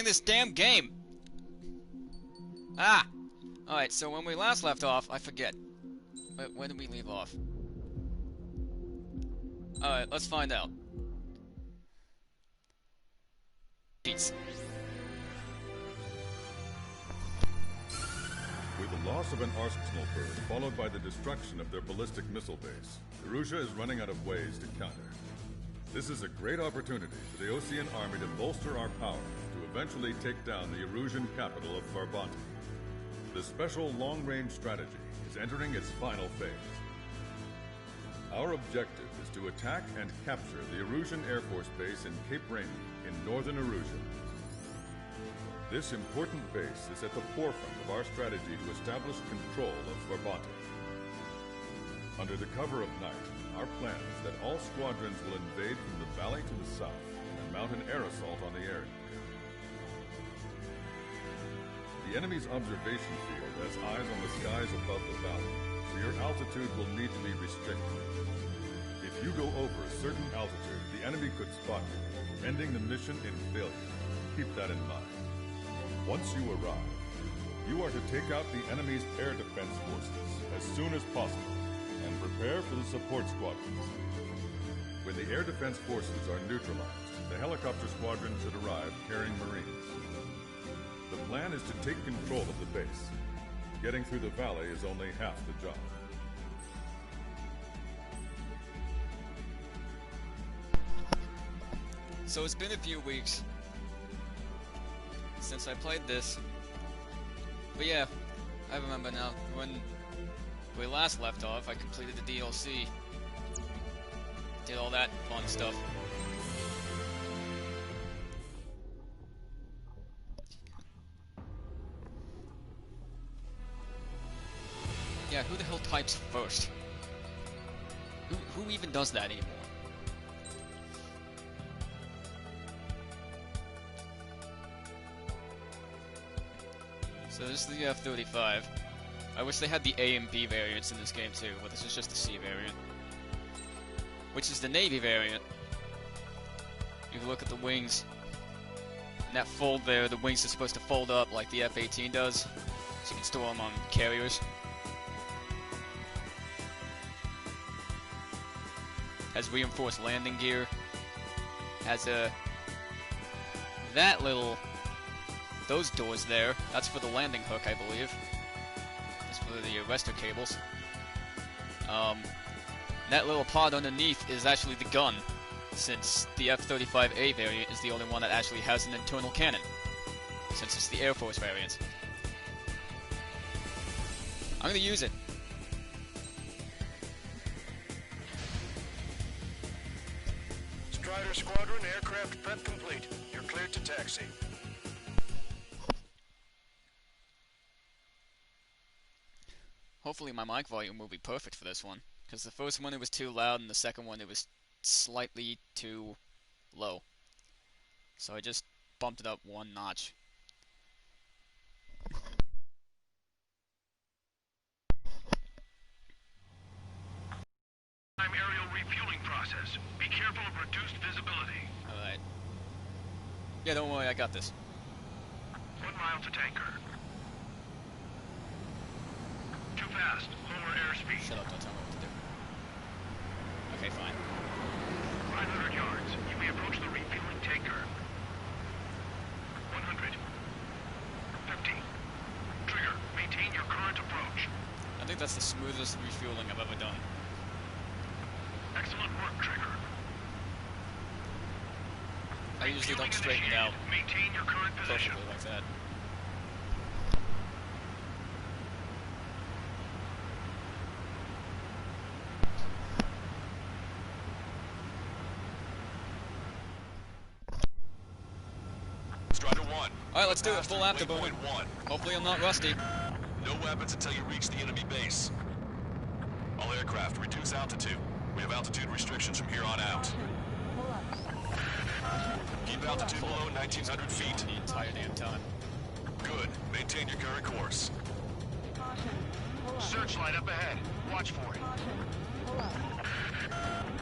this damn game. Ah! Alright, so when we last left off, I forget. When did we leave off? Alright, let's find out. Peace. With the loss of an arsenal bird, followed by the destruction of their ballistic missile base, Erussia is running out of ways to counter. This is a great opportunity for the Osean army to bolster our power to eventually take down the Erusian capital of Farbanti. The special long-range strategy is entering its final phase. Our objective is to attack and capture the Erusian Air Force Base in Cape Rainy in northern Erussia. This important base is at the forefront of our strategy to establish control of Farbanti. Under the cover of night, our plan is that all squadrons will invade from the valley to the south and mount an air assault on the area. The enemy's observation field has eyes on the skies above the valley, so your altitude will need to be restricted. If you go over a certain altitude, the enemy could spot you, ending the mission in failure. Keep that in mind. Once you arrive, you are to take out the enemy's air defense forces as soon as possible and prepare for the support squadrons. When the air defense forces are neutralized, the helicopter squadron should arrive carrying Marines. The plan is to take control of the base. Getting through the valley is only half the job. So it's been a few weeks since I played this. But yeah, I remember now. When we last left off, I completed the DLC. Did all that fun stuff. Yeah, who the hell types first? Who even does that anymore? So this is the F-35. I wish they had the A and B variants in this game too, but this is just the C variant. Which is the Navy variant. You can look at the wings. And that fold there, the wings are supposed to fold up like the F-18 does. So you can store them on carriers. Has reinforced landing gear. Has that little... those doors there, that's for the landing hook, I believe. That's for the arrestor cables. That little pod underneath is actually the gun, since the F-35A variant is the only one that actually has an internal cannon, since it's the Air Force variant. I'm gonna use it. Strider Squadron, aircraft prep complete. You're cleared to taxi. Hopefully my mic volume will be perfect for this one, because the first one it was too loud and the second one it was slightly too low. So I just bumped it up one notch. Aerial refueling process. Be careful of reduced visibility. Alright. Yeah, don't worry, I got this. 1 mile to tanker. Too fast. Lower airspeed. Shut up, don't tell me what to do. Okay, fine. 500 yards. You may approach the refueling tanker. 100. 50. Trigger. Maintain your current approach. I think that's the smoothest refueling I've ever done. Excellent work, Trigger. I usually don't straighten it out Maintain your current position. perfectly like that. Strider 1. Alright, let's do it. Full afterburner. Waypoint 1. Hopefully I'm not rusty. No weapons until you reach the enemy base. All aircraft, reduce altitude. We have altitude restrictions from here on out. Keep altitude below 1,900 feet. The entire damn time. Good. Maintain your current course. Searchlight up ahead. Watch for it.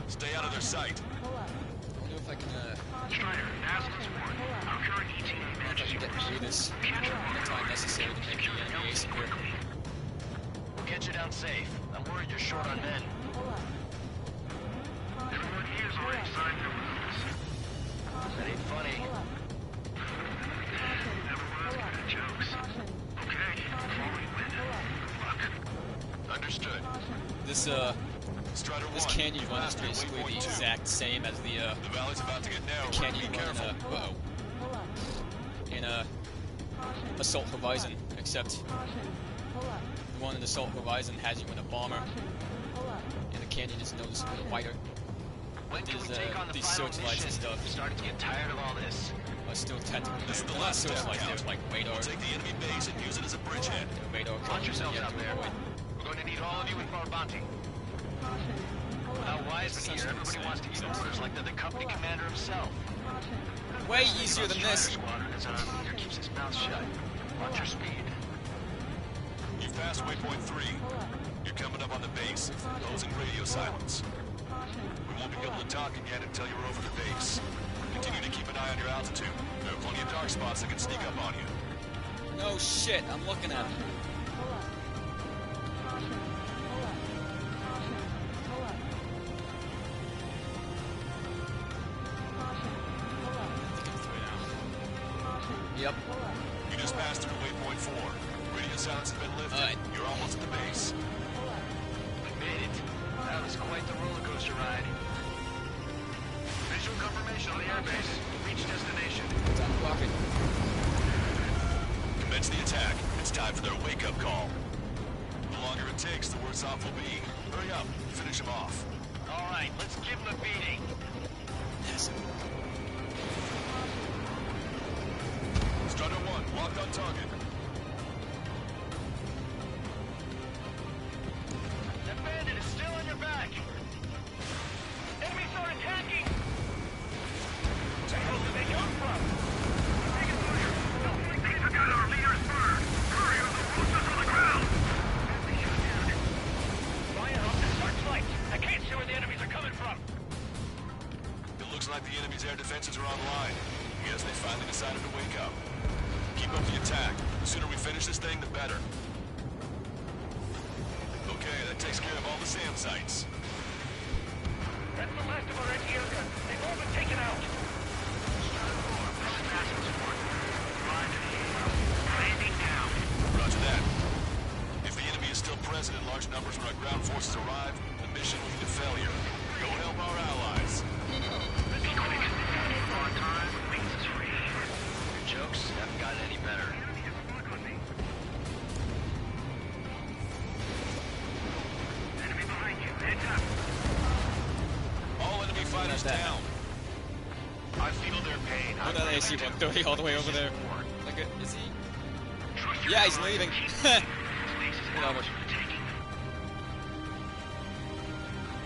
Stay out of their sight. I wonder if I can, Strider, Aslan's 1. Our current ETA matches your do this in the time necessary to make the enemy ace here. We'll get you down safe. I'm worried you're short on men. Everyone here's already signed their wills. That ain't funny. Never was good at jokes. Okay, before we win, good luck. Understood. This Strider this 1, canyon run is faster, basically the waypoint 2. exact same as the The valley's about to get narrower. canyon Be run careful. in Assault Horizon, except the one in Assault Horizon has you in a bomber, and the canyon is noticeably wider. When can we These, take on the these final searchlights and mission? stuff I'm starting to get tired of all this. are still technically This is there. the They're not last step, searchlights, Count. they're like radar. We'll take the enemy base and use it as a bridgehead. Radar Watch coverage yourselves you have out to there. avoid. We're going to need all of you in for our bounty. Without Wiseman here, everybody wants to give orders like they're the company commander himself. Way easier than this. Squadron is our leader keeps his mouth shut. Watch your speed. You've passed waypoint 3. You're coming up on the base, closing radio silence. We won't be able to talk again until you're over the base. Continue to keep an eye on your altitude. There are plenty of dark spots that can sneak up on you. No shit, I'm looking at them. Yep. You just passed through waypoint 4. Radio silence has been lifted. Alright. You're almost at the base. We made it. That was quite the roller coaster ride. Visual confirmation on the airbase. Reach destination. Time to rocket. Commence the attack. It's time for their wake-up call. The longer it takes, the worse off we'll be. Hurry up. Finish them off. All right, let's give them a beating. Yes. Strider 1, locked on target. That bandit is still on your back. Enemies are attacking. Where the hell did they come from? Taking fire. These have got our leaders burned. Hurry or they'll roast us on the ground. Fire off the searchlights. I can't see where the enemies are coming from. It looks like the enemy's air defenses are online. Yes, they finally decided to wake up. Keep up the attack. The sooner we finish this thing, the better. Okay, that takes care of all the SAM sites. That's the last of our anti-air guns. They've all been taken out. Roger that. If the enemy is still present in large numbers when our ground forces arrive, the mission will be a failure. Go help our allies. Be quick. On time. Base is free. Your jokes haven't gotten any better. Enemy behind you. Heads up. All enemy fighters Not that. down. I feel their pain. Look at that AC-130 all the way over there. Look at, is he? Trust your Yeah, he's allies. leaving. Base is Whatever. ours for the taking.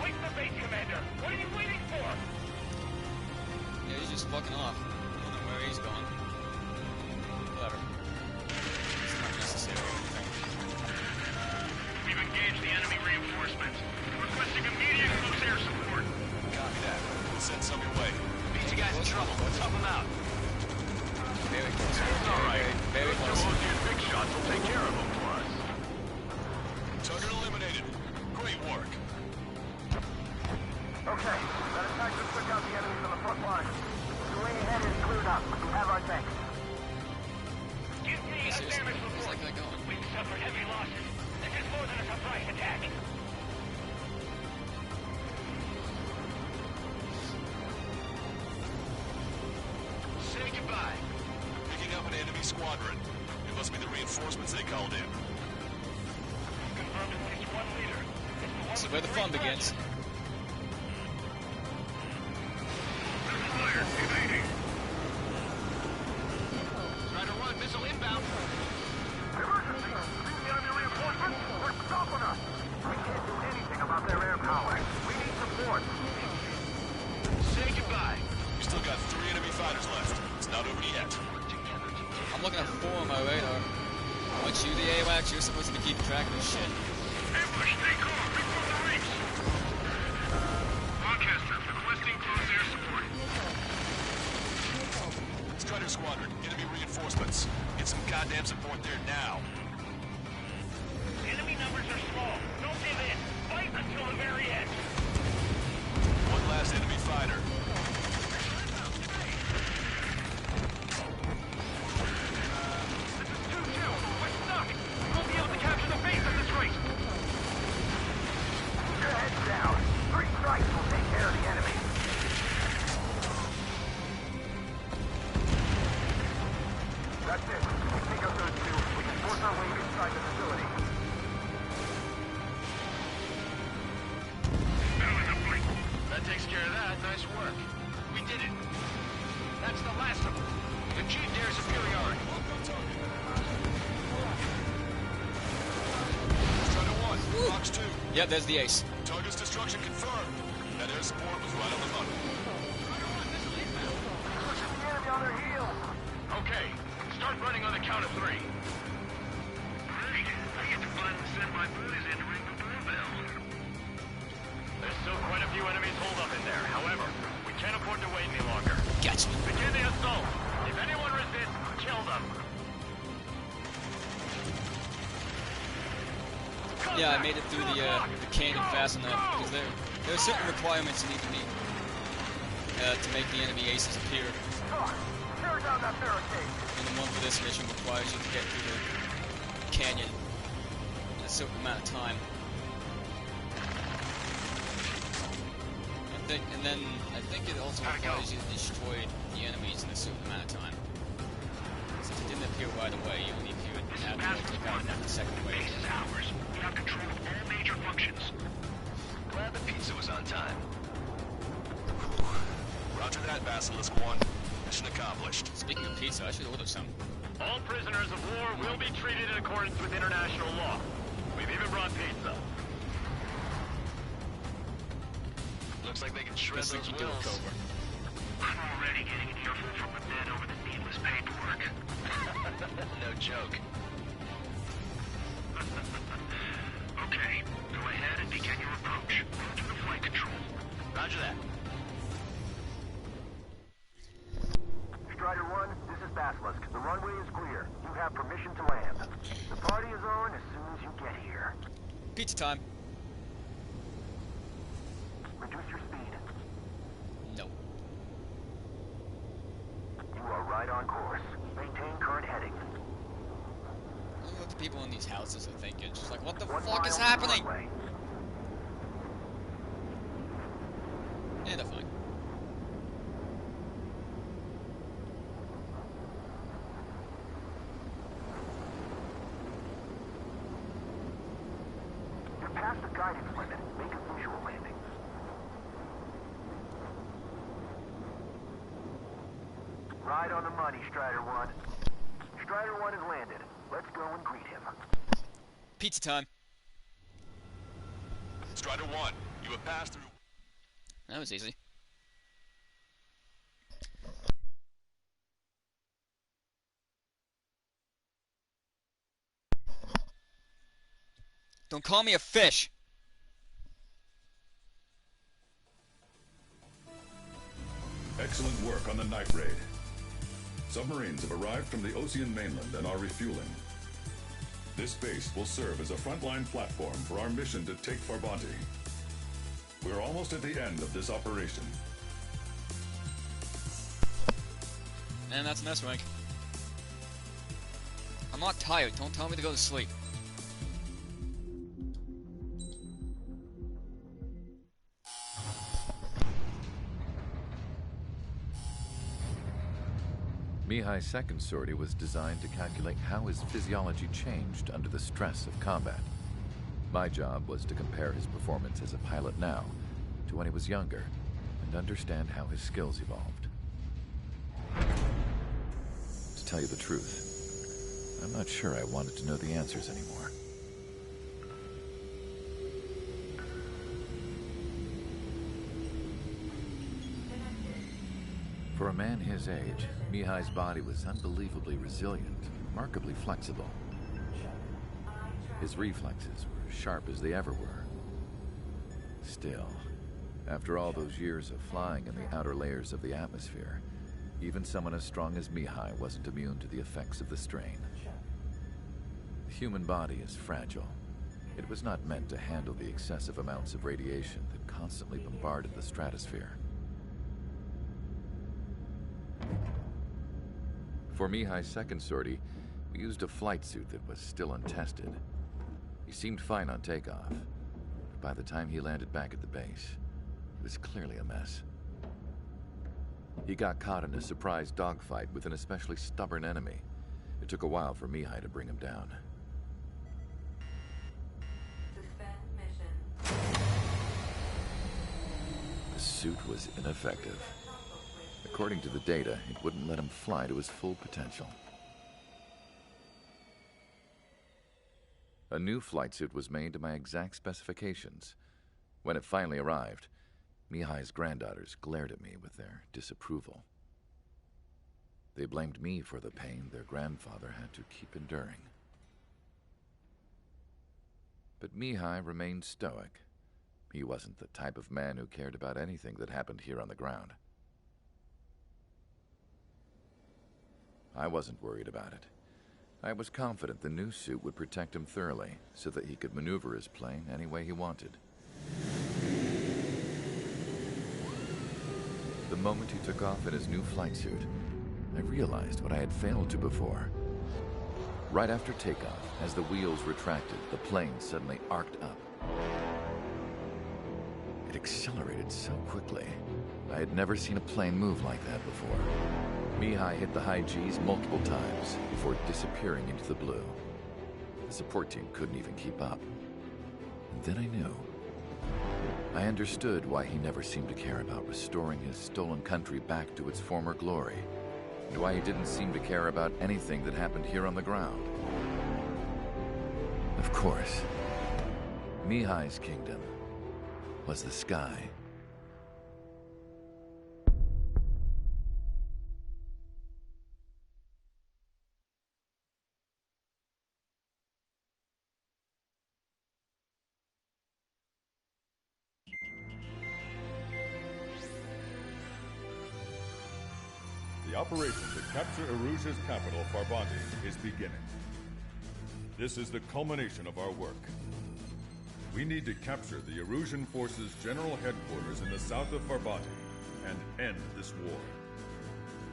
Wait the base, Commander. What are you waiting for? Yeah, he's just fucking off. I don't know where he's going. Whatever. It's not necessary. We've engaged the enemy reinforcements. Requesting immediate close air support. Copy that. We'll send some your way. These guys in trouble. Let's help them out. Very close. Very close. Big shots will take care of them for us. Target eliminated. Great work. Okay, that attack just took out the enemies on the front line. The way ahead is cleared up. We have our tanks. Give me a Seriously, damage where's report. that guy going? We've suffered heavy losses. This is more than a surprise attack. Say goodbye. Picking up an enemy squadron. It must be the reinforcements they called in. Confirmed at least one leader. It's the one This is with where the three fun begins. Fire, evading. Strider 1, missile inbound. Emergency! See the enemy reinforcements? They're stopping us! We can't do anything about their air power. We need support. Say goodbye. We still got 3 enemy fighters left. It's not over yet. I'm looking at 4 on my radar. Aren't you the AWACS? You're supposed to be keeping track of this shit. Ambush, stay calm. Report the reefs. Broadcaster, requesting close air support. Strider Squadron, enemy reinforcements. Get some goddamn support there now. Enemy numbers are small. Don't give in. Fight until the very end. One last enemy fighter. This is 2-2. We're stuck. We won't be able to capture the base at this rate. Keep your heads down. 3 strikes will take care of the enemy. That's it. We take out those 2. We can force our way inside the facility. That takes care of that. Nice work. We did it. That's the last of them. We've achieved air superiority. Strider 1, Fox 2. Yep, there's the ace. Target's destruction confirmed. That air support was right on the money. Pushing the enemy on their heels. Okay. Start running on the count of 3. Great. I get to finally send my boys in to ring the doorbell. There's still quite a few enemies holed up in there. However, we can't afford to wait any longer. Gotcha. Begin the assault. If anyone resists, kill them. Yeah, I made it through the canyon fast enough, because there are certain requirements you need to meet to make the enemy aces appear. Tear down that barricade. And the one for this mission requires you to get through the canyon in a certain amount of time. And then I think it also requires you to destroy the enemies in a certain amount of time. Since it didn't appear right away, you only appeared after you took out the second wave. Base is ours. We have control of all major functions. Glad the pizza was on time. Roger that, Basilisk 1. Mission accomplished. Speaking of pizza, I should order some. All prisoners of war will be treated in accordance with international law. We've even brought pizza. Looks like they can shred Just like those you do with wheels. Cobra. I'm already getting an earful from the men over the needless paperwork. No joke. Okay, go ahead and begin your approach. Move to the flight control. Roger that. Strider 1, this is Basilisk. The runway is clear. You have permission to land. The party is on as soon as you get here. Pizza time. Reduce your speed. No. You are right on course. Maintain current heading. I don't know what the people in these houses are thinking. Just like, what the 1 fuck is mile happening? runway. Yeah, they're fine. You're past the guidance limit. Make a visual landing. Right on the money, Strider 1. Strider 1 has landed. Let's go and greet him. Pizza time. Strider 1, you have passed through... That was easy. Don't call me a fish! Excellent work on the night raid. Submarines have arrived from the Ocean mainland and are refueling. This base will serve as a frontline platform for our mission to take Farbanti. We're almost at the end of this operation. And that's an S rank. I'm not tired. Don't tell me to go to sleep. Mihai's second sortie was designed to calculate how his physiology changed under the stress of combat. My job was to compare his performance as a pilot now to when he was younger and understand how his skills evolved. To tell you the truth, I'm not sure I wanted to know the answers anymore. For a man his age, Mihai's body was unbelievably resilient, remarkably flexible. His reflexes were sharp as they ever were. Still, after all those years of flying in the outer layers of the atmosphere, Even someone as strong as Mihai wasn't immune to the effects of the strain. The human body is fragile. It was not meant to handle the excessive amounts of radiation that constantly bombarded the stratosphere. For Mihai's second sortie, we used a flight suit that was still untested. He seemed fine on takeoff, but by the time he landed back at the base, it was clearly a mess. He got caught in a surprise dogfight with an especially stubborn enemy. It took a while for Mihai to bring him down. The suit was ineffective. According to the data, it wouldn't let him fly to his full potential. A new flight suit was made to my exact specifications. When it finally arrived, Mihai's granddaughters glared at me with their disapproval. They blamed me for the pain their grandfather had to keep enduring. But Mihai remained stoic. He wasn't the type of man who cared about anything that happened here on the ground. I wasn't worried about it. I was confident the new suit would protect him thoroughly, so that he could maneuver his plane any way he wanted. The moment he took off in his new flight suit, I realized what I had failed to before. Right after takeoff, as the wheels retracted, the plane suddenly arced up. It accelerated so quickly. I had never seen a plane move like that before. Mihai hit the high G's multiple times before disappearing into the blue. The support team couldn't even keep up. And then I knew. I understood why he never seemed to care about restoring his stolen country back to its former glory, and why he didn't seem to care about anything that happened here on the ground. Of course, Mihai's kingdom was the sky. The operation to capture Erusia's capital, Farbanti, is beginning. This is the culmination of our work. We need to capture the Erusian forces' general headquarters in the south of Farbanti and end this war.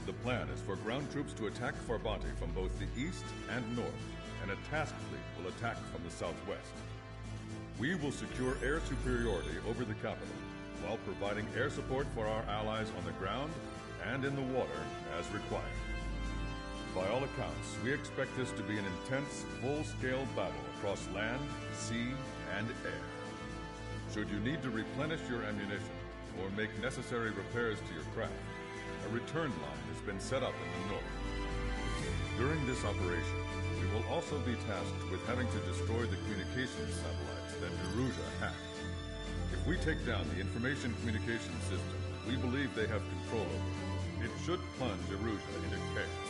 The plan is for ground troops to attack Farbanti from both the east and north, and a task fleet will attack from the southwest. We will secure air superiority over the capital, while providing air support for our allies on the ground and in the water as required. By all accounts, we expect this to be an intense, full-scale battle across land, sea, and air. Should you need to replenish your ammunition or make necessary repairs to your craft, a return line has been set up in the north. During this operation, we will also be tasked with having to destroy the communications satellites that Erusia hacked. If we take down the information communications system we believe they have control over, it should plunge Erusia into chaos.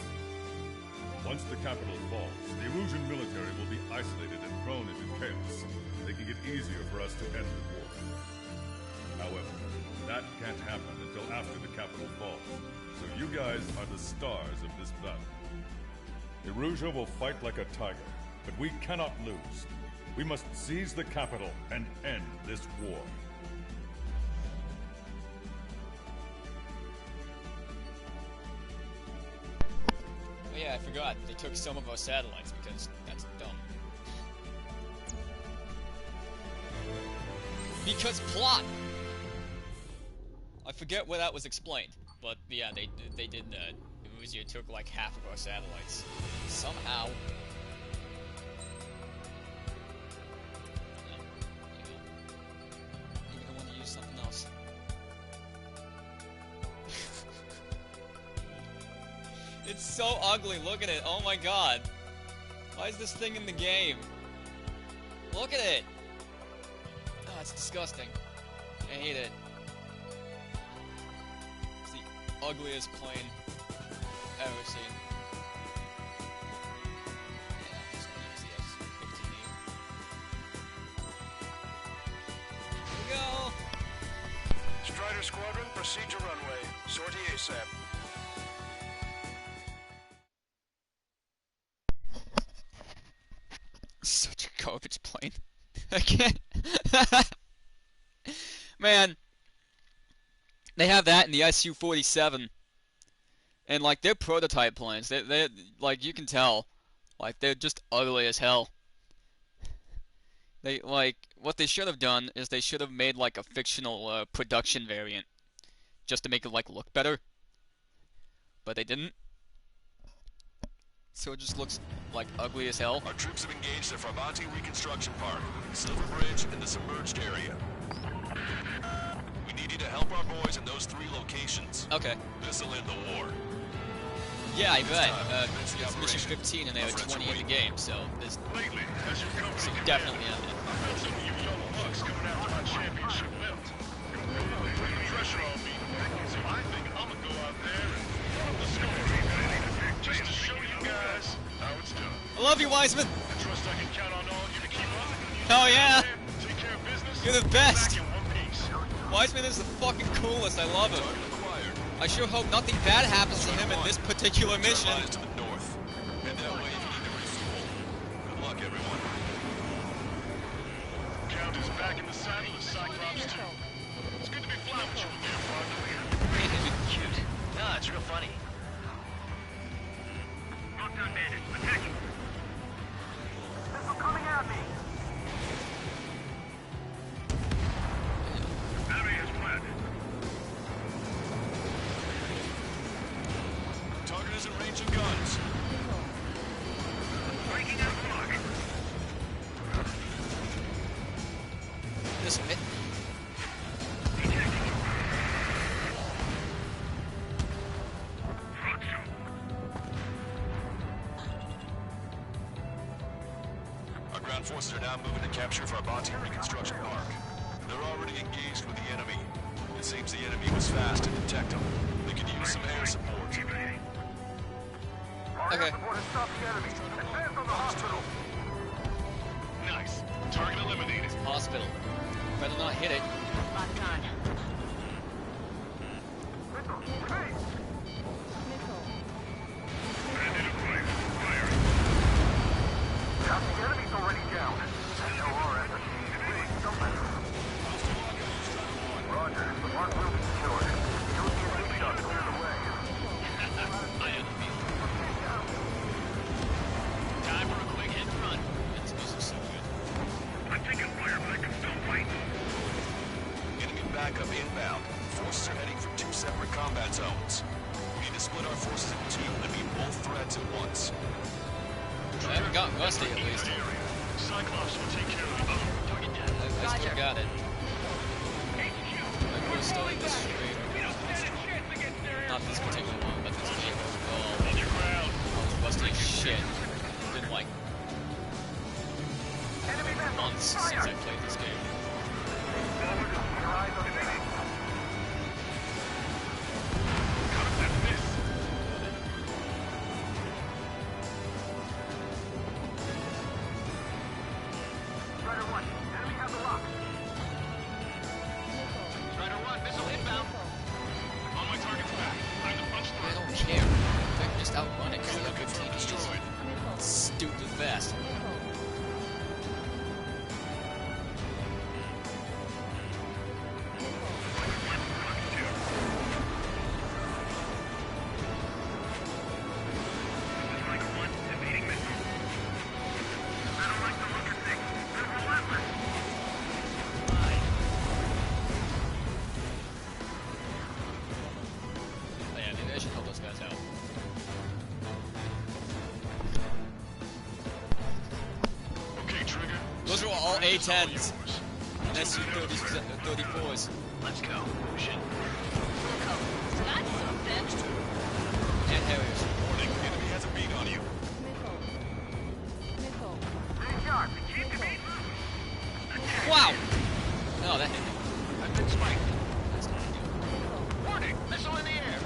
Once the capital falls, the Erusian military will be isolated and prone into chaos, making it easier for us to end the war. However, that can't happen until after the capital falls, so you guys are the stars of this battle. Erusia will fight like a tiger, but we cannot lose. We must seize the capital and end this war. Oh yeah, I forgot. They took some of our satellites because that's dumb. Because plot! I forget where that was explained, but yeah, they did that. Erusia took like half of our satellites. Somehow. Maybe I want to use something else. It's so ugly, look at it, oh my god. Why is this thing in the game? Look at it! Oh, it's disgusting. I hate it. It's the ugliest plane I've ever seen. Yeah, I'm just gonna use the F-15E. Here we go! Strider Squadron, proceed to runway. Sortie ASAP. Such a garbage plane. I can't. Man, they have that in the Su-47, and like they're prototype planes. They like you can tell, like they're just ugly as hell. They like what they should have done is they should have made like a fictional production variant just to make it like look better, but they didn't. So it just looks like ugly as hell. Our troops have engaged the Farbanti Reconstruction Park, Silver Bridge, and the submerged area. We need you to help our boys in those 3 locations. Okay. This'll end the war. Yeah, I bet. It's the It's mission operation. 15 and they have 20 in the game, so this Lately, as your company gets definitely better, ended. I've had some of you young bucks coming after my championship belt. Putting pressure on me, so I think I'm gonna go out there and run up the score. Just to show you guys how it's done. I love you, Wiseman. I trust I can count on all of you to keep up. Hell yeah. Take care of business. You're the best. Back in one piece. Wiseman is the fucking coolest. I love him. I sure hope nothing bad happens to him in this particular mission. Lies to the north. Head that way if you need to refuel. Good luck, everyone. Count is back in the saddle with Cyclops 2. It's good to be flying with you again, partner. Cute. No, it's real funny. Lock down bandits. Attacking. Missile coming at me. Barrier's planted. Target is in range of guns. Breaking out block. This it. Our ground forces are now moving to capture Farbanti Reconstruction Park. They're already engaged with the enemy. It seems the enemy was fast to detect them. They could use some air support. Okay. Stop the enemy. Advance on the hospital. Nice. Target eliminated. Hospital. Better not hit it. Locked on. Missile. Hey. Missile. Bandit afire. Fire. Yeah, the enemy's already down. SOR really something. Roger. The mark will be secured. You'll see a big shot clear the way. Time for a quick hit and run. This music's so good. I'm taking fire, but I can still fight. Enemy backup inbound. Forces are heading for 2 separate combat zones. We need to split our forces into 2 and meet both threats at once. I haven't got Rusty at least. Cyclops will take care of the other. Target down. I still got it. HQ. I could have started this straight. We don't stand a chance against their air. Not this particular one, but this game overall. Hold your ground. Rusty as shit. It's been like Enemy missile. months since I played this game. Forward. Your eyes on the enemy. That's this. Strider 1. Enemy has a lock. Strider 1, missile inbound. On my target's back. Time to punch I through. don't care. I can just outrun it because I have 15 Destroyed. Stupid fast. Strider 1. Evading missile. I don't like the look of things. They're relentless. Oh, yeah, maybe I should help those guys out. Okay, Trigger. Those are all Practice all A10s yours. and SU-34s Let's go. Shit. That's something. and Harriers. Warning, enemy has a beat on you. Missile. Missile. Stay sharp. Keep the beat. Wow! No, that hit me. I've been spiked. That's not good. Warning, missile in the air.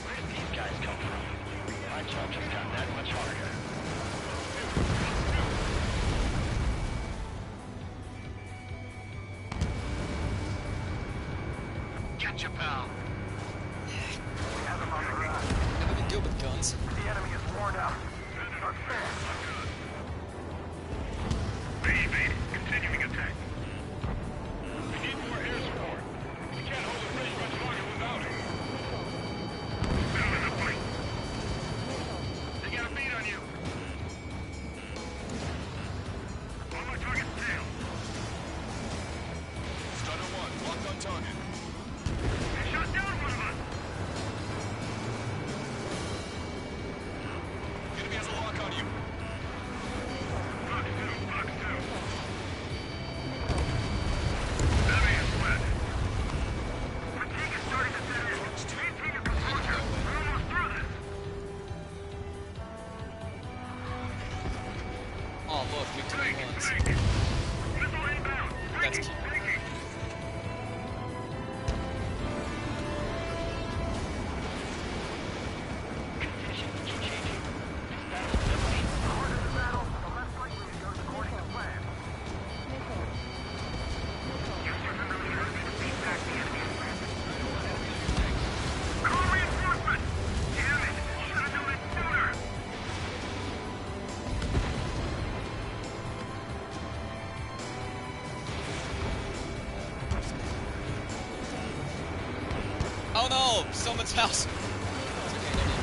Where did these guys come from? My job just got that much harder. Get you, pal. Never been good with guns. The enemy is worn out. Baby, continuing attack. We need more air support. We can't hold the bridge much longer without it. Middle in the fight. They got a beat on you. On my target's tail. Stunner 1, locked on target. They shot down one of us. Enemy has a lock on you. Fox 2. Enemy is fled. Fatigue is starting to set in. Maintain your composure. We're almost through this. Oh, look, victory ones. Missile inbound. That's cute. Taking. Conditions keep changing. This battle's never been. The harder the battle, the less likely it goes according to plan. Use your familiarity to beat back the enemy's advantage. Call reinforcements! Damn it! Should have done it sooner! Oh no! Someone's house!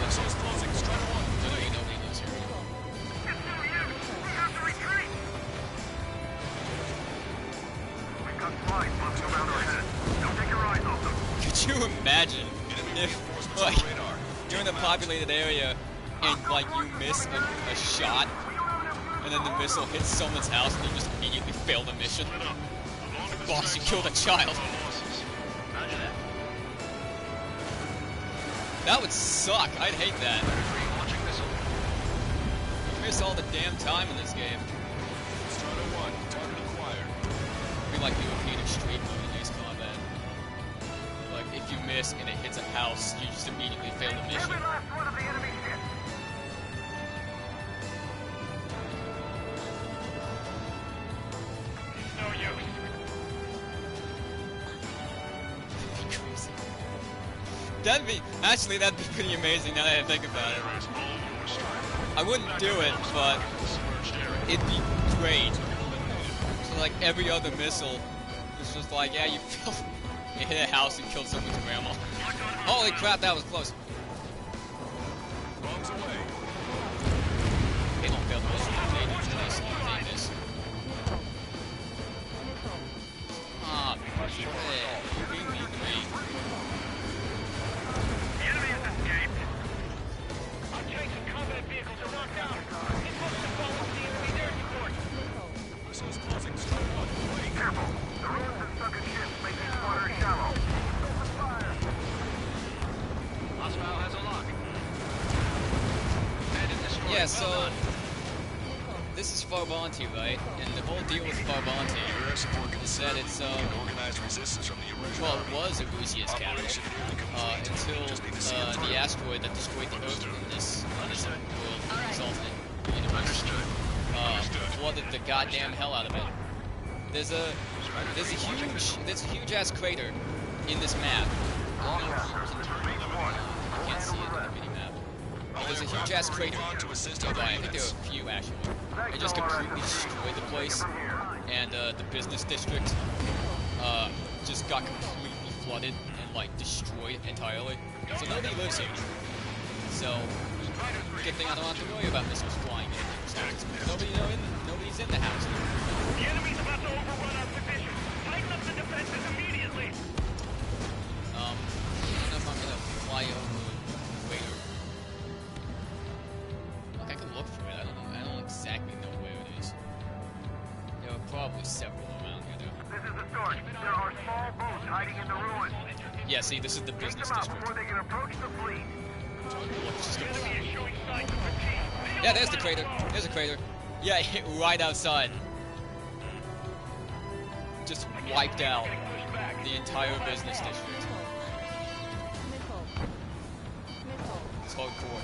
Missiles closing. Strider 1. Nobody lives here. It's no use! We have to retreat! We've got flies bumping around our heads. Don't take your eyes off them. Could you imagine Enemy if, reinforcements like, on the radar. you're in a populated area and, like, you miss a shot, and then the missile hits someone's house and you just immediately fail the mission? Boss, you killed a child. Imagine that. That would suck. I'd hate that. Launching missile. You miss all the damn time in this game. Strider 1, target acquired. It'd be like European Extreme mode in Ace Combat. Like, if you miss and it hits a house, you just immediately fail the mission. Every last one of the enemy ships. No use. That'd be crazy. That'd be pretty amazing now that I think about it. I wouldn't do it, but it'd be great. So like every other missile is just like, yeah, you hit a house and killed someone's grandma. Holy crap, that was close. Bombs away. They don't fail the mission. They miss. Ah, you're being mean to me. The enemy has escaped. Our tanks and combat vehicles are knocked out. It looks to follow the enemy's air support. Missiles closing. Strider 1, wait. Careful. The ruins of sunken ships make these waters shallow. Hostile has a lock. Bandit destroyed. Yeah, so this is Farbanti, right? And the whole deal with Farbanti Your air support is that it's organized resistance from the original. well, it was Arusia's capital Operation nearly complete. until Just need to see it through. the asteroid that destroyed the Earth on this world resulted in the universe flooded the goddamn hell out of it. There's a huge ass crater in this map. I can't see it in the mini map. There's a huge ass crater. To assist I other think there units. are a few actually. It just completely destroyed the place, and the business district just got completely flooded and like destroyed entirely. So nobody lives here. So good thing I don't have to worry about missiles flying in. Nobody's in the house. The enemy's about to overrun our position. Tighten up the defenses immediately. I don't know if I'm gonna fly over the crater. Look, I can look for it. I don't exactly know where it is. There are probably several around here though. This is the start. There are small boats hiding in the ruins. Yeah, see, this is the Take business them out district. before they can approach the fleet. Look, it's just The a- enemy is showing signs of fatigue. Yeah, there's the crater. There's a crater. Yeah, it hit right outside. Just wiped out Push back. the entire business district. It's hardcore.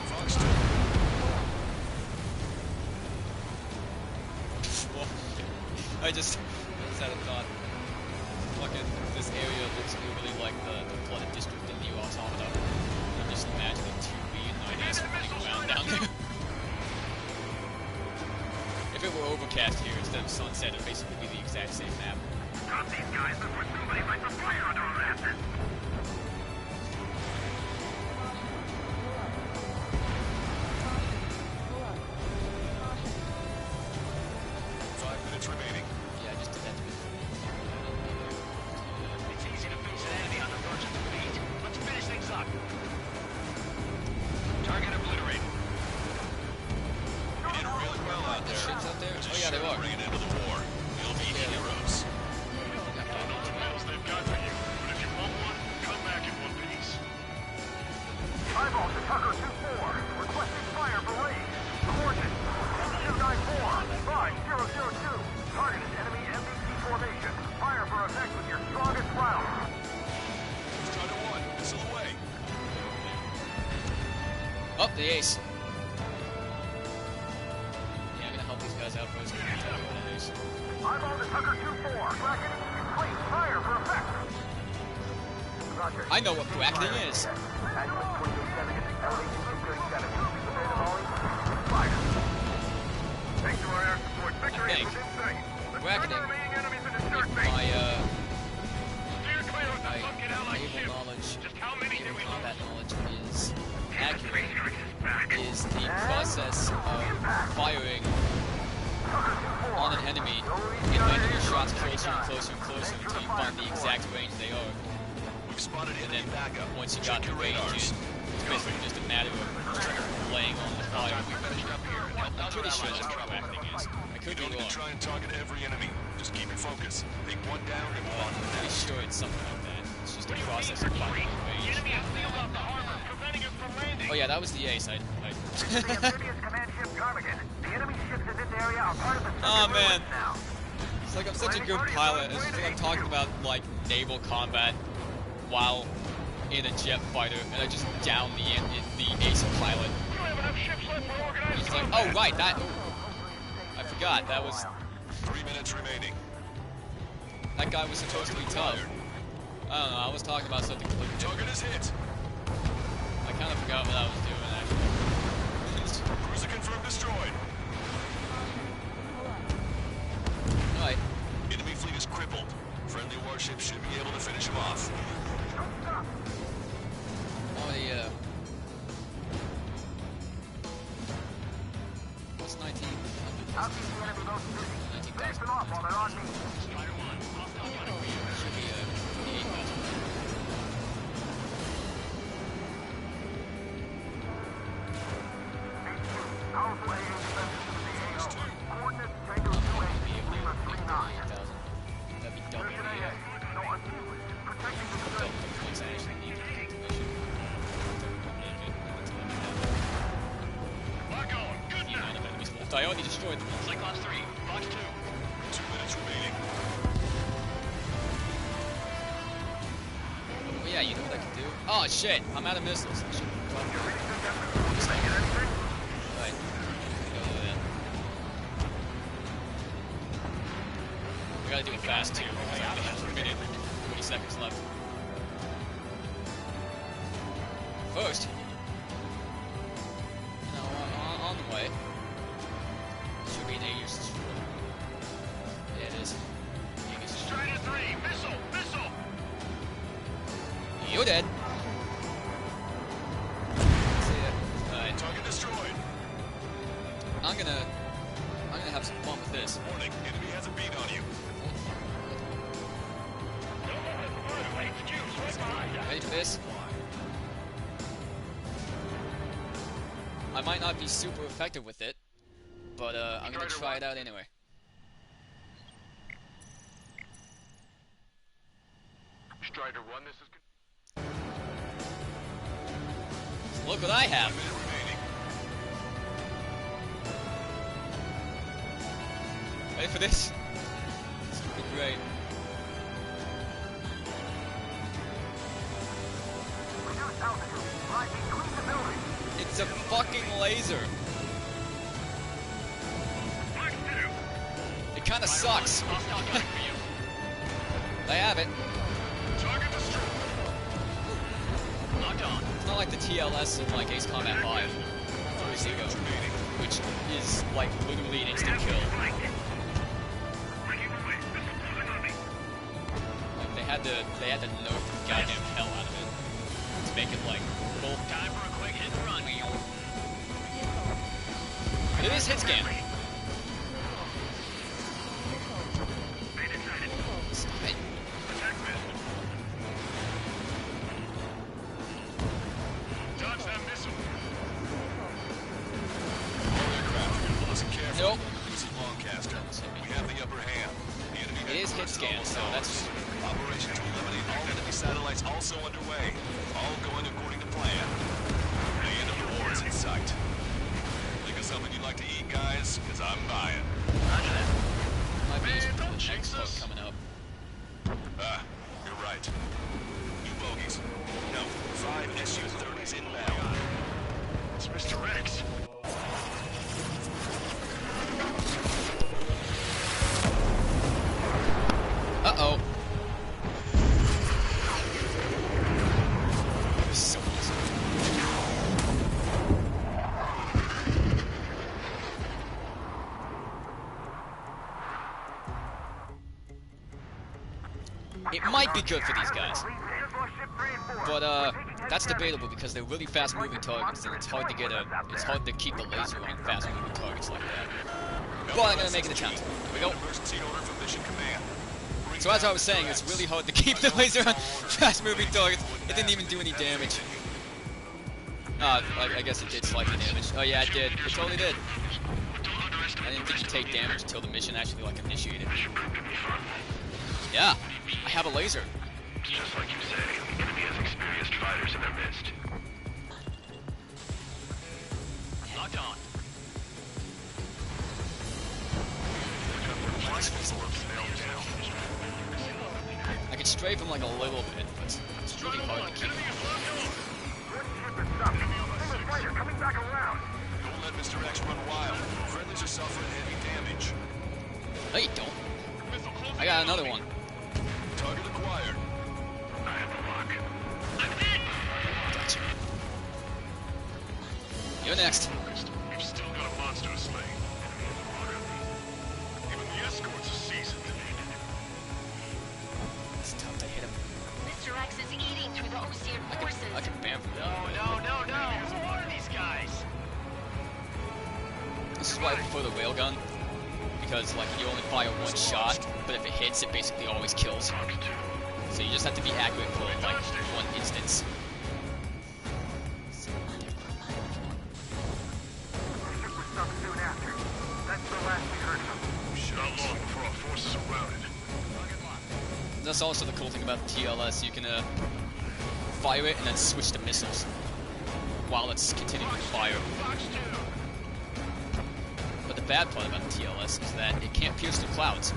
Fox 2. I just had a thought. fucking this area looks really like the flooded district in New Automata. I'm just imagining 2B and 9S running around down there. If it were overcast here instead of sunset, it'd basically be the exact same map. Stop these guys before somebody lights a fire under our asses. 5 minutes remaining. Yeah, I just did that to be. It's easy to fix an enemy on the verge of defeat. Let's finish things up. Target obliterated. You did really well out there. Ships out there? Just Oh yeah, they sure are. bring an end to the war. You'll be heroes. I don't know what medals they've got for you, but if you want one, come back in one piece. Eyeball to Tucker 2-4. Requesting fire for raid. Coordinates 294-5002. Targeted enemy MBC formation. Fire for effect with your strongest round. Strider 1, missile away. Oh, the ace. Yeah, I'm gonna help these guys out first. Ace. Eyeball to Tucker 2-4. Bracketing complete. Fire for effect. Roger. I know what bracketing is. Ambulance 2870 at elevation 237. Prepare to volley. Fire. Thanks to our air support. Victory I is think within sight. Let's turn bracketing, the remaining enemies into start my base. Steer clear of the my sunken allied naval ship. knowledge, Just how many do naval we combat lose? knowledge is accurate, is the process of firing on an enemy and making your shots closer and closer and closer until you find the exact range they are. We've spotted And enemy then backup. once you got Check the your range in, radars. it's basically just a matter of laying on the fire. We finished up here. Help I'm other pretty sure allies that's what cover. bracketing is. I You could be don't need to wrong. try and target every enemy. Just keep your focus. Take one down and move on to the I'm pretty next. sure it's something like that. It's just a process of finding the The range. enemy has sealed off the harbor, preventing us from landing. Oh yeah, that was the ace. The amphibious command ship Ptarmigan. The enemy ships in this area are part of the Oh, second man. Alliance now. It's like I'm such a good pilot. It's just like I'm talking about like naval combat while in a jet fighter, and I just down the ace pilot. We don't have enough ships left for organized He's like, combat. oh right, that. I forgot that was 3 minutes remaining. that guy was supposed to be tough. I don't know. I was talking about something completely different. Target is hit. I kind of forgot what I was doing actually. Cruiser confirmed destroyed. All right. Enemy fleet is crippled. Friendly warships should be able to finish them off. Oh yeah. What's 19? I'll keep the enemy most busy. Finish them off while they're on me. Should be 8,000. Powerful AA defenses to the AO. Coordinates Tango 28, Lima 39. 8,000. That'd be double Mission the AA, no unsealed. Protecting the double civilians. the points I actually need to get the mission. Don't make it. Lock on. Good The now. amount of enemies left. I already destroyed them. Cyclops 3, Fox 2. 2 minutes remaining. Oh yeah, you know what I can do? Oh shit, I'm out of missiles. I should probably Right. Go do that. We gotta do it fast too, because I only have a minute and 40 seconds left. First, on the way, should be an Aegis destroyer. Yeah, it is. Aegis destroyer. Strider 3, missile, missile. You're dead. See ya. Alright, Target destroyed. I'm gonna have some fun with this. Warning, enemy has a beat on you. Ready for this? I might not be super effective with it, but I'm gonna try it out anyway. Strider 1, this is... So look what I have. 1 minute remaining. Ready for this? This will be great. Reduce altitude. Fly between the buildings. It's a fucking laser. Fox 2. It kind of sucks. Hostile gunning for you. I have it. Target destroyed. Locked on. It's not like the TLS in like Ace Combat 5, which is like literally an instant kill. Like they had to nerf the goddamn hell out of it to make it like full. Time for a quick hit and run. But it is hit scan. Stop it. Dodge that missile. Listen carefully. Nope. This is Lancaster. We have the upper hand. The enemy It is hit scan, so that's Operation to eliminate all enemy satellites also underway. All going according to plan. The end of the war is in sight. Think of something you'd like to eat, guys? Because I'm buying. Roger that. my Man, base don't the jinx next us. coming up. Ah, you're right. New bogeys. No, 5 SU-30s inbound. It's Mr. X. Uh-oh. This is so easy. It might be good for these guys. But that's debatable because they're really fast moving targets and it's hard to keep the laser on fast moving targets like that. But I'm gonna make an attempt. Here we go. Emergency order from Mission Command. So as I was saying, it's really hard to keep the laser on fast-moving targets. It didn't even do any damage. I guess it did slightly damage. Oh yeah, it did. It totally did. I didn't think you'd take damage until the mission actually like initiated. Yeah, I have a laser. Just like you say, the enemy has experienced fighters in their midst. Locked on. I can strafe him like a little bit, but it's really hard to keep. Don't let Mr. X run wild. Friendlies are suffering heavy damage. No, you don't. I got another one. Target acquired. I have the lock. I'm hit! Gotcha. You're next. We've still got a monster to slay. Even the escorts are seasoned. It's tough to hit him. Mr. X is eating through the Osean forces. I can bam from No. Who are these guys? This is why I prefer the railgun, because like you only fire one shot, but if it hits, it basically always kills. So you just have to be accurate for like one instance. Not long before our forces are routed. That's also the cool thing about the TLS. You can fire it and then switch to missiles while it's continuing to fire. But the bad part about the TLS is that it can't pierce through clouds.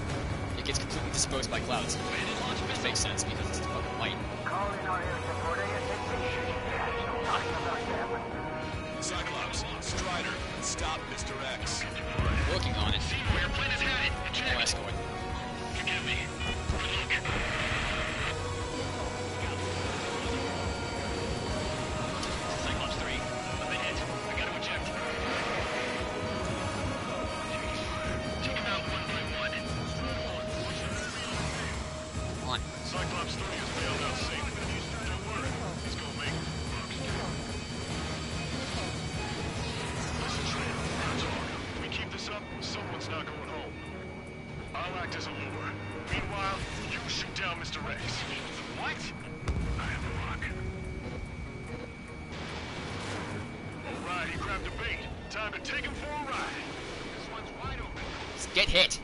It gets completely dispersed by clouds. Which makes sense because it's fucking light. Cyclops, Strider, stop Mr. X. Working on it. See where your plane is headed. No escort. Forgive me. Look. Cyclops 3. I'm hit. I gotta eject. Take him out one by one. Come on. Cyclops 3 is bailed out safely. Don't worry. He's gonna make it. Listen, Trent. If we keep this up, someone's not going home. I'll act as a lure. Meanwhile, you shoot down Mr. X. What? I have the lock. All right, he grabbed a bait. Time to take him for a ride. This one's wide open. Just get hit.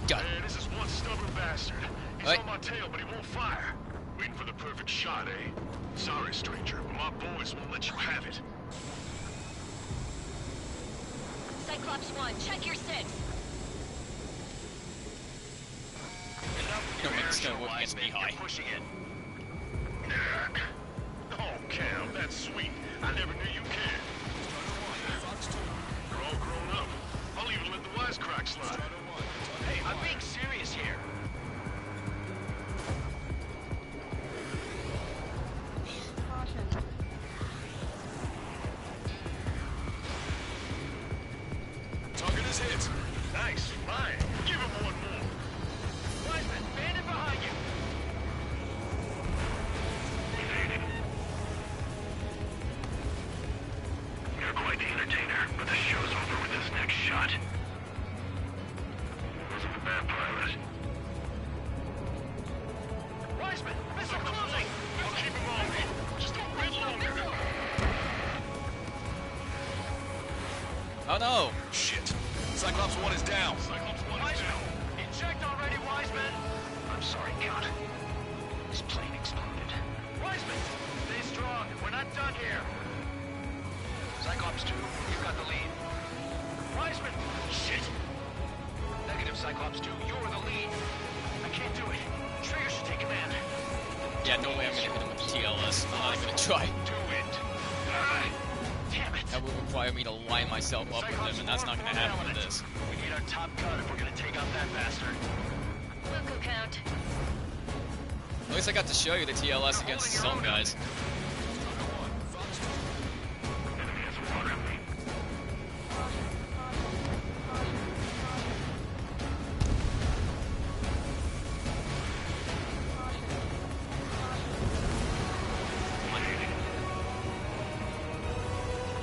Got it. Man, this is one stubborn bastard. He's Right. on my tail, but he won't fire. Waiting for the perfect shot, eh? Sorry, stranger, but my boys won't let you have it. Cyclops 1, check your 6. Don't make this gonna work against me high. Pushing it. Oh, Cam, that's sweet. I never knew you cared. You're all grown up. I'll even let the wisecrack slide. Hey, I'm being serious here. that pilot. Wiseman, missile closing! I'll keep him on me. Just a bit longer. Oh no! Shit. Cyclops 1 is down. Cyclops 1 is Wiseman, down. eject already, Wiseman. I'm sorry, Count. This plane exploded. Wiseman, stay strong. We're not done here. Cyclops 2, you've got the lead. Wiseman, shit. Negative, Cyclops 2, you're the lead. I can't do it. Trigger should take command. Yeah, no way I'm gonna hit him with the TLS. I'm not even gonna try. Do it. Ah, damn it. That would require me to line myself up with him, and that's not gonna happen with this. We need our top gun if we're gonna take out that bastard. Look, Count. At least I got to show you the TLS against some guys. Enemy has water.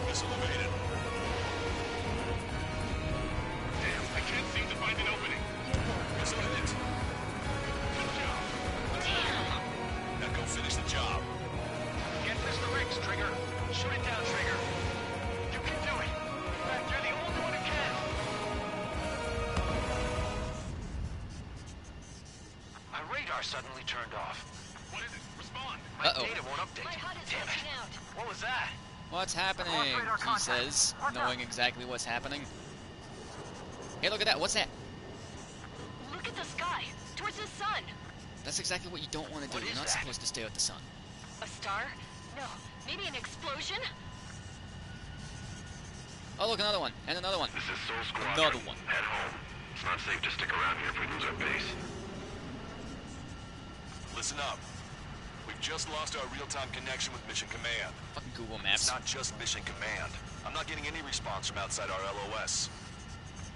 Missile evaded. Damn, I can't seem to find an opening. Missile hit. Good job. Now go finish the job. Get Mr. Riggs, Trigger. Shoot it down, Trigger. You can do it. In fact, you're the only one who can. My radar suddenly turned off. What is it? Respond. My Uh-oh. data won't update. My HUD is Damn it. glitching out. What was that? What's happening? He says, knowing exactly what's happening. Hey, look at that. What's that? Look at the sky. Towards the sun. That's exactly what you don't want to do. What You're is not that? supposed to stare at the sun. A star? No. Maybe an explosion? Oh, look, another one. And another one. This is Soul Squadron. Another one. Head home. It's not safe to stick around here if we lose our base. Listen up. We've just lost our real-time connection with Mission Command. Fucking Google It's Maps. not just Mission Command. I'm not getting any response from outside our LOS.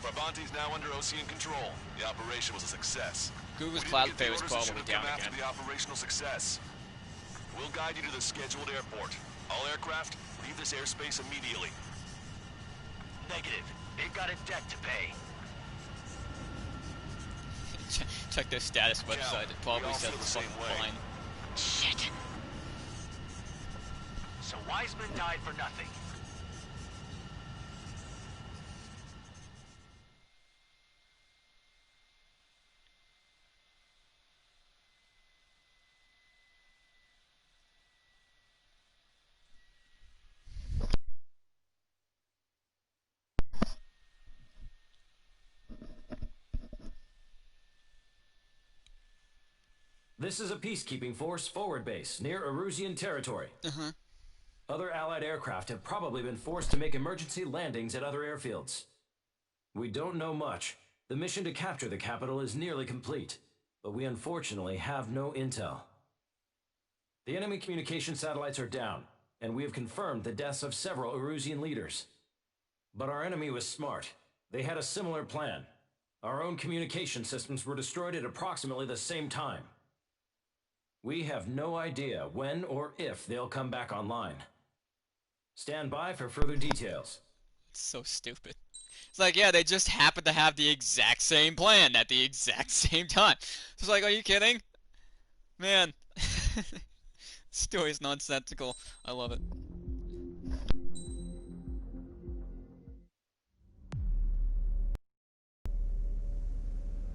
Brabante's now under Ocean control. The operation was a success. Google's We didn't cloud get the fare is orders and probably should have down come after again. the operational success. We'll guide you to the scheduled airport. All aircraft, leave this airspace immediately. Negative. They've got a debt to pay. Check their status website. It probably we all says feel it's the fucking same way. fine. Shit. So Wiseman died for nothing. This is a peacekeeping force forward base near Erusian territory. Other Allied aircraft have probably been forced to make emergency landings at other airfields. We don't know much. The mission to capture the capital is nearly complete, but we unfortunately have no intel. The enemy communication satellites are down, and we have confirmed the deaths of several Erusian leaders. But our enemy was smart. They had a similar plan. Our own communication systems were destroyed at approximately the same time. We have no idea when or if they'll come back online. Stand by for further details. It's so stupid. It's like, yeah, they just happen to have the exact same plan at the exact same time. It's like, are you kidding? Man. Story's nonsensical. I love it.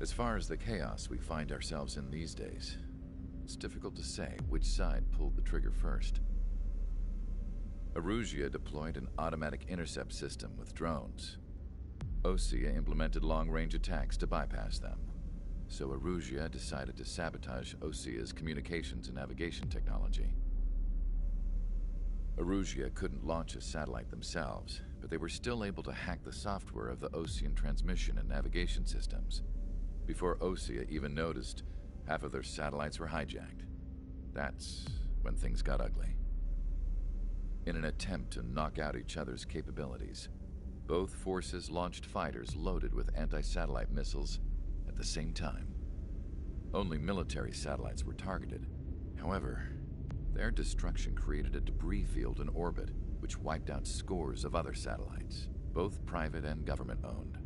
As far as the chaos we find ourselves in these days, it's difficult to say which side pulled the trigger first. Erusia deployed an automatic intercept system with drones. Osea implemented long-range attacks to bypass them. So Erusia decided to sabotage Osea's communications and navigation technology. Erusia couldn't launch a satellite themselves, but they were still able to hack the software of the Osean transmission and navigation systems. Before Osea even noticed, half of their satellites were hijacked. That's when things got ugly. In an attempt to knock out each other's capabilities, both forces launched fighters loaded with anti-satellite missiles at the same time. Only military satellites were targeted. However, their destruction created a debris field in orbit, which wiped out scores of other satellites, both private and government-owned.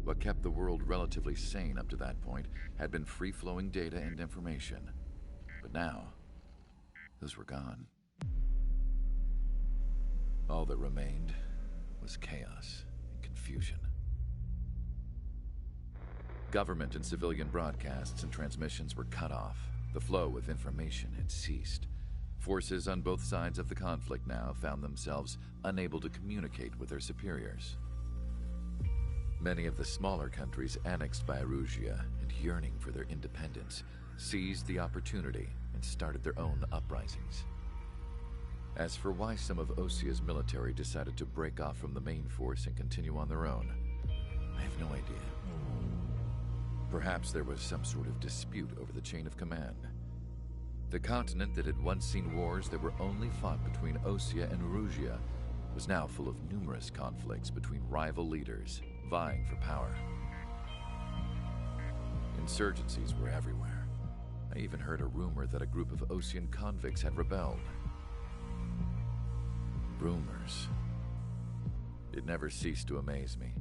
What kept the world relatively sane up to that point had been free-flowing data and information. But now, those were gone. All that remained was chaos and confusion. Government and civilian broadcasts and transmissions were cut off. The flow of information had ceased. Forces on both sides of the conflict now found themselves unable to communicate with their superiors. Many of the smaller countries annexed by Erusia and yearning for their independence seized the opportunity and started their own uprisings. As for why some of Osia's military decided to break off from the main force and continue on their own, I have no idea. Perhaps there was some sort of dispute over the chain of command. The continent that had once seen wars that were only fought between Osia and Erusia was now full of numerous conflicts between rival leaders vying for power. Insurgencies were everywhere. I even heard a rumor that a group of Osian convicts had rebelled. Rumors. It never ceased to amaze me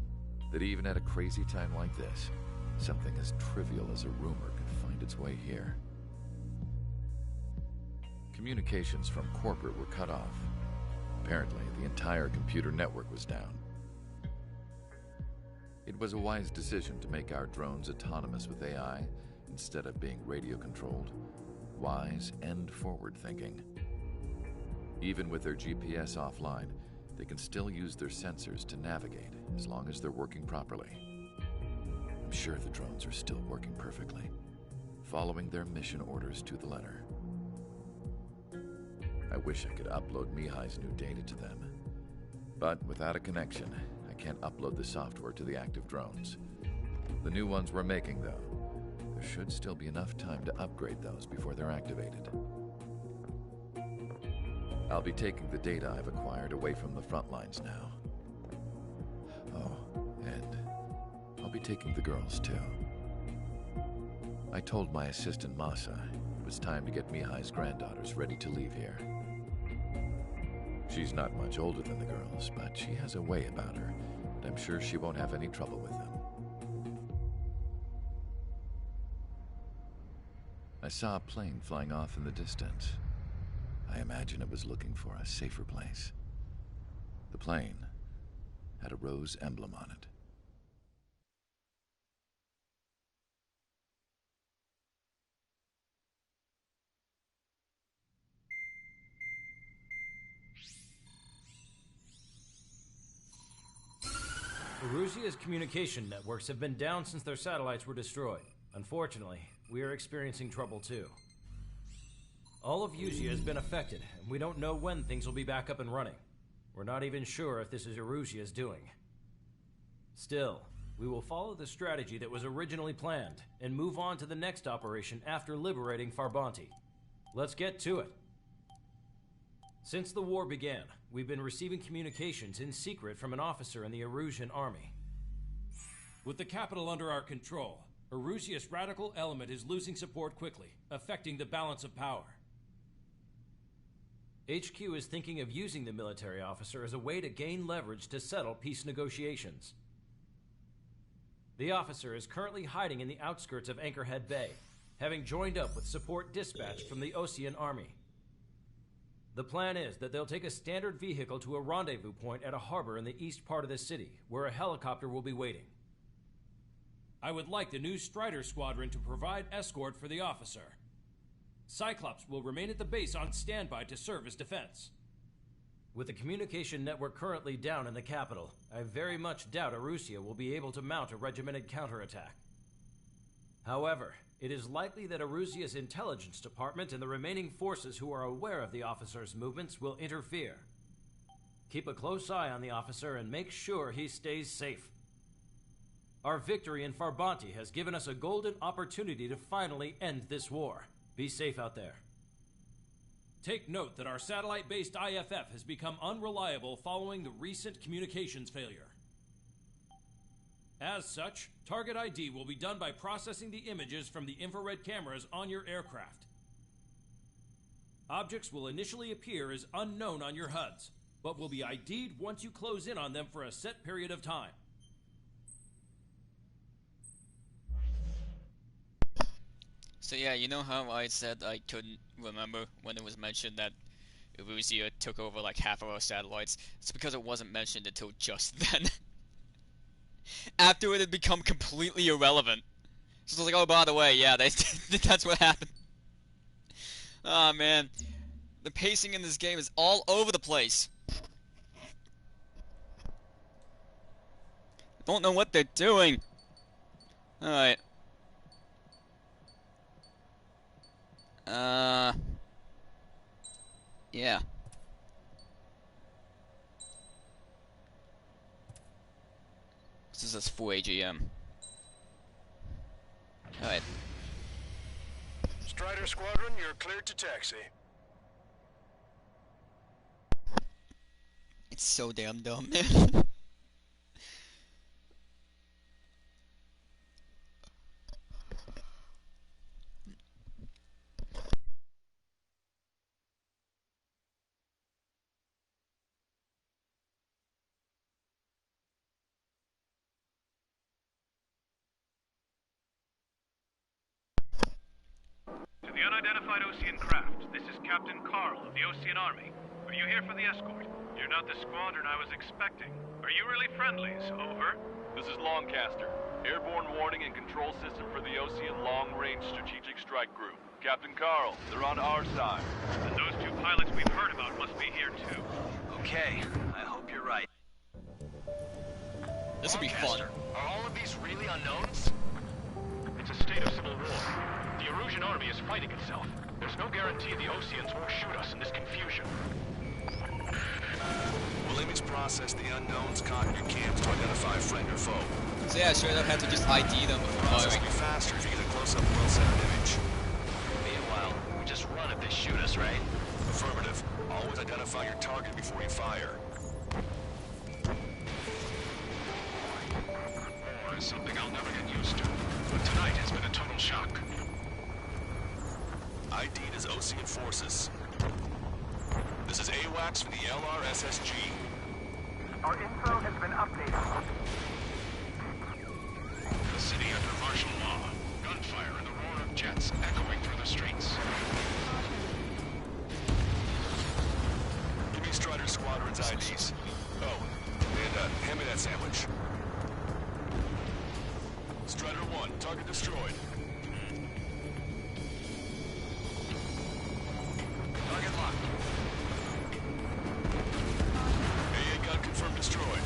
that even at a crazy time like this, something as trivial as a rumor could find its way here. Communications from corporate were cut off. Apparently, the entire computer network was down. It was a wise decision to make our drones autonomous with AI instead of being radio-controlled. Wise and forward-thinking. Even with their GPS offline, they can still use their sensors to navigate as long as they're working properly. I'm sure the drones are still working perfectly, following their mission orders to the letter. I wish I could upload Mihai's new data to them. But without a connection, I can't upload the software to the active drones. The new ones we're making, though, there should still be enough time to upgrade those before they're activated. I'll be taking the data I've acquired away from the front lines now. Oh, and I'll be taking the girls, too. I told my assistant Masa it was time to get Mihai's granddaughters ready to leave here. She's not much older than the girls, but she has a way about her, and I'm sure she won't have any trouble with them. I saw a plane flying off in the distance. I imagine it was looking for a safer place. The plane had a rose emblem on it. Erusia's communication networks have been down since their satellites were destroyed. Unfortunately, we are experiencing trouble too. All of Erusia has been affected, and we don't know when things will be back up and running. We're not even sure if this is Erusia's doing. Still, we will follow the strategy that was originally planned, and move on to the next operation after liberating Farbanti. Let's get to it. Since the war began, we've been receiving communications in secret from an officer in the Erusian army. With the capital under our control, Erusia's radical element is losing support quickly, affecting the balance of power. HQ is thinking of using the military officer as a way to gain leverage to settle peace negotiations. The officer is currently hiding in the outskirts of Anchorhead Bay, having joined up with support dispatched from the Osian army. The plan is that they'll take a standard vehicle to a rendezvous point at a harbor in the east part of the city, where a helicopter will be waiting. I would like the new Strider Squadron to provide escort for the officer. Cyclops will remain at the base on standby to serve as defense. With the communication network currently down in the capital, I very much doubt Erusia will be able to mount a regimented counterattack. However, it is likely that Erusia's intelligence department and the remaining forces who are aware of the officer's movements will interfere. Keep a close eye on the officer and make sure he stays safe. Our victory in Farbanti has given us a golden opportunity to finally end this war. Be safe out there. Take note that our satellite-based IFF has become unreliable following the recent communications failure. As such, target ID will be done by processing the images from the infrared cameras on your aircraft. Objects will initially appear as unknown on your HUDs, but will be ID'd once you close in on them for a set period of time. So yeah, you know how I said I couldn't remember when it was mentioned that Erusia took over like half of our satellites? It's because it wasn't mentioned until just then. After it had become completely irrelevant. So I was like, oh, by the way, yeah, that's what happened. Oh man, the pacing in this game is all over the place. Don't know what they're doing. Alright. Yeah. This is 4 AGM. Alright. Strider Squadron, you're cleared to taxi. It's so damn dumb, man. To the unidentified Osean craft, this is Captain Carl of the Osean Army. Are you here for the escort? You're not the squadron I was expecting. Are you really friendlies? Over. This is Longcaster. Airborne warning and control system for the Osean Long Range Strategic Strike Group. Captain Carl, they're on our side. And those two pilots we've heard about must be here too. Okay, I hope you're right. This will be fun. Are all of these really unknowns? It's a state of civil war. The Erusian army is fighting itself. There's no guarantee the Oseans won't shoot us in this confusion. We'll image process the unknowns, cock your cams to identify friend or foe. So yeah, straight up have to just ID them before Process firing. will be faster if you get a close-up, well-centered image. Meanwhile, we just run if they shoot us, right? Affirmative. Always identify your target before you fire. War is something I'll never get used to, but tonight has been a total shock. ID'd as Osean forces. This is AWACS from the LRSSG. Our info has been updated. The city under martial law. Gunfire and the roar of jets echoing through the streets. Give me Strider Squadron's IDs. Oh, and hand me that sandwich. Strider 1, target destroyed. Target locked. AA gun confirmed destroyed.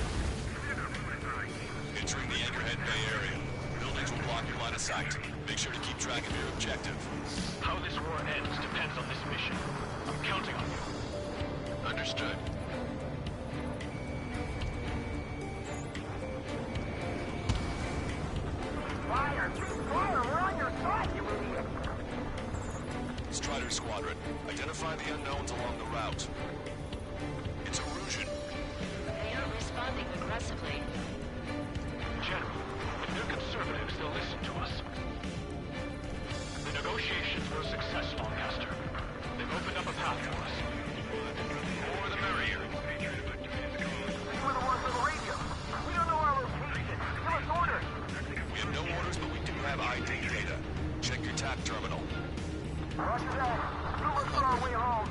Entering the Anchorhead Bay area. Buildings will block your line of sight. Make sure to keep track of your objective. How this war ends depends on this mission. I'm counting on you. Understood. Fire! Fire! We're on your side, you idiot! Strider Squadron, identify the unknowns along the route. It's Erusian. They are responding aggressively. General, if they're conservatives, they'll listen to us. The negotiations were a success, Longcaster. They've opened up a path for us. More the merrier. We're the ones on the radio. We don't know our location. Give us orders. We have no orders, but we do have ID data. Check your TAC terminal. Roger that. We'll look for our way home.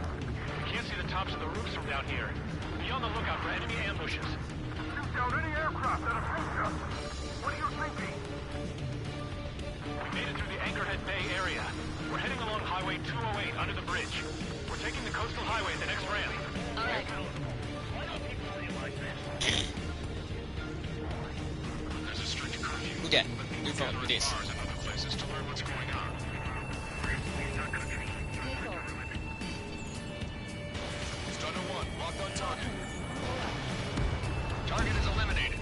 We can't see the tops of the roofs from down here. Be on the lookout for enemy ambushes. Shoot down any aircraft that approach us. What are you thinking? We made it through the Anchorhead Bay area. We're heading along Highway 208 under the bridge. We're taking the coastal highway at the next ramp. All right. There's a strict curfew. Okay, new phone with this. Bars and other places to learn what's going on. Strider 1, locked on target. Target is eliminated.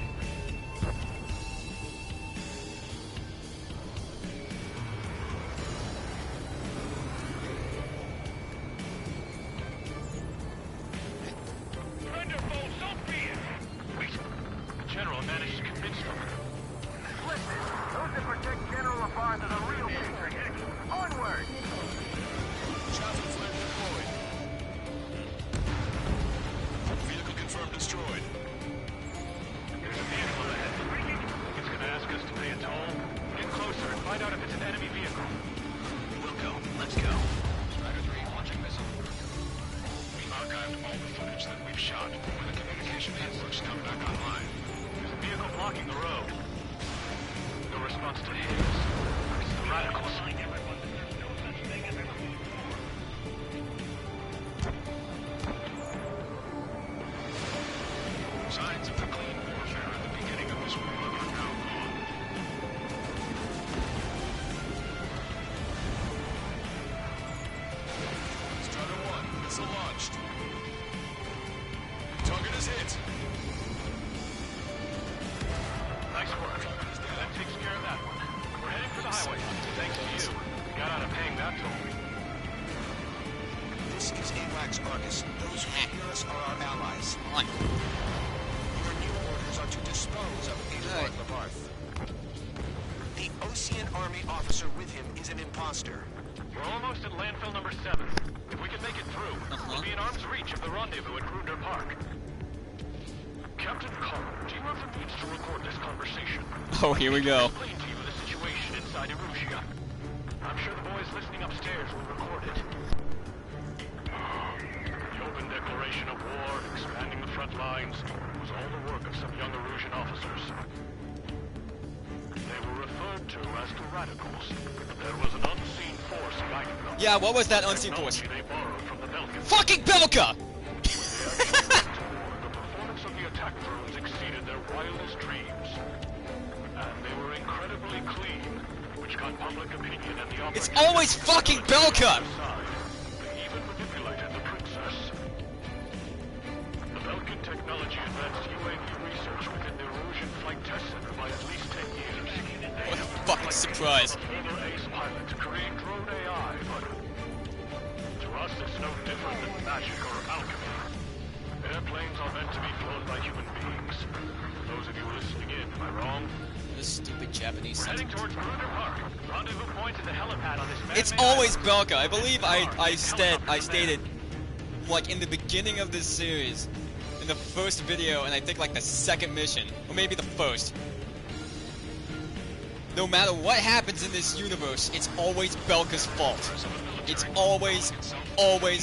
Thunderbolt, don't be it! Wait. The General managed to convince them. Listen, those that protect General Lafarge are the real patriots. Onward! Traffic flare deployed. Vehicle confirmed destroyed. response to his. It's the radicals. Signs of the clean warfare at the beginning of this war are now gone. Strider 1, missile launched. Target is hit. Nice work. That takes care of that one. We're heading for the highway. Thanks to you. We got out of paying that toll. This is AWACS Argus. Those who hear us are our allies. On. Your new orders are to dispose of Edward Labarth. The Ocean Army officer with him is an imposter. We're almost at landfill number 7. If we can make it through, we'll be in arm's reach of the rendezvous at Grunder Park. Captain Collin, do you have the means to record this conversation? Oh, here we go. Explain to you the situation inside Erusia. I'm sure the boys listening upstairs will record it. The open declaration of war, expanding the front lines, was all the work of some young Erusian officers. They were referred to as the radicals. There was an unseen force guiding them. Yeah, what was that unseen force? Technology they borrowed from the Belkans. Fucking Belka! The performance of the attack drones exceeded their wildest dreams. And they were incredibly clean, which got public opinion and the It's always fucking Belka! They even manipulated the princess. The Belkan technology advanced UAV research within the Erusian Flight Test Center by at least 10 years. What a fucking surprise. Former ace pilot to create drone AI, but to us it's no different than magic or alchemy. Airplanes are meant to be flown by human beings. For those of you listening in, am I wrong? This stupid Japanese We're heading sentence. towards Grunder Park. Rendezvous point at the helipad on this man-made It's always Belka. I believe I stated, like, in the beginning of this series, in the first video, and I think, like, the second mission, or maybe the first. No matter what happens in this universe, it's always Belka's fault. It's always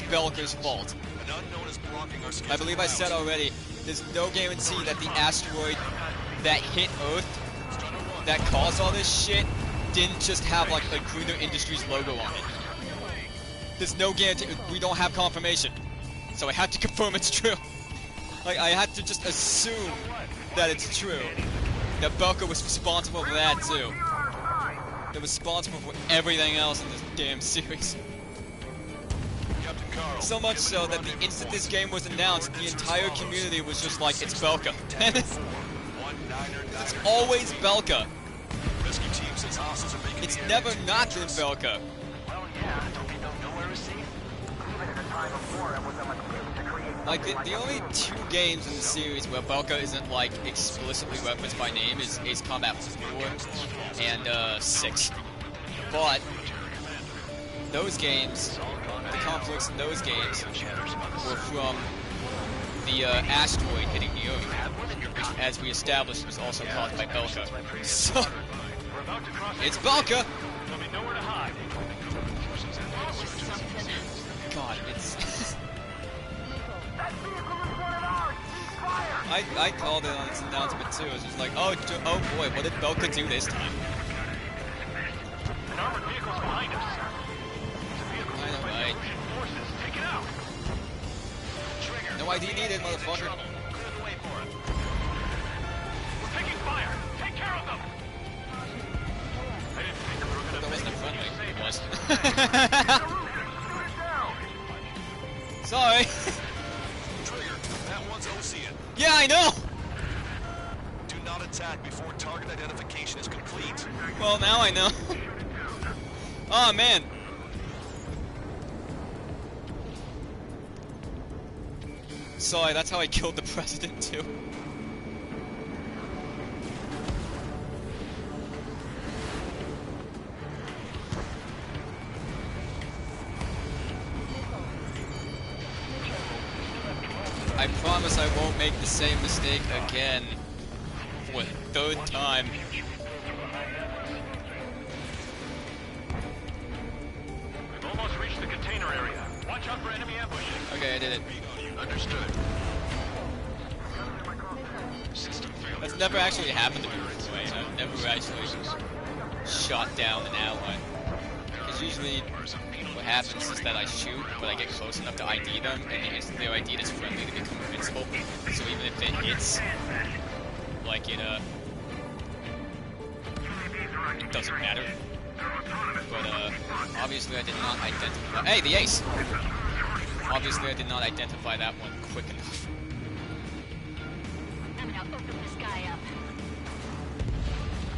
Belka's fault. An unknown is blocking our schedule. I believe I said already, there's no guarantee that the asteroid that hit Earth, that caused all this shit, didn't just have, like, a Gruner Industries logo on it. There's no guarantee. We don't have confirmation. So I have to confirm it's true. Like, I had to just assume that it's true. That Belka was responsible for that, too. They're responsible for everything else in this damn series. Captain Carl, So much so that the instant this game was announced, the entire community was just like, it's Belka. It's always Belka. rescue team says hostiles are making It's the never area not been dangerous. Belka. Well, yeah, don't they know nowhere is safe? Even in a time of war, it was a mistake to create Like, the only 2 games in the series where Belka isn't, like, explicitly referenced by name is Ace Combat 4 and 6. But those games, the conflicts in those games, were from the asteroid hitting the Earth, which, as we established, was also caused by Belka. So, it's Belka! There'll be nowhere to hide. God, it's... That vehicle is one of ours! Cease fire! I called it on its announcement too. It was just like, oh boy, what did Belka do this time? An armored vehicle's behind us. It's a vehicle I know, by the right? Erusian forces. Take it out! Trigger. No ID needed, motherfucker. Clear the way for it. We're taking fire! Take care of them! I didn't think we were gonna That make wasn't a friendly. save It was. Erusian, shoot it down! Sorry. Trigger, that one's Ocean. Yeah, I know. Do not attack before target identification is complete. Well, now I know. Oh man. Sorry, that's how I killed the president too. I promise I won't make the same mistake again. For the 3rd time. We've almost reached the container area. Watch out for enemy ambushing. Okay, I did it. Understood. That's never actually happened to me before. I've never actually shot down an ally. Because usually what happens is that I shoot, but I get close enough to ID them, and instantly their ID is friendly to become invincible. So even if it hits, like it doesn't matter. But obviously I did not identify. Hey, the ace! Obviously I did not identify that one quick enough. I'm gonna open this guy up.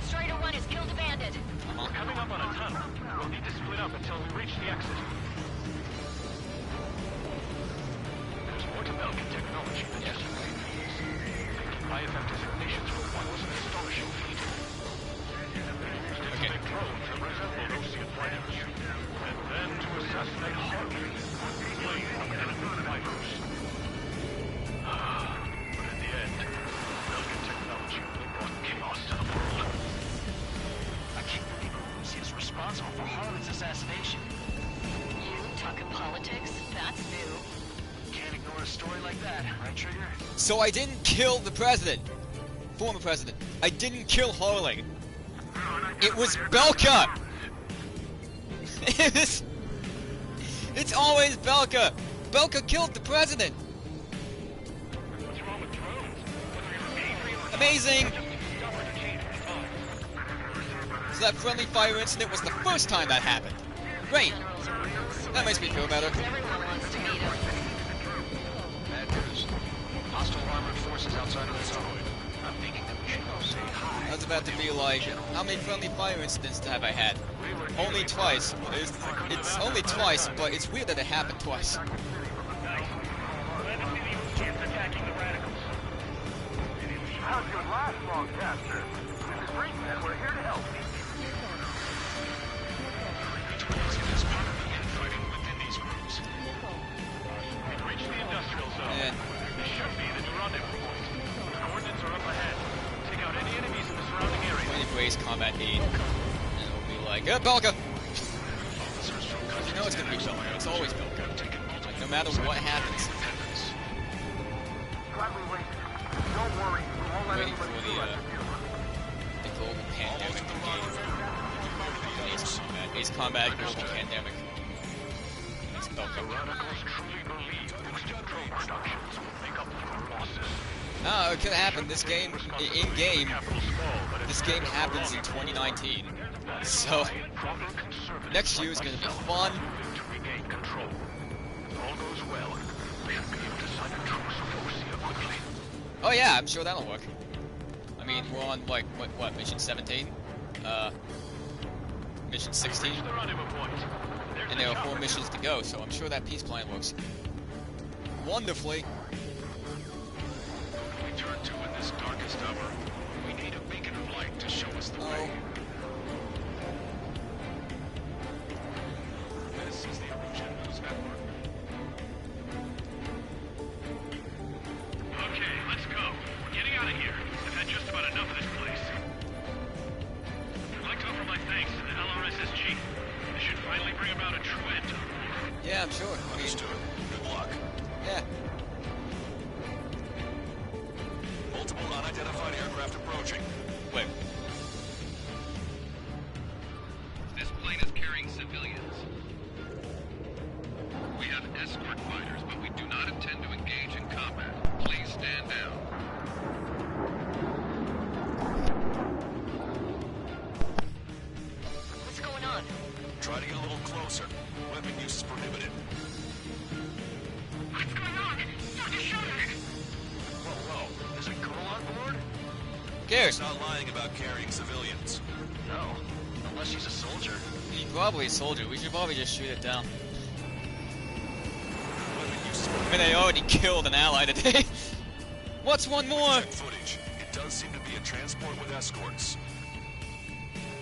Strider 1 has killed a bandit. We're coming up on a tunnel. We'll need to split up until we reach the exit. There's more to Belkan technology than just UAVs. IFF designations for one was an astonishing feat. Okay. Drones that resembled Ocean fighters. And then to assassinate Harley. Slain from enemy fighters. But in the end, Belkan technology really brought chaos to the world. I can't believe Uruzi is responsible for Harlan's assassination. You talking politics? That's new. Can't ignore a story like that, right, Trigger? So I didn't kill the president. Former president. I didn't kill Harling. It was Belka! It's always Belka! Belka killed the president! What's wrong with drones? Amazing! So that friendly fire incident was the first time that happened. Great! That makes me feel better. Everyone wants to meet him. Bad news. Hostile armored forces outside of the zone. I'm thinking that we should go say hi. I was about to be like, how many friendly fire incidents have I had? Only twice. It's only twice, but it's weird that it happened twice. Glad to see the Oceans attacking the radicals. How's your last long capture? This is Green, and we're here to help. There's part of the infighting within these groups. We've reached the industrial zone. Yeah. This should be the new rendezvous point. Coordinates are up ahead. Take out any enemies in the surrounding area. When you raise combat aid, and it'll be like, Belka! You know it's gonna be Belka. It's always Belka. Like, no matter what happens. Gladly wait. Don't worry. We won't let Waiting for anybody the global pandemic to be Ace Combat, global pandemic. It's Belka. radicals truly believe boost drone productions will make up for their losses. No, it could happen. This game, in-game, Capital small, but it's this game happens in 2019. So, proper conservative next year is gonna be fun. to regain control. If all goes well, we should be able to sign a truce with Osea quickly. Oh yeah, I'm sure that'll work. I mean, we're on, like, what, mission 17? Mission 16? The rendezvous point. There's And the there are chopper. 4 missions to go, so I'm sure that peace plan works wonderfully. We turn to in this darkest hour. We need a beacon of light to show us the way. This is the Erosion News Network. Okay, let's go. We're getting out of here. I've had just about enough of this place. I'd like to offer my thanks to the LRSSG. This should finally bring about a true end to the war. Yeah, I'm sure. I mean, Understood. Good luck. yeah. Multiple unidentified aircraft approaching. Wait. This plane is carrying civilians. We have escort fighters, but we do not intend to engage in combat. Please stand down. What's going on? Try to get a little closer. Weapon use is prohibited. What's going on? Dr. Schroeder! Whoa. There's a girl on board? Who cares? He's not lying about carrying civilians. No. Unless she's a soldier. He's probably a soldier. We should probably just shoot it down. Weapon use is I mean, they already killed an ally today. What's one more? Check footage. It does seem to be a transport with escorts.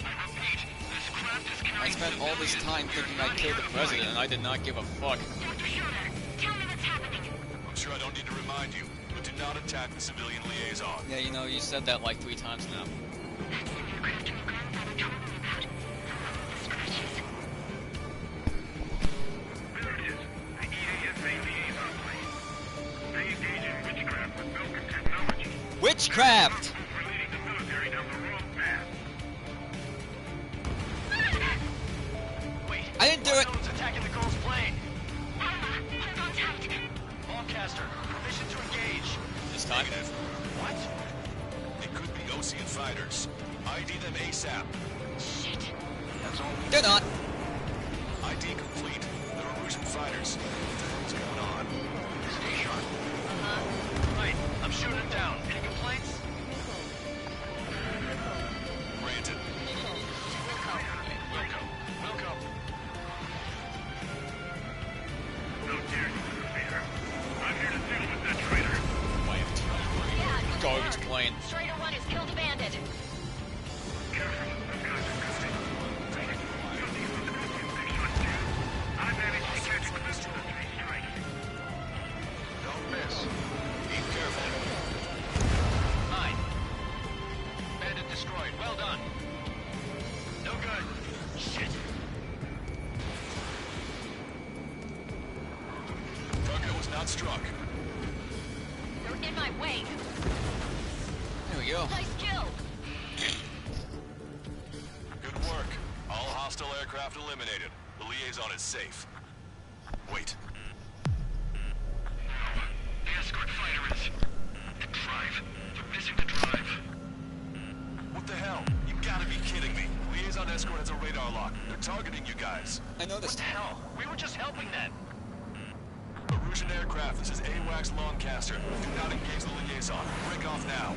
I repeat, this craft is I carrying spent all this time thinking I killed the president, and I did not give a fuck. Dr. Schroeder, tell me what's happening. I'm sure I don't need to remind you, but do not attack the civilian liaison. Yeah, you know, you said that like 3 times now. That's the aircraft your grandfather told me about. Scratches. There it is. The EASA liaison plane. They engage in witchcraft with Belkan technology. Witchcraft! We're leading the military down the wrong path. I didn't do it! Unknown's attacking the Gull's plane. Hold on tight. Ballcaster, permission to engage. This time. Negative. What? It could be Ocean fighters. ID them ASAP. Shit. That's all. They're not. ID complete. They're Erusian fighters. What the hell's going on? Stay sharp. Right, I'm shooting him down. Any complaints? Granted. Wilco. No dare you interfere. I'm here to deal with that traitor. Yeah, good Garbage work. plane. Strider 1 has killed a bandit. Careful, those guys are gusty. I managed to catch a glimpse of the three strikes. Don't miss. Be careful. 9. Bandit destroyed. Well done. No good. Shit. Target was not struck. They're in my way. There we go. Nice kill. Good work. All hostile aircraft eliminated. The liaison is safe. Wait. The escort fighter is... The drive. They're missing the drive. What the hell? You gotta be kidding me. Liaison escort has a radar lock. They're targeting you guys. I noticed. Hell, we were just helping them. Erusian aircraft, this is AWACS Longcaster. Do not engage the liaison. Break off now.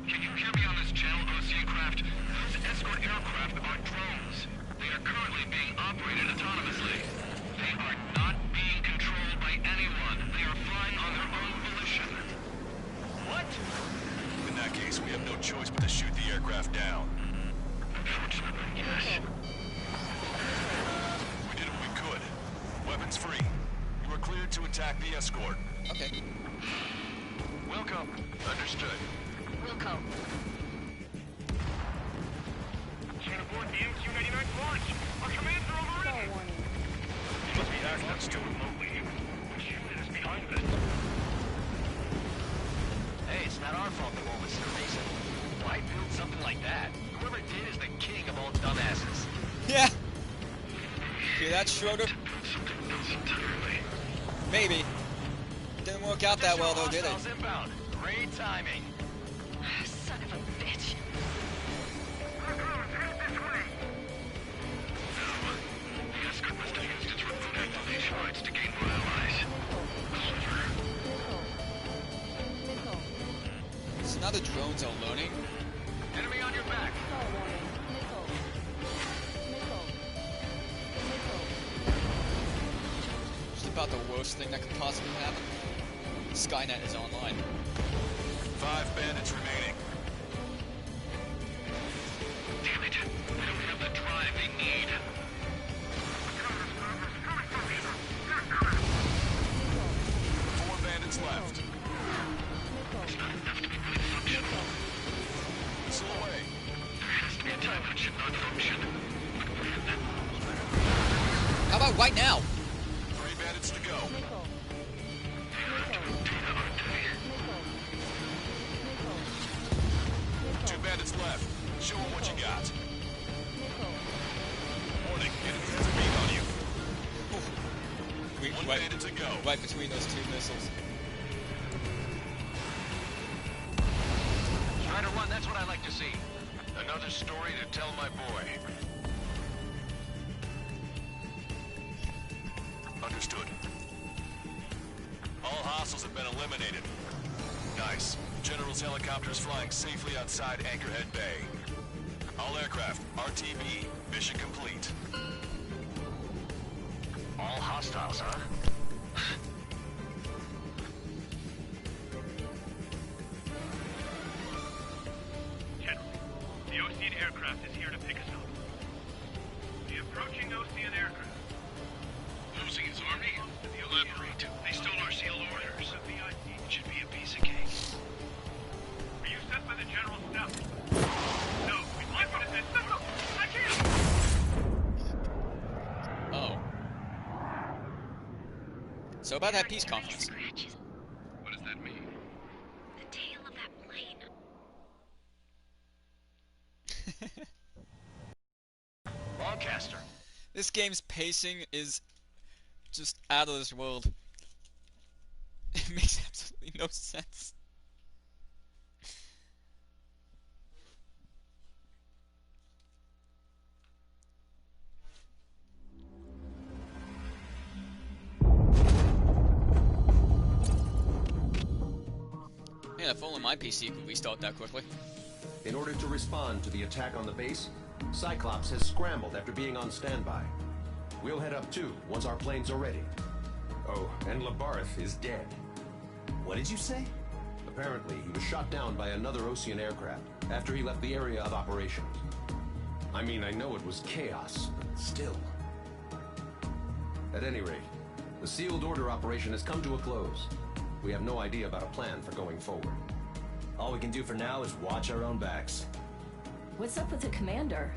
Can you hear me on this channel, Ocean craft? Those escort aircraft are drones. They are currently being operated autonomously. They are not being controlled by anyone. They are flying on their own volition. What? In that case, we have no choice but to shoot the aircraft down. Unfortunately, yes. We did what we could. Weapons free. You are cleared to attack the escort. Okay. Wilco. Understood. Wilco. Trying to board the MQ-99 launch. Our commands are overrun. You must be acting up still remotely. Which unit is behind this? Hey, it's not our fault they won't listen to reason. Why build something like that? Whoever did is the king of all dumbasses. Yeah. See that, Schroeder? Something else entirely. Maybe. Didn't work out that well though, did it? Hostiles inbound. Great timing. Son of a bitch. The escort must take instance recruiting these rights to gain more allies. So now the drones are loading. Enemy on your back. Just about the worst thing that could possibly happen. Skynet is online. 5 bandits remaining. Damn it. I don't have the drive they need. 4 bandits left. It's not enough to be really functional. Missile away. There has to be a time when it should not function. How about right now? 3 bandits to go. Data, aren't they? 2 bandits left. Show them what you got. Warning, enemy has a beam on you. One Right, bandit to go. right between those two missiles. Strider 1, that's what I like to see. Another story to tell my boy. Understood. All hostiles have been eliminated. Nice. General's helicopter is flying safely outside Anchorhead Bay. All aircraft, RTB, mission complete. All hostiles, huh? General, the Ocean aircraft is here to pick us up. The approaching Ocean aircraft. Losing his army? Elaborate. They stole our sealed orders. It should be a piece of cake. Are you sent by the General's staff? No, we lifted it. No, I can't! Oh. So about that peace conference. Scratches. What does that mean? The tail of that plane. broadcaster. This game's pacing is just out of this world. It makes absolutely no sense. Man, if only my PC could restart that quickly. In order to respond to the attack on the base, Cyclops has scrambled after being on standby. We'll head up too, once our planes are ready. Oh, and Labarth is dead. What did you say? Apparently, he was shot down by another Ocean aircraft after he left the area of operation. I mean, I know it was chaos, but still. At any rate, the sealed order operation has come to a close. We have no idea about a plan for going forward. All we can do for now is watch our own backs. What's up with the commander?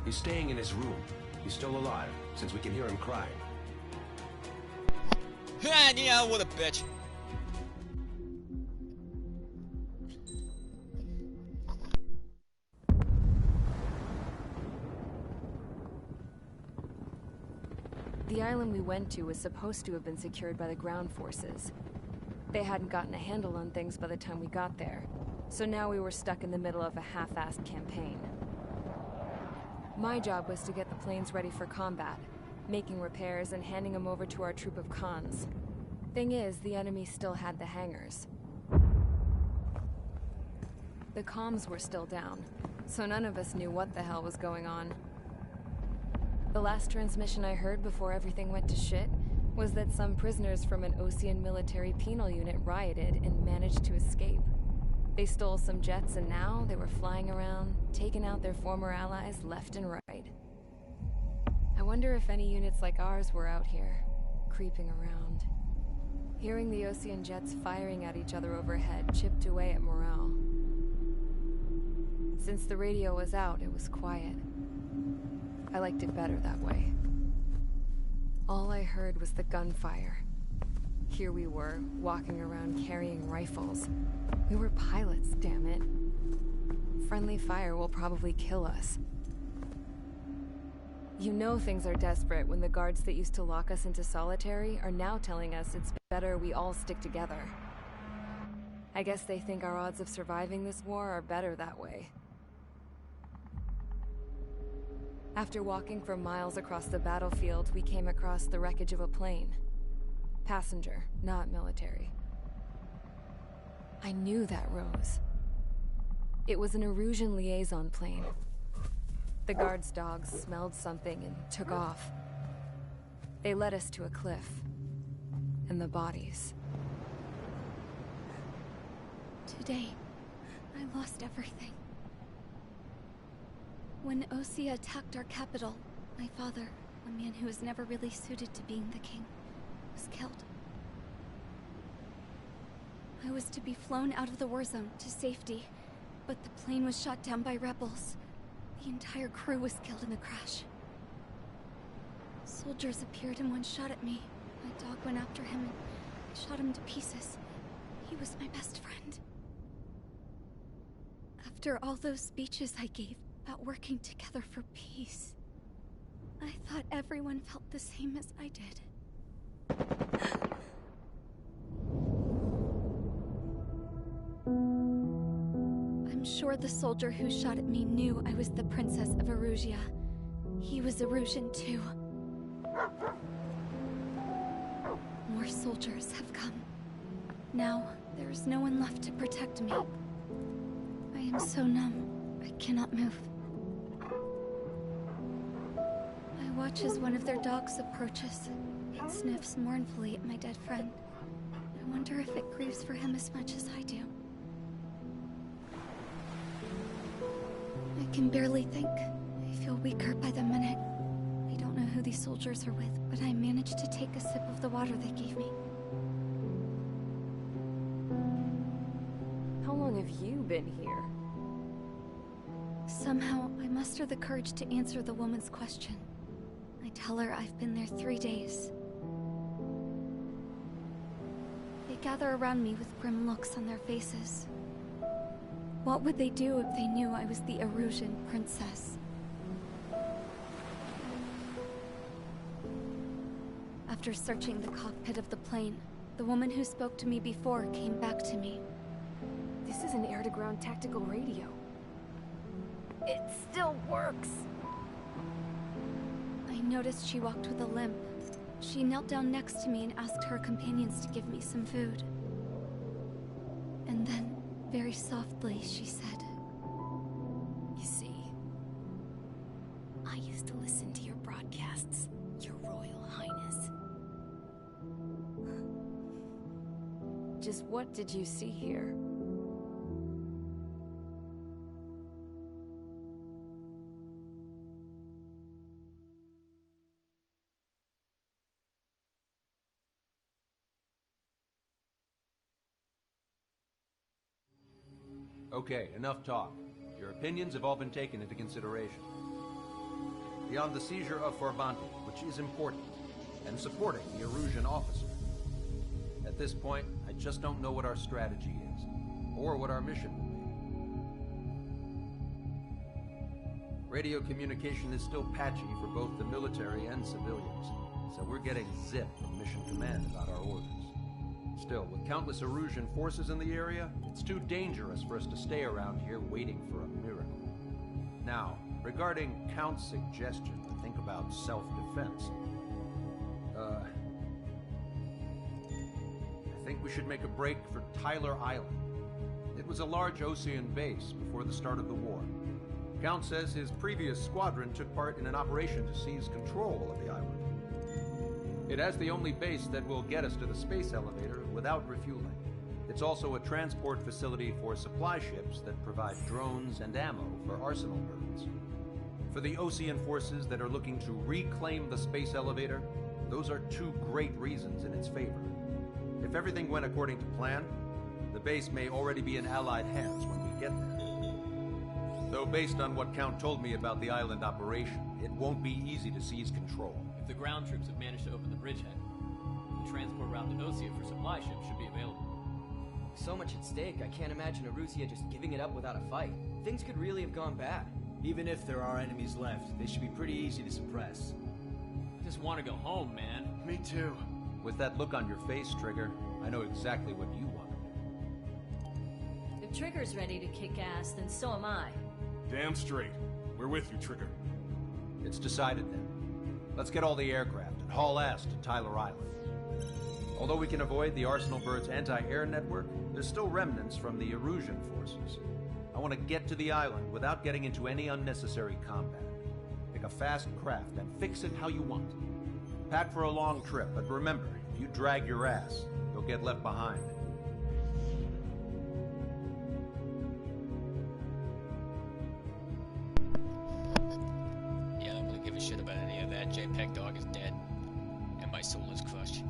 He's staying in his room. He's still alive, since we can hear him crying. Yeah, what a bitch. The island we went to was supposed to have been secured by the ground forces. They hadn't gotten a handle on things by the time we got there, so now we were stuck in the middle of a half-assed campaign. My job was to get the planes ready for combat, making repairs and handing them over to our troop of cons. Thing is, the enemy still had the hangars. The comms were still down, so none of us knew what the hell was going on. The last transmission I heard before everything went to shit was that some prisoners from an Ocean military penal unit rioted and managed to escape. They stole some jets and now they were flying around, taking out their former allies left and right. I wonder if any units like ours were out here, creeping around. Hearing the Ocean jets firing at each other overhead chipped away at morale. Since the radio was out, it was quiet. I liked it better that way. All I heard was the gunfire. Here we were, walking around carrying rifles. We were pilots, damn it. Friendly fire will probably kill us. You know things are desperate when the guards that used to lock us into solitary are now telling us it's better we all stick together. I guess they think our odds of surviving this war are better that way. After walking for miles across the battlefield, we came across the wreckage of a plane. Passenger, not military. I knew that rose. It was an Erusian liaison plane. The guard's dogs smelled something and took off. They led us to a cliff. And the bodies. Today, I lost everything. When Osea attacked our capital, my father, a man who was never really suited to being the king, was killed. I was to be flown out of the war zone to safety, but the plane was shot down by rebels. The entire crew was killed in the crash. Soldiers appeared and one shot at me. My dog went after him and shot him to pieces. He was my best friend. After all those speeches I gave about working together for peace, I thought everyone felt the same as I did. I'm sure the soldier who shot at me knew I was the Princess of Erusia. He was Erusian too. More soldiers have come. Now, there is no one left to protect me. I am so numb, I cannot move. I watch as one of their dogs approaches. It sniffs mournfully at my dead friend. I wonder if it grieves for him as much as I do. I can barely think. I feel weaker by the minute. I don't know who these soldiers are with, but I managed to take a sip of the water they gave me. How long have you been here? Somehow, I muster the courage to answer the woman's question. I tell her I've been there 3 days. They gather around me with grim looks on their faces. What would they do if they knew I was the Erusian princess? After searching the cockpit of the plane, the woman who spoke to me before came back to me. This is an air-to-ground tactical radio. It still works. I noticed she walked with a limp. She knelt down next to me and asked her companions to give me some food. And then, very softly, she said, You see, I used to listen to your broadcasts, Your Royal Highness. Just what did you see here? Okay, enough talk. Your opinions have all been taken into consideration. Beyond the seizure of Forbanti, which is important, and supporting the Erusian officer. At this point, I just don't know what our strategy is, or what our mission will be. Radio communication is still patchy for both the military and civilians, so we're getting zip from Mission Command about our orders. Still, with countless Erusian forces in the area, it's too dangerous for us to stay around here waiting for a miracle. Now, regarding Count's suggestion to think about self-defense, I think we should make a break for Tyler Island. It was a large Osean base before the start of the war. Count says his previous squadron took part in an operation to seize control of the island. It has the only base that will get us to the space elevator without refueling. It's also a transport facility for supply ships that provide drones and ammo for arsenal birds. For the Osean forces that are looking to reclaim the space elevator, those are two great reasons in its favor. If everything went according to plan, the base may already be in Allied hands when we get there. Though based on what Count told me about the island operation, it won't be easy to seize control. If the ground troops have managed to open the bridgehead, the transport route to Osea for supply ships should be available. So much at stake, I can't imagine Erusia just giving it up without a fight. Things could really have gone bad. Even if there are enemies left, they should be pretty easy to suppress. I just want to go home, man. Me too. With that look on your face, Trigger, I know exactly what you want. If Trigger's ready to kick ass, then so am I. Damn straight. We're with you, Trigger. It's decided then. Let's get all the aircraft and haul ass to Tyler Island. Although we can avoid the Arsenal Bird's anti-air network, there's still remnants from the Erusian forces. I want to get to the island without getting into any unnecessary combat. Pick a fast craft and fix it how you want. Pack for a long trip, but remember, if you drag your ass, you'll get left behind. Yeah, I don't really give a shit about any of that. JPEG Dog is dead, and my soul is crushed.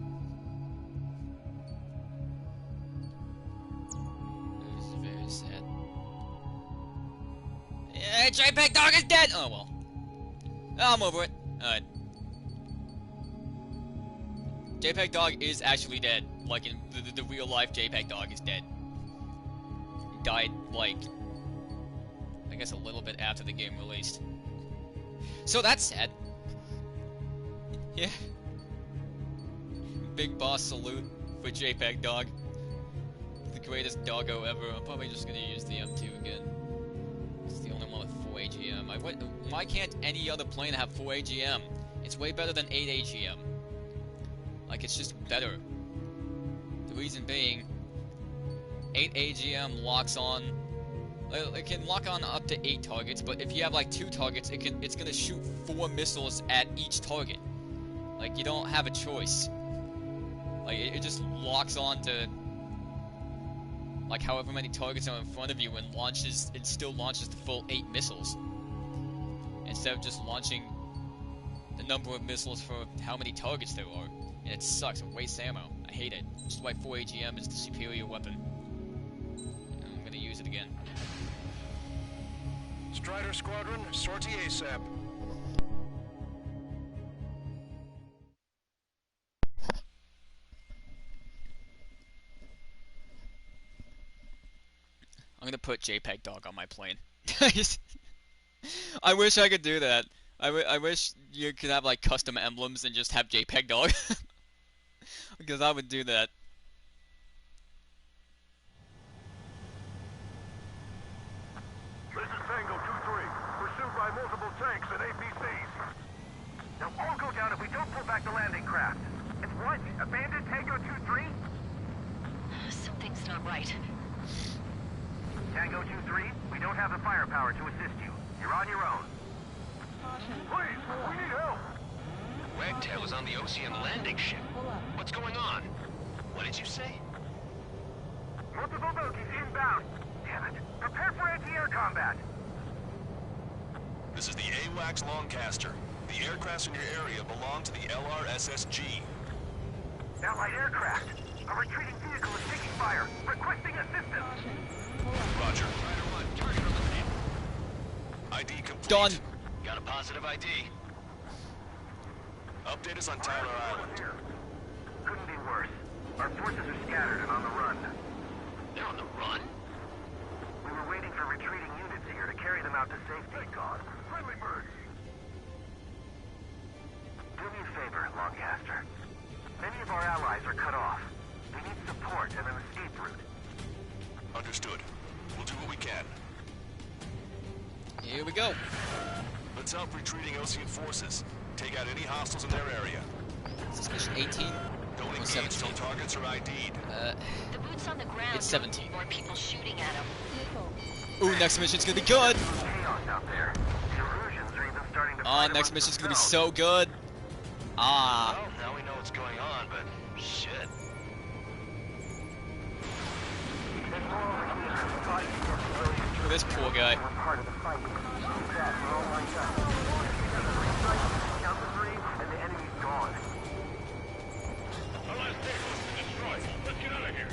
This is very sad. Yeah, JPEG Dog is dead! Oh well. I'm over it. Alright. JPEG Dog is actually dead. Like in the real life, JPEG Dog is dead. He died, like, I guess a little bit after the game released. So that's sad. Yeah. Big boss salute for JPEG Dog. The greatest doggo ever. I'm probably just gonna use the M2 again. It's the only one with 4 AGM. Why can't any other plane have 4 AGM? It's way better than 8 AGM. Like, it's just better. The reason being, 8 AGM locks on. It can lock on up to 8 targets, but if you have like 2 targets, it's gonna shoot 4 missiles at each target. Like, you don't have a choice. Like, it just locks on to like however many targets are in front of you and still launches the full 8 missiles. Instead of just launching the number of missiles for how many targets there are. And it sucks, it wastes ammo. I hate it. Which is why 4 AGM is the superior weapon. And I'm gonna use it again. Strider Squadron, sortie ASAP. I'm gonna put JPEG Dog on my plane. I wish I could do that. I wish you could have like custom emblems and just have JPEG Dog. Because I would do that. This is Tango 2-3, pursued by multiple tanks and APCs. They'll all go down if we don't pull back the landing craft. It's what? Abandoned Tango 2-3? Something's not right. Tango 2-3, we don't have the firepower to assist you. You're on your own. Please, we need help. Wagtail is on the Ocean landing ship. What's going on? What did you say? Multiple bogies inbound. Damn it. Prepare for anti-air combat. This is the AWACS Longcaster. The aircrafts in your area belong to the LRSSG. Allied aircraft. A retreating vehicle is taking fire. Requesting assistance. Roger. Target eliminated. ID complete. Done. Got a positive ID. Update us on Tyler Island. Couldn't be worse. Our forces are scattered and on the run. They're on the run? We were waiting for retreating units here to carry them out to safety. God, friendly birds. Do me a favor, Longcaster. Many of our allies are cut off. We need support and an escape route. Understood. We'll do what we can. Here we go. Let's help retreating Ocean forces. Take out any hostiles in their area. Is this mission 18? Don't Or engage 17? till targets are ID'd. The boots on the ground. It's 17. More people shooting at him. Ooh, next mission's gonna be good. Chaos out there. The Erusians are even starting to Oh, fight next among mission's gonna be themselves. so good. Ah. Well, now we know what's going on, but shit. This poor guy. We're part of the fight. Keep that, we're all lined up. Count to 3, and the enemy's gone. Our last vehicle has been destroyed. Let's get out of here.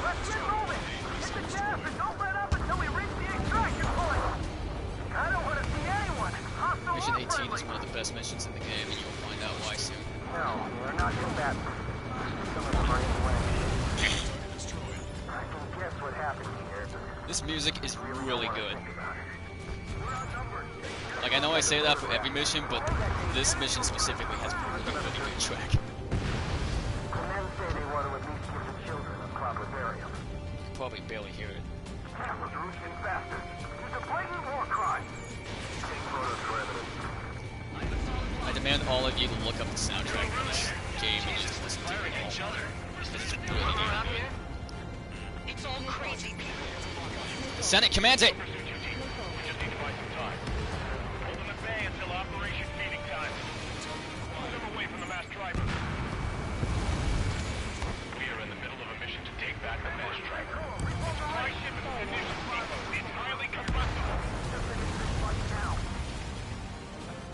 Let's get moving! Hit the gas and don't let up until we reach the extraction point! I don't want to see anyone! Hostile Mission or 18 friendly. is one of the best missions in the game, and you'll find out why soon. No, they're not combatants. Some of them are in the way. I can guess what happened here. This music is really good. Like, I know I say that for every mission, but this mission specifically has really good track. The men say they want to at least give the children a proper burial. You can probably barely hear it. Those Russian bastards. It's a blatant war crime. Take photos for evidence. I demand all of you to look up the soundtrack for this game and just listen to it all. Because it's really good. It's all crazy people. Senate commands it! We just need to buy some time. Hold them at bay until Operation Feeding Time. Pull them away from the mass driver. We are in the middle of a mission to take back the mass driver. The supply ship and munitions depot is highly combustible.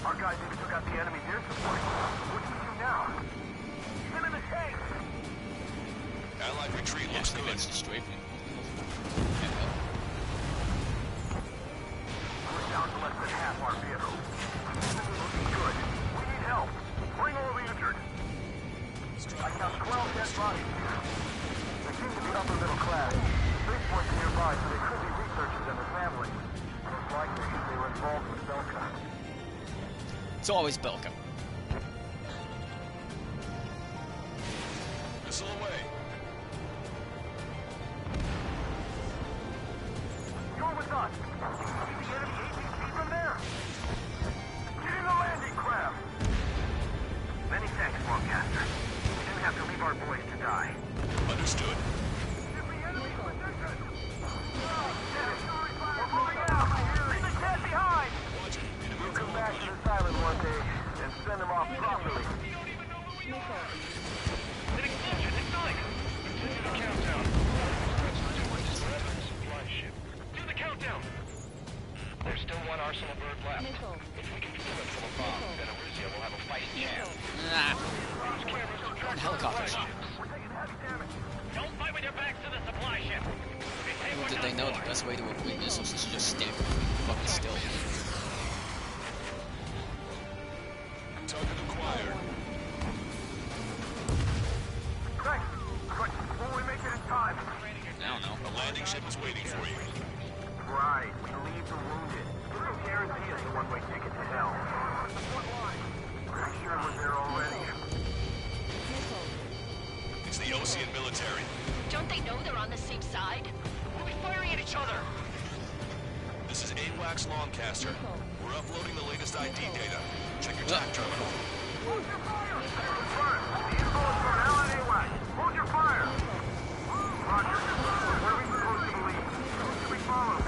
Our guys even took out the enemy's air support. What do we do now? He's in the tank! Allied retreat looks Actually, good. that's just straight from We're down to less than half our vehicle. This is looking good. We need help. Bring all the injured. I count 12 dead bodies here. They seem to be upper middle class. Spaceports are nearby, so they could be researchers and their families. Most likely, they were involved with Belkans. It's always Belka. Missile away. You're with us. See the enemy APC from there? Get in the landing craft! Many thanks, Longcaster. We didn't have to leave our boys to die. Understood. We're moving out! Leave the cat behind! We'll come back to this island one day and send them off properly. An explosion! Ignite! Continue the countdown. Supply ship. Do the countdown! There's still one arsenal bird left. If we can fill it full of bombs, then Erusia will have a fighting chance. Use cameras to track Helicopters. supply ships. Don't fight with your backs to the supply ship. Little did they know the best way to avoid missiles is to just stand fucking still. Target acquired. Thanks. But will we make it in time? I don't know. A landing ship is waiting for you. Right. We leave the wounded. This will guarantee us a one-way ticket to hell. Pretty sure we're there already. 6 Lawncaster. We're uploading the latest ID data. Check your TAC terminal. Hold your fire! Confirmed. The info is from LNAY. Hold your fire! Roger. What are we supposed to believe? Who should we follow?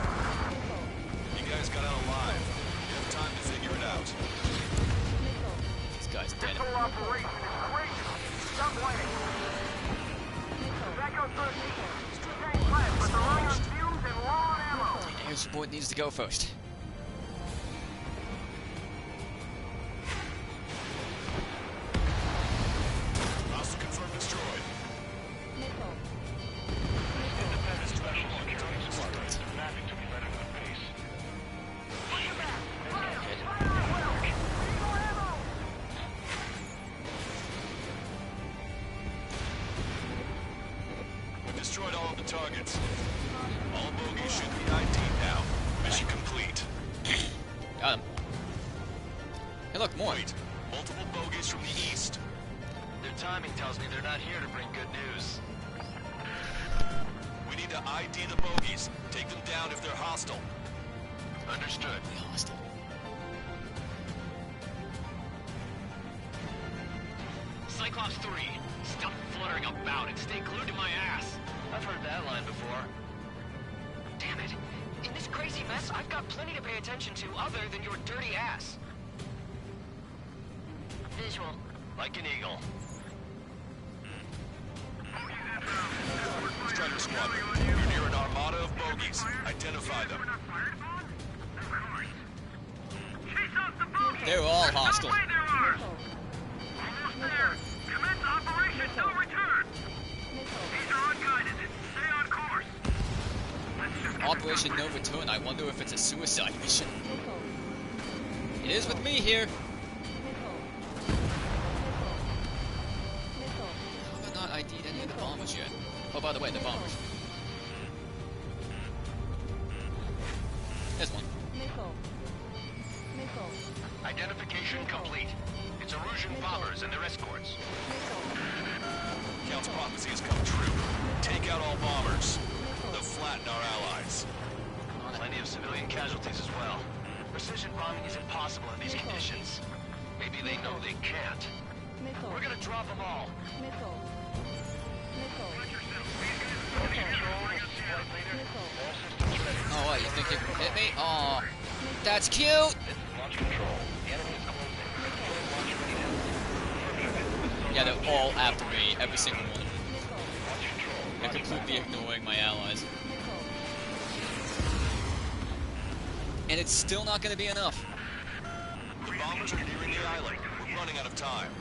You guys got out alive. You have time to figure it out. This guy's dead. This whole operation is crazy. Stop waiting. Echo 13. Tank left, but they're running on fumes and low on ammo. Air support needs to go first. Hostile confirmed destroyed. Independent special security squadron is mapping to be led into the base. We destroyed all of the targets. All bogies should be ID'd now. Mission complete. Got him. Hey, look, more. Wait, multiple bogies from the east. Their timing tells me they're not here to bring good news. We need to ID the bogies. Take them down if they're hostile. Understood. Hostile. Cyclops 3, stop fluttering about and stay glued to my ass. I've heard that line before. Damn it. In this crazy mess, I've got plenty to pay attention to other than your dirty ass. Visual. Like an eagle. Strider Squadron, you're near an armada of bogies. Identify them. They're all hostile. Almost there. Commence Operation No Return. These are unguided. Stay on course. Operation No Return. I wonder if it's a suicide mission. It is with me here. How have I not ID'd any of the bombers yet? Oh, by the way, the bombers. There's one. Identification complete. It's Erusian bombers and their escorts. Count's prophecy has come true. Take out all bombers. They'll flatten our allies. Plenty of civilian casualties as well. Precision bombing is impossible in these conditions. Maybe they know they can't. We're gonna drop them all. Oh, what, you think you can hit me? Oh, that's cute! Launch control. The enemy is closing. Launch ready now. Yeah, they're all after me, every single one. They're completely ignoring my allies. And it's still not going to be enough. The bombers are nearing the island. We're running out of time.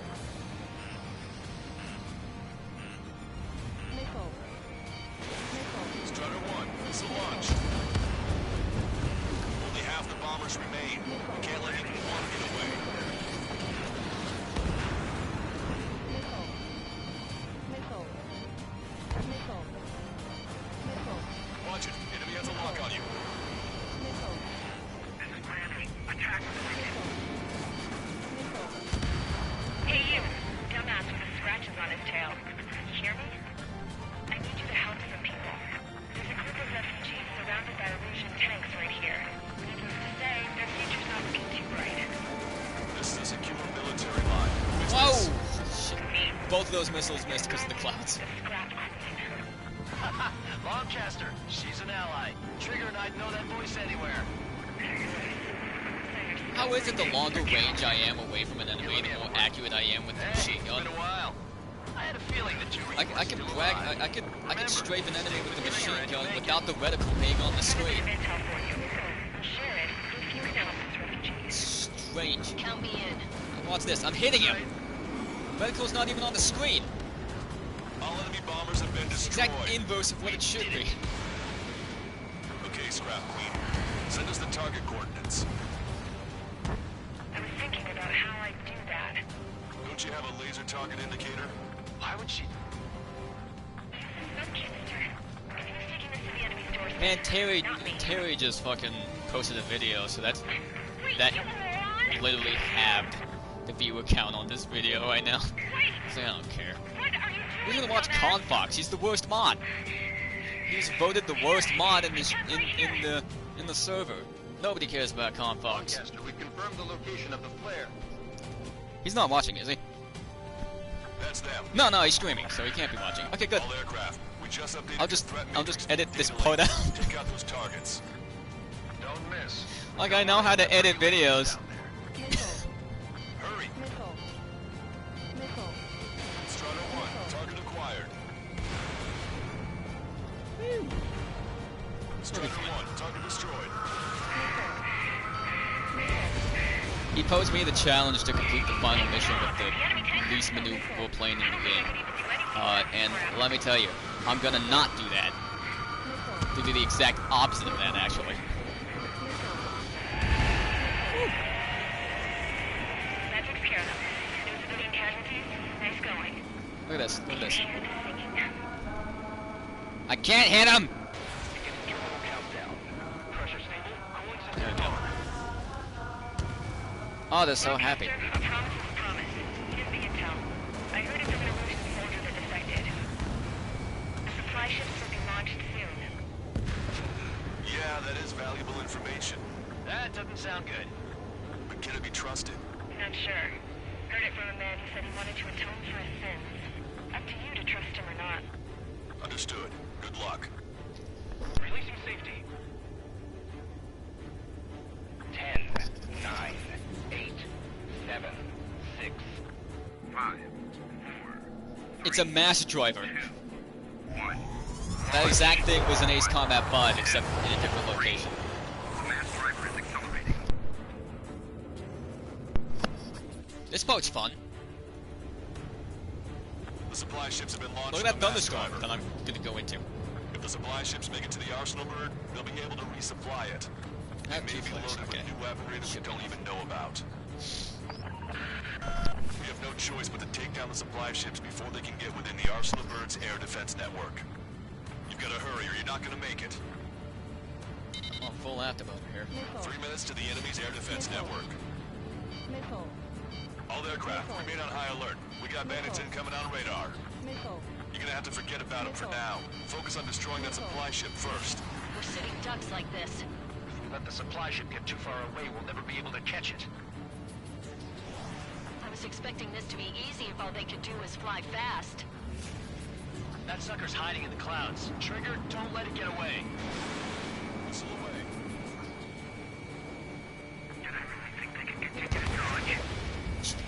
Strider 1, it's a launch. Only half the bombers remain. We can't let even one get away. Watch it. Enemy has a lock on you. Hey, you. Dumbass with the scratches on his tail. You hear me? I need you to help some people. There's a group of refugees surrounded by Erusian tanks right here. Needless to say, their future's not looking too bright. This is a secure military line. Whoa! Shit. Both of those missiles missed because of the clouds. Longcaster, she's an ally. Trigger and I'd know that voice anywhere. How is it the longer range I am away from an enemy, the more accurate I am with the machine gun? It's been a while. I had a feeling that you were I can brag. I can strafe an enemy with the machine gun without the reticle being on the screen. Strange. Count me in. Watch this. I'm hitting him. Reticle's not even on the screen. All enemy bombers have been destroyed. Exact inverse of what it should be. Okay, Scrap Queen. Send us the target coordinates. I was thinking about how I'd do that. Don't you have a laser target indicator? Why would she? Man, Terry just fucking posted a video, so that literally halved the viewer count on this video right now. So I don't care. We're gonna watch Confox. He's the worst mod. He's voted the worst mod in the server. Nobody cares about Con Fox. Lancaster, we've confirmed the location of the flare. He's not watching, is he? That's them. No, he's streaming, so he can't be watching. Okay, good. All aircraft. We just updated I'll just edit this part out. Take out those targets. Don't miss. Like I know how to edit videos. Hurry. Strider 1, target acquired. Strider 1, target destroyed. He posed me the challenge to complete the final mission with the least maneuverable plane in the game. And let me tell you, I'm gonna not do that. To do the exact opposite of that, actually. Look at this, look at this. I can't hit him! There we go. Oh, they're so happy. Yeah, that is valuable information. That doesn't sound good. But can it be trusted? Not sure. Heard it from a man who said he wanted to atone for his sins. Up to you to trust him or not. Understood. Good luck. Releasing safety. 10, 9, 8, 7, 6, 5, 4. It's a mass driver. That exact thing was in Ace Combat 5, except in a different location. This boat's fun. The supply ships have been launched. Look at that thunderstorm that I'm gonna go into. If the supply ships make it to the arsenal bird, they'll be able to resupply it. Have It two may be flares, loaded okay. with new weaponry that we don't even know about. We have no choice but to take down the supply ships before they can get within the arsenal bird's air defense network. You've got to hurry or you're not going to make it. Oh, full active over here. 3 minutes to the enemy's air defense network. All aircraft, remain on high alert. We got bandits incoming on radar. You're gonna have to forget about them for now. Focus on destroying that supply ship first. We're sitting ducks like this. If we let the supply ship get too far away, we'll never be able to catch it. I was expecting this to be easy if all they could do was fly fast. That sucker's hiding in the clouds. Trigger, don't let it get away. Whistle away.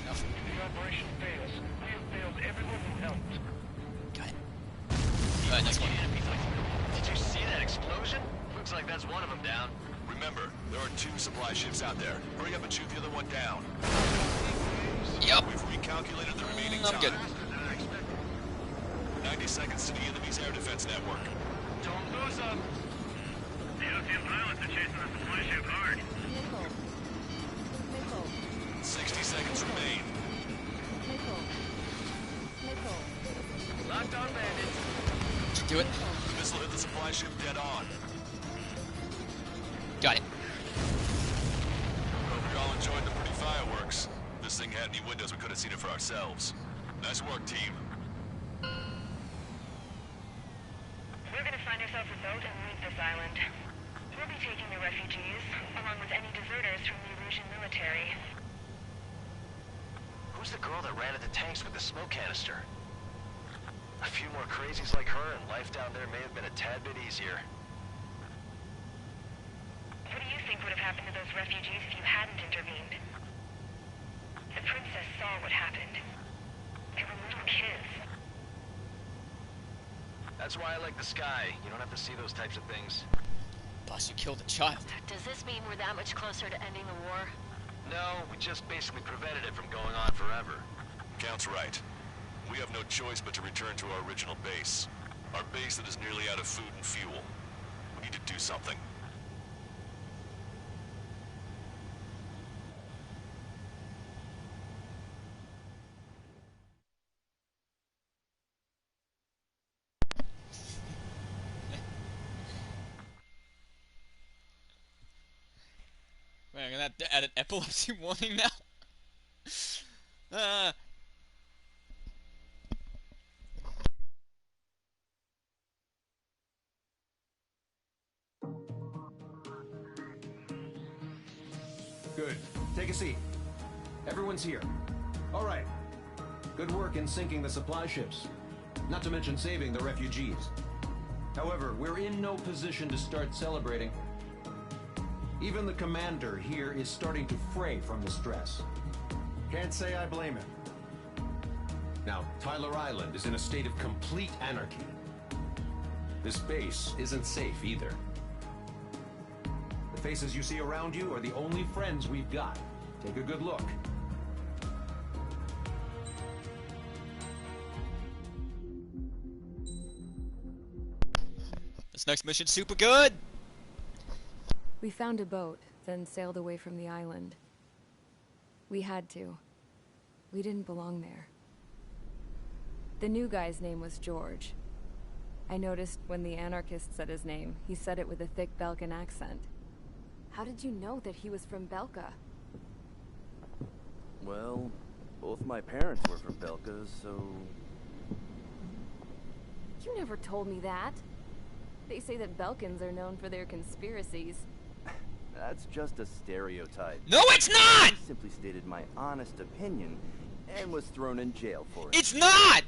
Enough. The operation fails. We have failed everyone who helped. Got it. Alright, next one. Did you see that explosion? Looks like that's one of them down. Remember, there are 2 supply ships out there. Hurry up and shoot the other one down. Yep. We've recalculated the remaining I'm time. good. 90 seconds to the enemy's air defense network. Don't lose them. The Ocean pilots are chasing the supply ship hard. 60 seconds remain. Locked on bandits. Did you do it? The missile hit the supply ship dead on. Got it. Hope you all enjoyed the pretty fireworks. This thing had any windows, we could have seen it for ourselves. Nice work, team. We're gonna find ourselves a boat and leave this island. We'll be taking the refugees, along with any deserters from the Erusian military. Who's the girl that ran at the tanks with the smoke canister? A few more crazies like her, and life down there may have been a tad bit easier. What do you think would have happened to those refugees if you hadn't intervened? The princess saw what happened. They were little kids. That's why I like the sky. You don't have to see those types of things. Boss, you killed a child. Does this mean we're that much closer to ending the war? No, we just basically prevented it from going on forever. Count's right. We have no choice but to return to our original base. Our base that is nearly out of food and fuel. We need to do something. Wait, I'm gonna have to add an epilepsy warning now. Good. Take a seat. Everyone's here. All right. Good work in sinking the supply ships. Not to mention saving the refugees. However, we're in no position to start celebrating. Even the commander here is starting to fray from the stress. Can't say I blame him. Now, Tyler Island is in a state of complete anarchy. This base isn't safe either. The faces you see around you are the only friends we've got. Take a good look. This next mission's super good! We found a boat, then sailed away from the island. We had to. We didn't belong there. The new guy's name was George. I noticed when the anarchist said his name, he said it with a thick Belkan accent. How did you know that he was from Belka? Well, both my parents were from Belka, so... You never told me that. They say that Belkans are known for their conspiracies. That's just a stereotype. No, it's not! I simply stated my honest opinion and was thrown in jail for it. It's not!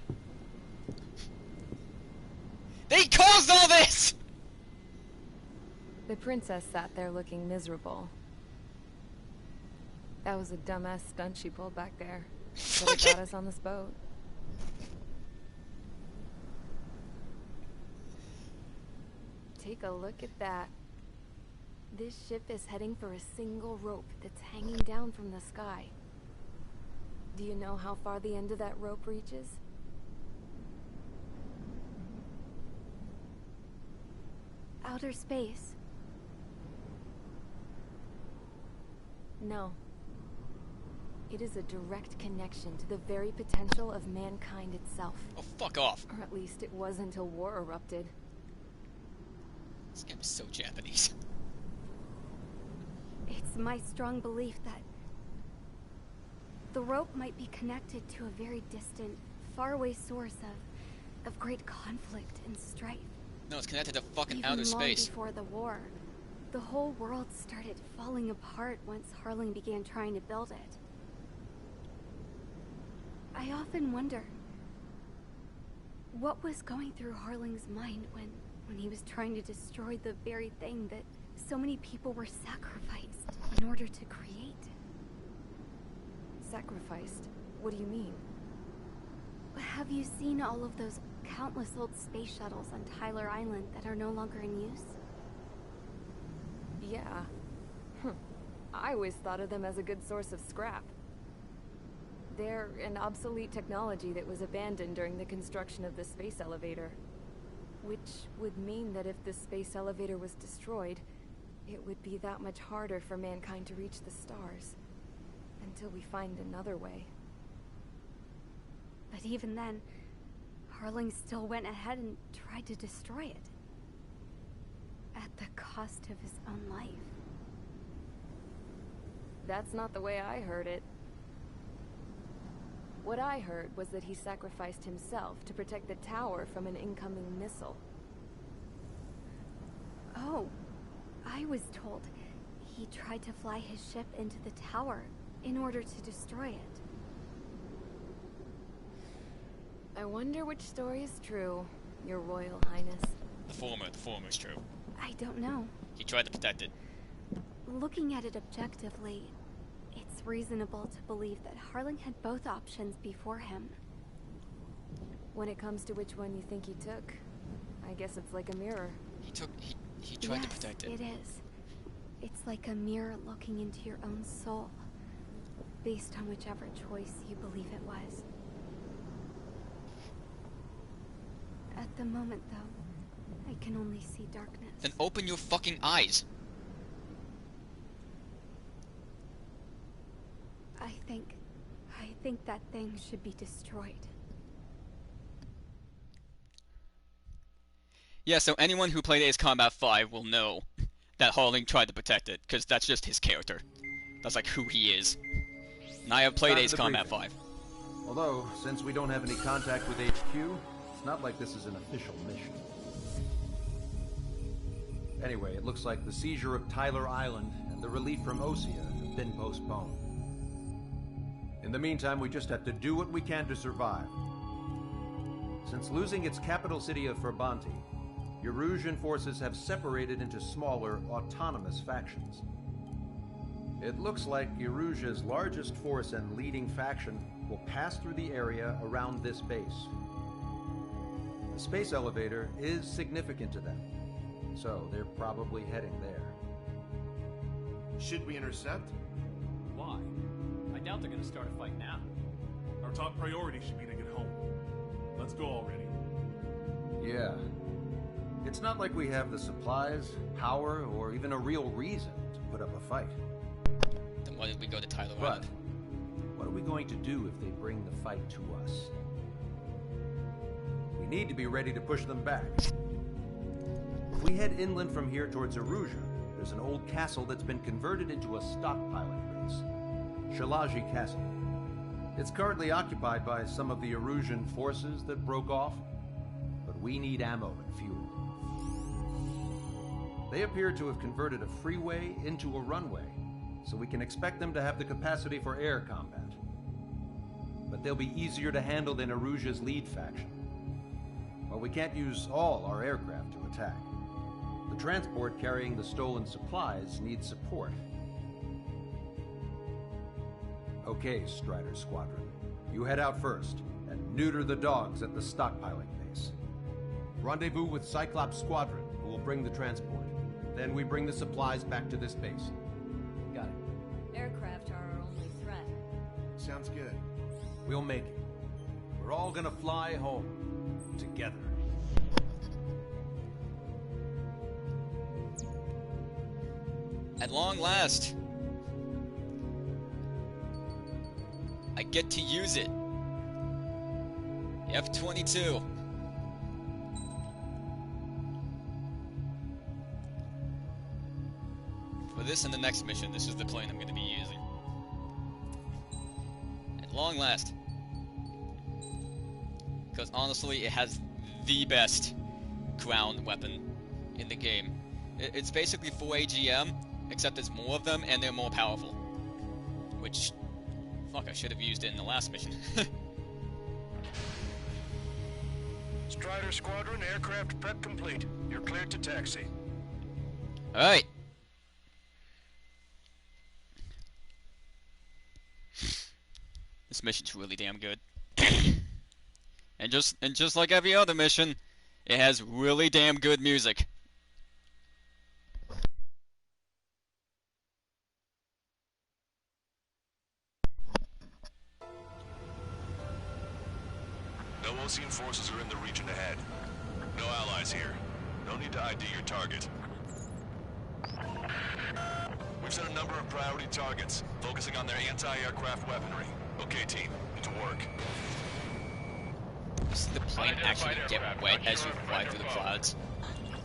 They caused all this! The princess sat there looking miserable. That was a dumbass stunt she pulled back there. But it got us on this boat. Take a look at that. This ship is heading for a single rope that's hanging down from the sky. Do you know how far the end of that rope reaches? Outer space. No. It is a direct connection to the very potential of mankind itself. Oh, fuck off. Or at least it was until war erupted. This game is so Japanese. It's my strong belief that the rope might be connected to a very distant, faraway source of great conflict and strife. No, it's connected to fucking Even outer long space. before the war, the whole world started falling apart once Harling began trying to build it. I often wonder what was going through Harling's mind when he was trying to destroy the very thing that so many people were sacrificed in order to create. Sacrificed? What do you mean? Have you seen all of those countless old space shuttles on Tyler Island that are no longer in use? Yeah. I always thought of them as a good source of scrap. They're an obsolete technology that was abandoned during the construction of the space elevator. Which would mean that if the space elevator was destroyed, it would be that much harder for mankind to reach the stars. Until we find another way. But even then, Harling still went ahead and tried to destroy it. At the cost of his own life. That's not the way I heard it. What I heard was that he sacrificed himself to protect the tower from an incoming missile. Oh, I was told he tried to fly his ship into the tower in order to destroy it. I wonder which story is true, Your Royal Highness. The former is true. I don't know. He tried to protect it. Looking at it objectively, it's reasonable to believe that Harling had both options before him. When it comes to which one you think he took, I guess it's like a mirror. He tried to protect it. It is. It's like a mirror looking into your own soul, based on whichever choice you believe it was. At the moment, though, I can only see darkness. Then open your fucking eyes. I think that thing should be destroyed. Yeah, so anyone who played Ace Combat 5 will know that Harling tried to protect it, because that's just his character. That's like who he is. And I have played Ace Combat 5. Although, since we don't have any contact with HQ, it's not like this is an official mission. Anyway, it looks like the seizure of Tyler Island and the relief from Osea have been postponed. In the meantime, we just have to do what we can to survive. Since losing its capital city of Ferbanti, Erusian forces have separated into smaller, autonomous factions. It looks like Erusia's largest force and leading faction will pass through the area around this base. The space elevator is significant to them, so they're probably heading there. Should we intercept? Why? I doubt they're gonna start a fight now. Our top priority should be to get home. Let's go already. Yeah. It's not like we have the supplies, power, or even a real reason to put up a fight. Then why did we go to Tyler But Island? what are we going to do if they bring the fight to us? We need to be ready to push them back. If we head inland from here towards Erusia, there's an old castle that's been converted into a stockpiling base. Shalaji Castle. It's currently occupied by some of the Erusian forces that broke off, but we need ammo and fuel. They appear to have converted a freeway into a runway, so we can expect them to have the capacity for air combat. But they'll be easier to handle than Erusia's lead faction. While we can't use all our aircraft to attack, the transport carrying the stolen supplies needs support. Okay, Strider Squadron. You head out first, and neuter the dogs at the stockpiling base. Rendezvous with Cyclops Squadron, who will bring the transport. Then we bring the supplies back to this base. Got it. Aircraft are our only threat. Sounds good. We'll make it. We're all gonna fly home. Together. At long last, I get to use it. The F-22. For this and the next mission, this is the plane I'm going to be using. At long last. Because honestly, it has the best ground weapon in the game. It's basically full AGM, except there's more of them and they're more powerful. Which, fuck, I should have used it in the last mission. Strider Squadron, aircraft prep complete. You're cleared to taxi. Alright. This mission's really damn good. And just like every other mission, it has really damn good music. No Osean forces are in the region ahead. No allies here. No need to ID your target. We've set a number of priority targets, focusing on their anti-aircraft weaponry. Okay, team, to work. Does the plane actually get wet as you fly through the clouds?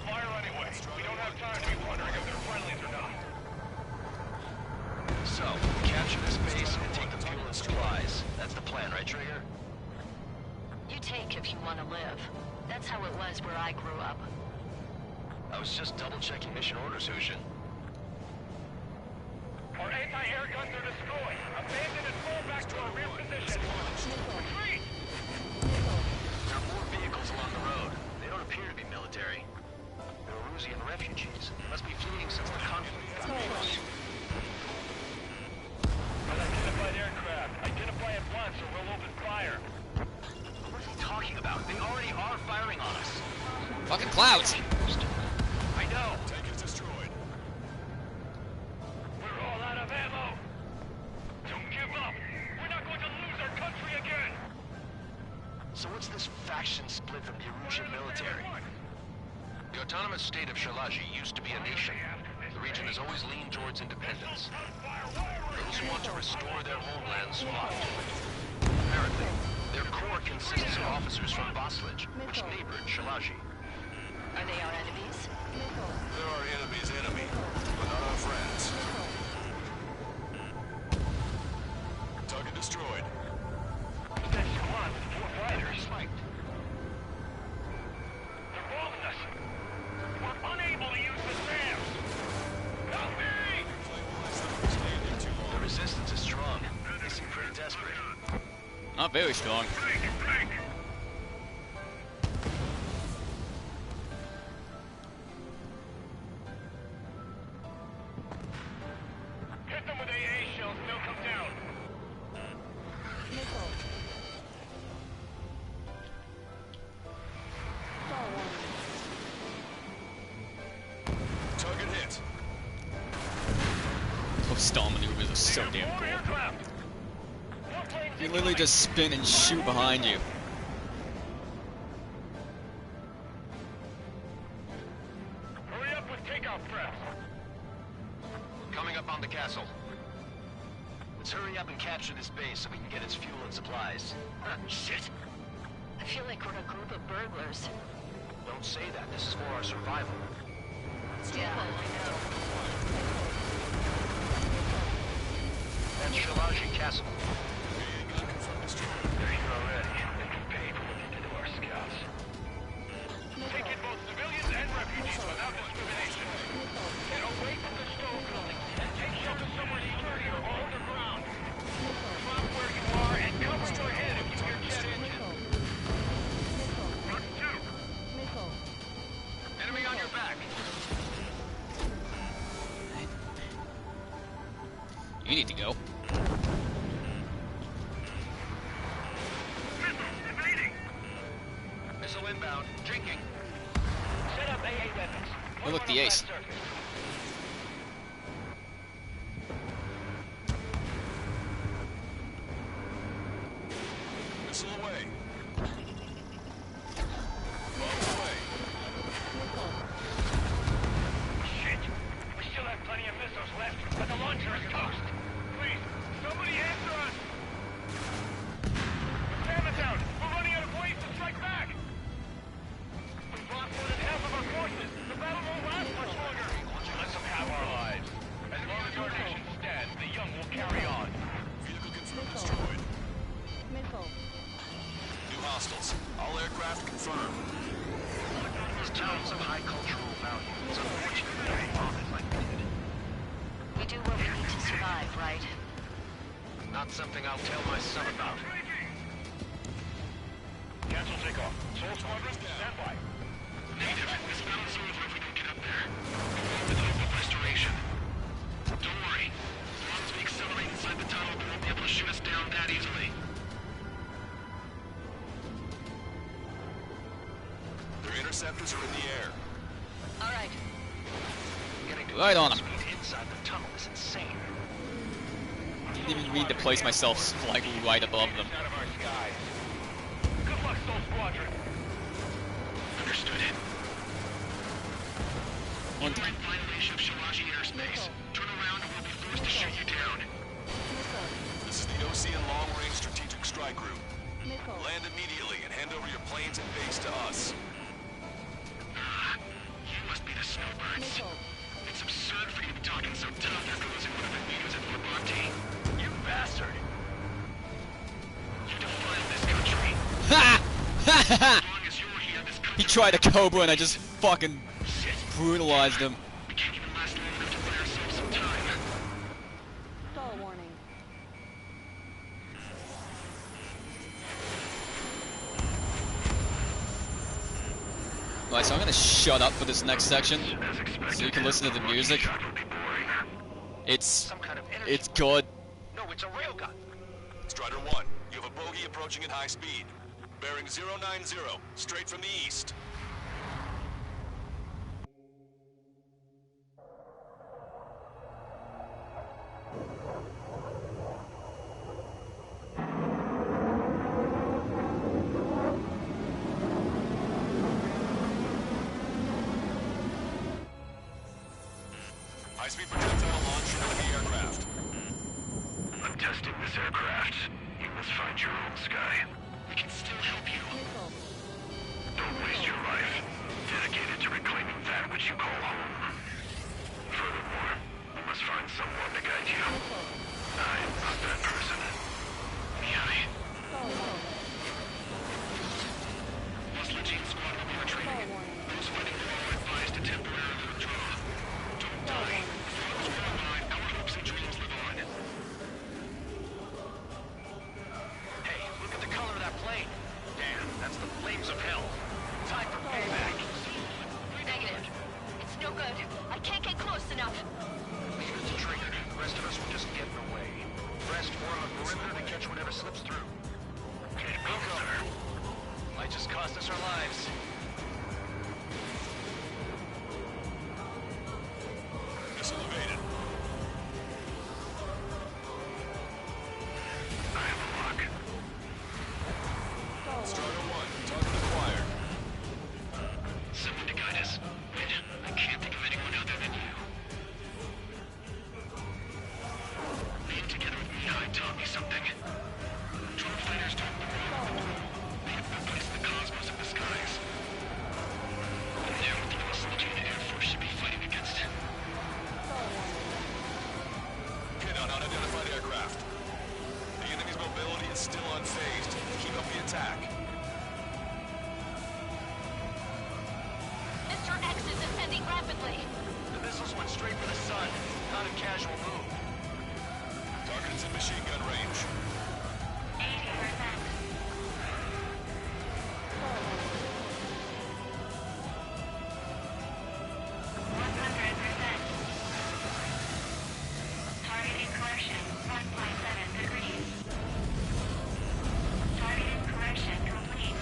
Fire anyway. We don't have time to be wondering if they're friendlies or not. So, capture this base and take the fuel and supplies. That's the plan, right, Trigger? You take if you want to live. That's how it was where I grew up. I was just double-checking mission orders, Hushin. Our anti-air guns are destroyed. Abandon and fall back to our rear position. Retreat! There are more vehicles along the road. They don't appear to be military. They're Erusian refugees. They must be fleeing since the conflict got worse. Unidentified aircraft. Identify at once or we'll open fire. What is he talking about? They already are firing on us. Fucking clouds! I know. Tank is destroyed. We're all out of ammo. Don't give up. We're not going to lose our country again. So what's this faction split from the Erusian military? The autonomous state of Shalaji used to be a nation. The region has always leaned towards independence. Those who want to restore their homelands fought. Apparently, their core consists of officers from Baslij, which neighbored Shalaji. Are they our enemies? They're our enemy's enemy, but not our friends. Target destroyed. That squad with 4 fighters. They're following us. We're unable to use the SAMs. Help me! Plane will stay too long. Not very strong. Hit them with AA shells and they'll come down. Target hit. Those stall maneuvers are so damn cool. You literally just spin and shoot behind you. Hurry up with takeoff preps. Coming up on the castle. Let's hurry up and capture this base so we can get its fuel and supplies. Shit. I feel like we're a group of burglars. Don't say that. This is for our survival. Yeah, I know. That's Shalaji Castle. They're here already. They can pay for looking into our scouts. Take in both civilians and refugees without discrimination. Get away from the stove building and take shelter somewhere sturdy or underground. Drop where you are and cover your head if you hear jet engines. Run two. Enemy on your back. You need to go. Missile inbound. Drinking. Set up AA weapons. Oh, look, the ace. Missile away. Bombs away. Shit. We still have plenty of missiles left, but the launcher is toast. Please, somebody answer us. Stand it down. We're running out of ways to strike back. We've lost more than half of our forces. The battle won't last much longer. Let them have our lives. As long as our nation stands, the young will carry on. Vehicle confirmed destroyed. New hostiles. All aircraft confirmed. This town's of high cultural value. It's unfortunate that we bomb it like we did. We do what we need to survive, right? Not something I'll tell my son about. Cancel takeoff. Soul Squadron, stand by. Native, this battle's over if we don't get up there. With hope of restoration. Don't worry. As long as we accelerate inside the tunnel, they won't be able to shoot us down that easily. Their interceptors are in the air. All right. Getting to Right on 'em. speed inside the tunnel is insane. Didn't even mean to place myself like right above them. Out of our skies. Good luck, Soul Squadron. Understood it. One You're in violation of Shalaji airspace. Turn around and we'll be forced to shoot you down. This is the Ocean Long Range Strategic Strike Group. Land immediately and hand over your planes and base to us. You must be the snowbirds. It's absurd for you to be talking so tough after losing one of the leaders at Fort Monty. You bastard! You defiled this country. Ha! Ha ha! As long as you're here, this country He tried a cobra and I just fucking brutalized him. we can't even last long enough to buy ourselves some time. Stall warning. Right, so I'm gonna shut up for this next section, so you can listen to the music. It's good. No, it's a railgun. Strider 1, you have a bogey approaching at high speed. Bearing 090, straight from the east. High-speed projectile launch from the aircraft. I'm testing this aircraft. You must find your own sky. We can still help you. Don't waste your life. Dedicated to reclaiming that which you call home. Furthermore, you must find someone to guide you. I'm not that person. Mihai. Muscle Gene Squad will be retreating. Those fighting below are advised to temporarily withdraw. Don't die. As long as we're alive, our hopes and dreams live on. Hey, look at never slips through. Wilco. Might just cost us our lives. Missile evaded. I have a lock. Strider 1, target acquired. Someone to guide us. Wait, I can't think of anyone other than you. Being together with Mihai taught me something. Drone fighters don't move. They have no place in the cosmos of the skies. And they're what the US Legion Air Force should be fighting against. Hit on unidentified aircraft. The enemy's mobility is still unfazed. Keep up the attack. Mr. X is ascending rapidly. The missiles went straight for the sun. Not a casual move. Target is in machine gun range. 80%. Targeting correction, 1.7 degrees. Targeting correction complete.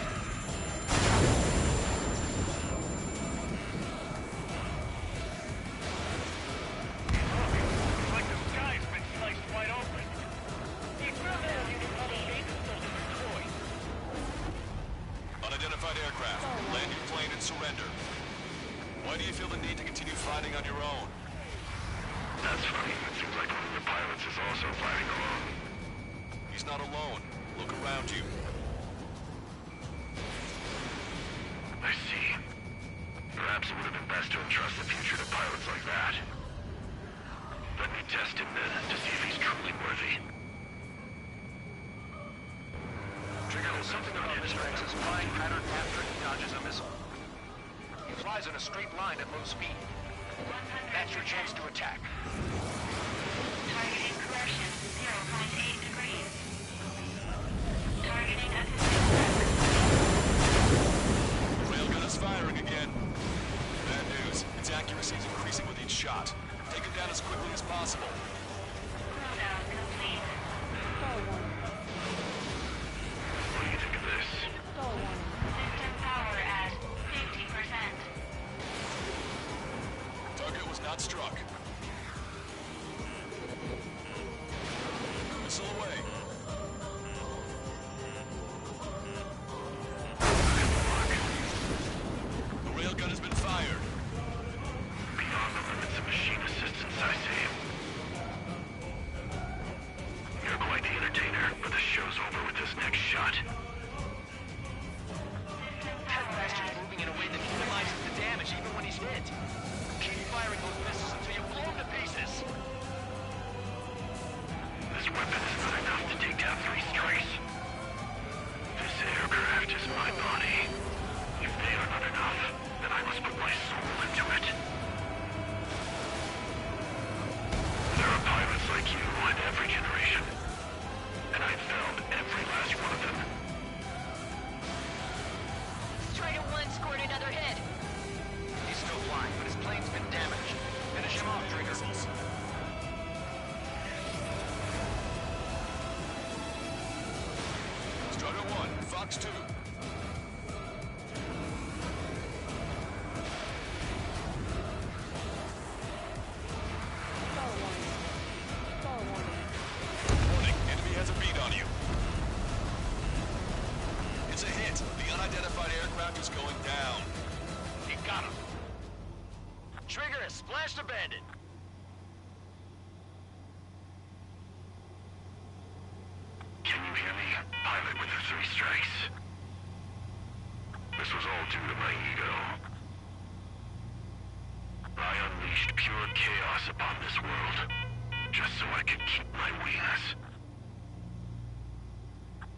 Looks like the sky's been sliced wide open. The experimental unit on the base is supposed to be destroyed. Unidentified aircraft. Land your plane and surrender. Why do you feel the need to continue fighting on your own? That's funny. It seems like one of the pilots is also fighting alone. He's not alone. Look around you. I see. Perhaps it would have been best to entrust the future to pilots like that. Let me test him then, to see if he's truly worthy. Trigger, there's something about Mr. X's flying pattern after he dodges a missile. He flies in a straight line at low speed. That's your chance to attack. Targeting correction, 0.8 degrees. Targeting at Railgun is firing again. Bad news. Its accuracy is increasing with each shot. Take it down as quickly as possible. cooldown complete. What do you think of this? System power at 50%. Target was not struck. Missile away. The railgun has been fired. Beyond the limits of machine assistance, I say. You're quite the entertainer, but the show's over with this next shot. Headmaster's moving in a way that minimizes the damage even when he's hit. Keep firing those missiles until you blow him to pieces. This weapon is not enough to take down 3 strikes. This aircraft is my body. If they are not enough, then I must put my soul into it. There are pilots like you in every generation. And I've found every last one of them. Strider 1 scored another hit. He's still flying, but his plane's been damaged. Finish him off, Trigger. Strider 1, Fox 2. Warning, enemy has a beat on you. It's a hit. The unidentified aircraft is going down. He got him. Trigger has splashed a bandit. Can you hear me? Pilot with the 3 strikes. This was all due to my ego. I unleashed pure chaos upon this world, just so I could keep my wings.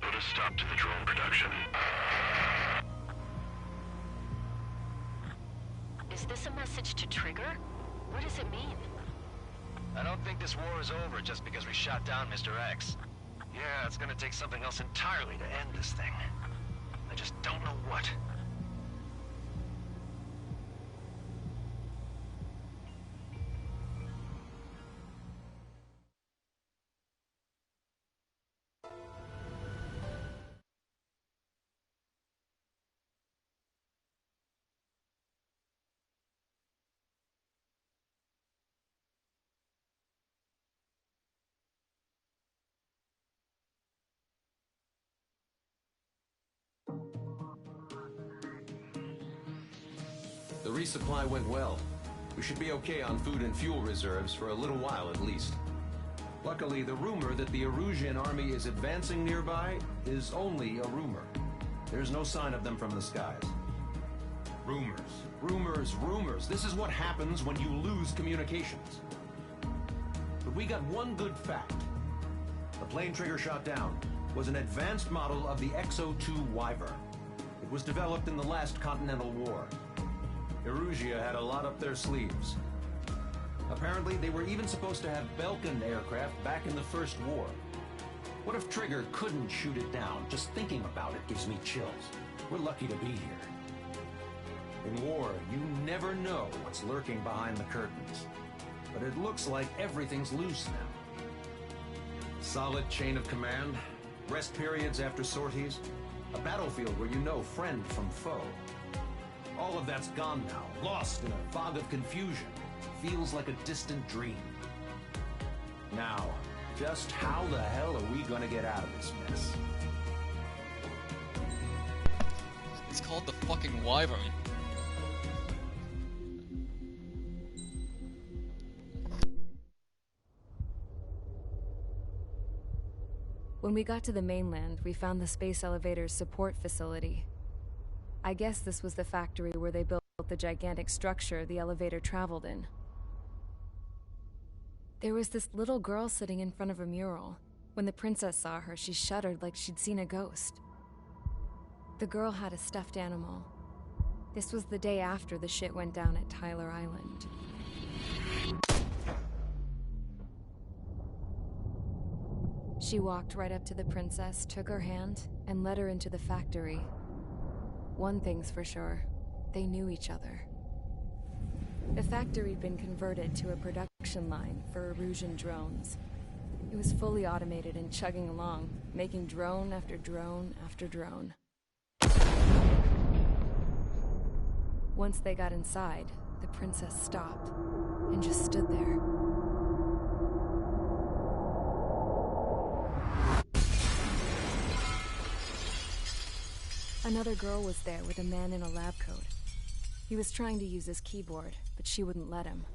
Put a stop to the drone production. Is this a message to Trigger? What does it mean? I don't think this war is over just because we shot down Mr. X. Yeah, it's gonna take something else entirely to end this thing. I just don't know what. resupply went well. We should be okay on food and fuel reserves for a little while at least. Luckily, the rumor that the Erusian army is advancing nearby is only a rumor. There's no sign of them from the skies. Rumors, rumors, rumors. This is what happens when you lose communications. But we got one good fact. The plane Trigger shot down was an advanced model of the XO-2 Wyvern. It was developed in the last Continental War. Erusia had a lot up their sleeves. Apparently, they were even supposed to have Belkan aircraft back in the First War. What if Trigger couldn't shoot it down? Just thinking about it gives me chills. We're lucky to be here. In war, you never know what's lurking behind the curtains. But it looks like everything's loose now. Solid chain of command, rest periods after sorties, a battlefield where you know friend from foe. All of that's gone now, lost in a fog of confusion. Feels like a distant dream. Now, just how the hell are we gonna get out of this mess? It's called the fucking Wyvern. When we got to the mainland, we found the space elevator's support facility. I guess this was the factory where they built the gigantic structure the elevator traveled in. There was this little girl sitting in front of a mural. When the princess saw her, she shuddered like she'd seen a ghost. The girl had a stuffed animal. This was the day after the shit went down at Tyler Island. She walked right up to the princess, took her hand, and led her into the factory. One thing's for sure, they knew each other. The factory'd been converted to a production line for Erusian drones. It was fully automated and chugging along, making drone after drone after drone. Once they got inside, the princess stopped and just stood there. Another girl was there with a man in a lab coat. He was trying to use his keyboard, but she wouldn't let him.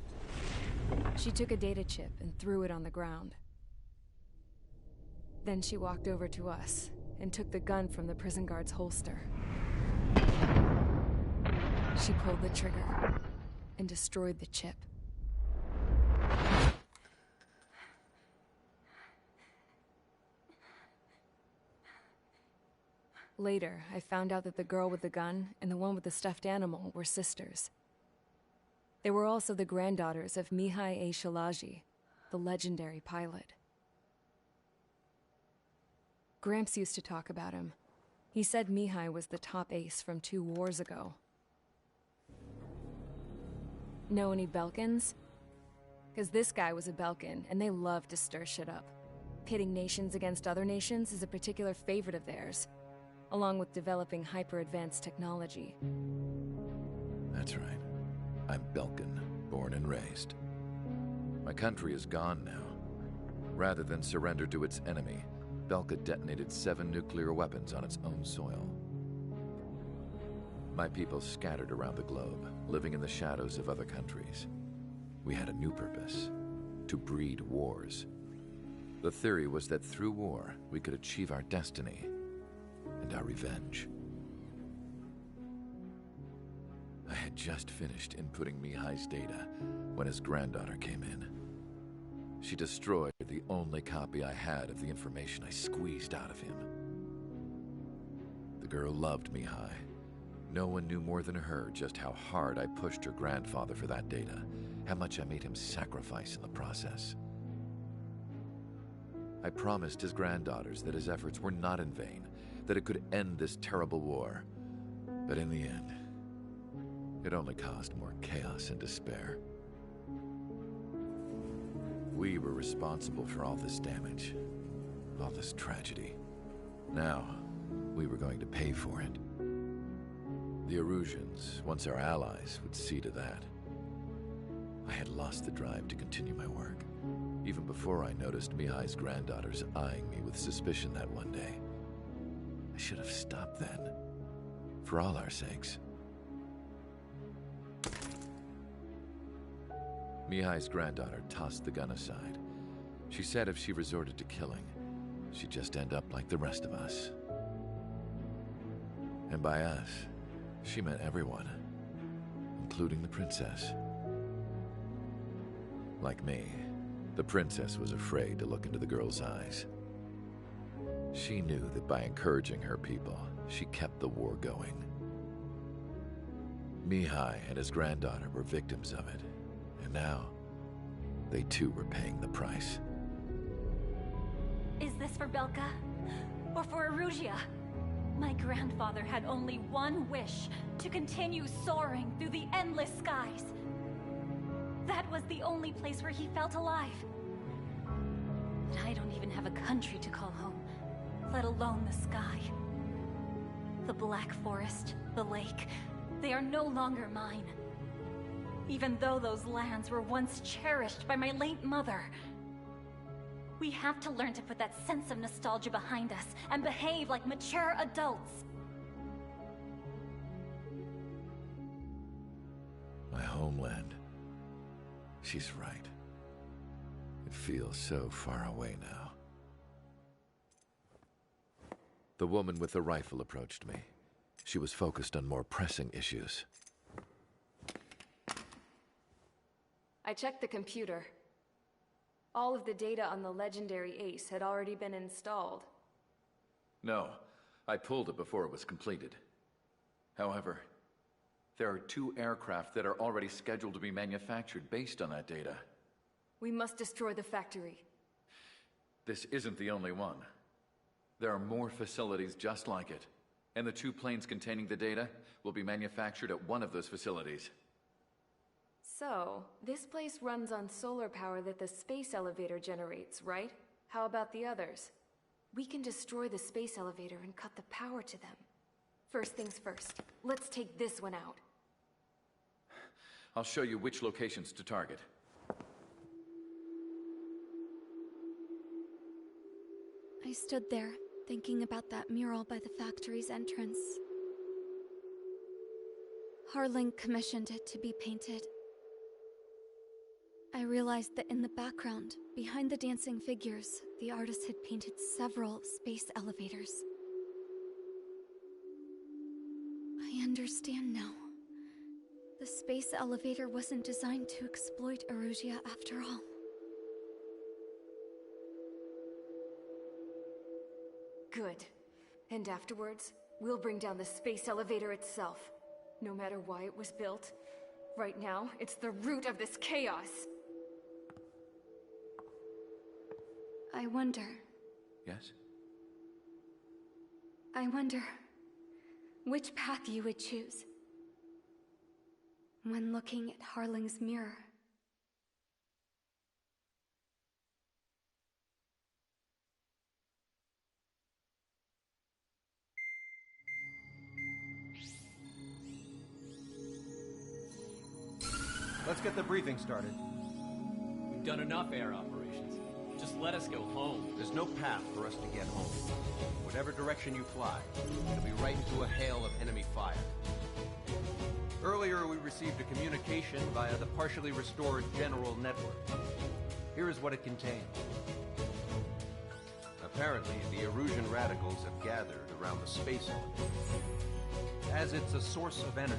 She took a data chip and threw it on the ground. Then she walked over to us and took the gun from the prison guard's holster. She pulled the trigger and destroyed the chip. Later, I found out that the girl with the gun and the one with the stuffed animal were sisters. They were also the granddaughters of Mihai A. Shalaji, the legendary pilot. Gramps used to talk about him. He said Mihai was the top ace from 2 wars ago. Know any Belkans? Because this guy was a Belkan, and they love to stir shit up. Pitting nations against other nations is a particular favorite of theirs, along with developing hyper-advanced technology. That's right. I'm Belkan, born and raised. My country is gone now. Rather than surrender to its enemy, Belka detonated 7 nuclear weapons on its own soil. My people scattered around the globe, living in the shadows of other countries. We had a new purpose: to breed wars. The theory was that through war, we could achieve our destiny and our revenge. I had just finished inputting Mihai's data when his granddaughter came in. She destroyed the only copy I had of the information I squeezed out of him. The girl loved Mihai. No one knew more than her just how hard I pushed her grandfather for that data, how much I made him sacrifice in the process. I promised his granddaughters that his efforts were not in vain, that it could end this terrible war. But in the end, it only caused more chaos and despair. We were responsible for all this damage, all this tragedy. Now, we were going to pay for it. The Erusians, once our allies, would see to that. I had lost the drive to continue my work, even before I noticed Mihai's granddaughters eyeing me with suspicion that one day. I should have stopped then, for all our sakes. Mihai's granddaughter tossed the gun aside. She said if she resorted to killing, she'd just end up like the rest of us. And by us, she meant everyone, including the princess. Like me, the princess was afraid to look into the girl's eyes. She knew that by encouraging her people, she kept the war going. Mihai and his granddaughter were victims of it, and now, they too were paying the price. Is this for Belka? Or for Erusea? My grandfather had only one wish, to continue soaring through the endless skies. That was the only place where he felt alive. But I don't even have a country to call home, let alone the sky. The Black Forest, the lake, they are no longer mine. Even though those lands were once cherished by my late mother. We have to learn to put that sense of nostalgia behind us and behave like mature adults. My homeland. She's right. It feels so far away now. The woman with the rifle approached me. She was focused on more pressing issues. I checked the computer. All of the data on the legendary Ace had already been installed. No, I pulled it before it was completed. However, there are 2 aircraft that are already scheduled to be manufactured based on that data. We must destroy the factory. This isn't the only one. There are more facilities just like it, and the 2 planes containing the data will be manufactured at one of those facilities. So, this place runs on solar power that the space elevator generates, right? How about the others? We can destroy the space elevator and cut the power to them. First things first, let's take this one out. I'll show you which locations to target. I stood there, thinking about that mural by the factory's entrance. Harling commissioned it to be painted. I realized that in the background, behind the dancing figures, the artist had painted several space elevators. I understand now. The space elevator wasn't designed to exploit Erusea after all. Good. And afterwards, we'll bring down the space elevator itself. No matter why it was built, right now, it's the root of this chaos. I wonder... Yes? I wonder... which path you would choose when looking at Harling's mirror. Let's get the briefing started. We've done enough air operations. Just let us go home. There's no path for us to get home. Whatever direction you fly, it'll be right into a hail of enemy fire. Earlier, we received a communication via the partially restored General Network. Here is what it contained. Apparently, the Erusian radicals have gathered around the space elevator, as it's a source of energy.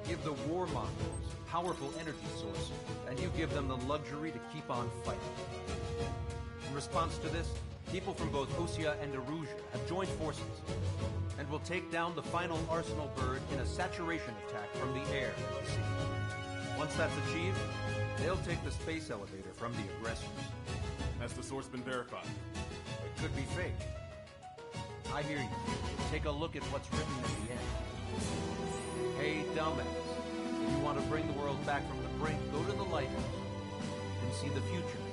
Give the warmongers a powerful energy source, and you give them the luxury to keep on fighting. In response to this, people from both Osea and Erusea have joined forces, and will take down the final Arsenal bird in a saturation attack from the air to sea. Once that's achieved, they'll take the space elevator from the aggressors. Has the source been verified? It could be fake. I hear you. Take a look at what's written at the end. Hey, dumbass. If you want to bring the world back from the brink, go to the lighthouse and see the future.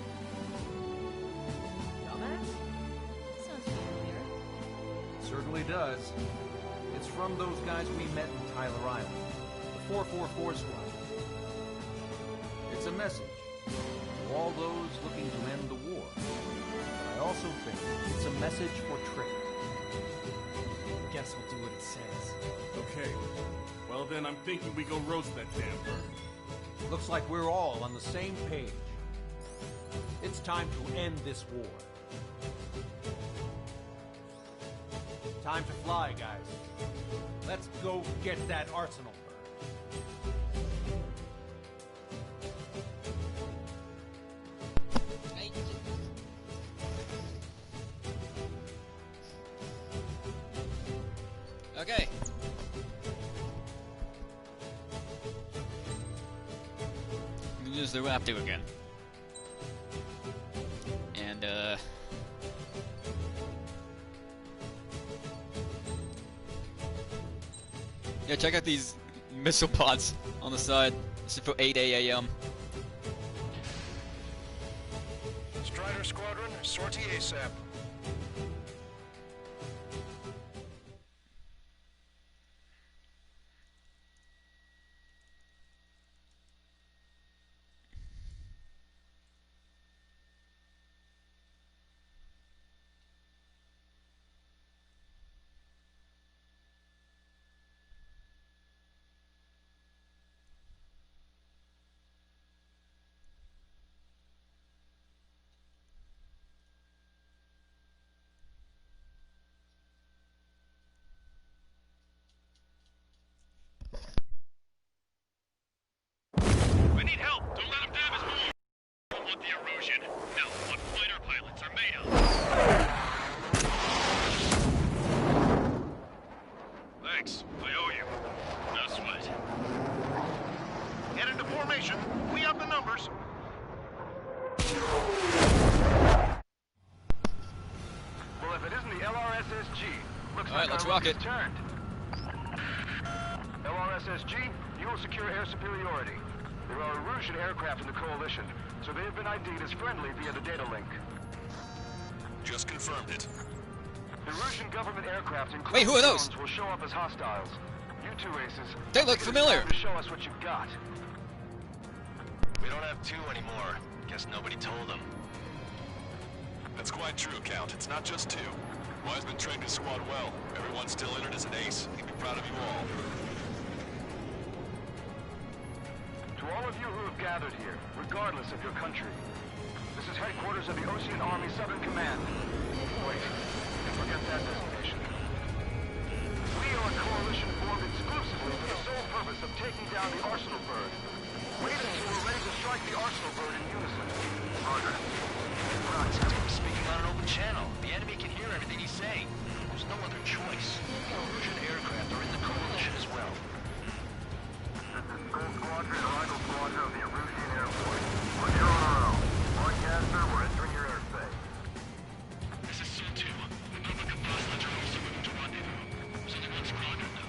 Dumbass? Sounds familiar. Certainly does. It's from those guys we met in Tyler Island, the 444 squad. It's a message to all those looking to end the war. But I also think it's a message for Trigger. Guess we'll do what it says. Okay. Well then, I'm thinking we go roast that damn bird. Looks like we're all on the same page. It's time to end this war. Time to fly, guys. Let's go get that arsenal bird. Okay. Use the Raptor again. And, yeah, check out these missile pods on the side. This is for 8 a.m. Strider Squadron, sortie ASAP. We need help! Don't let him damage more! We don't want the erosion. No, what fighter pilots are made of. Thanks. I owe you. No sweat. Get into formation. We have the numbers. Well, if it isn't the LRSSG, looks All right, like let's our rock luck it. is turned. LRSSG, you will secure air superiority. There are Erusian aircraft in the Coalition, so they have been ID'd as friendly via the data link. Just confirmed it. The Erusian government aircraft, including Wait, who are those? drones, will show up as hostiles. You two aces. They look it's familiar. time to show us what you've got. We don't have two anymore. Guess nobody told them. That's quite true, Count. It's not just two. Wiseman trained his squad well. Everyone's still entered as an ace. He'd be proud of you all. To all of you who have gathered here, regardless of your country, this is headquarters of the Ocean Army Southern Command. Wait, forget that designation. We are a coalition formed exclusively for the sole purpose of taking down the Arsenal Bird. Wait until we're ready to strike the Arsenal Bird in unison. Roger. We're speaking on an open channel. The enemy can hear everything he's saying. There's no other choice. Erusian aircraft are in the coalition as well. This is Skull Squadron, Arrival Squadron of the Erusian Air Force. We're here on our own. Broadcaster, we're entering your airspace. This is SOL-2. Another composites are also moving to rendezvous. There's only one squadron now.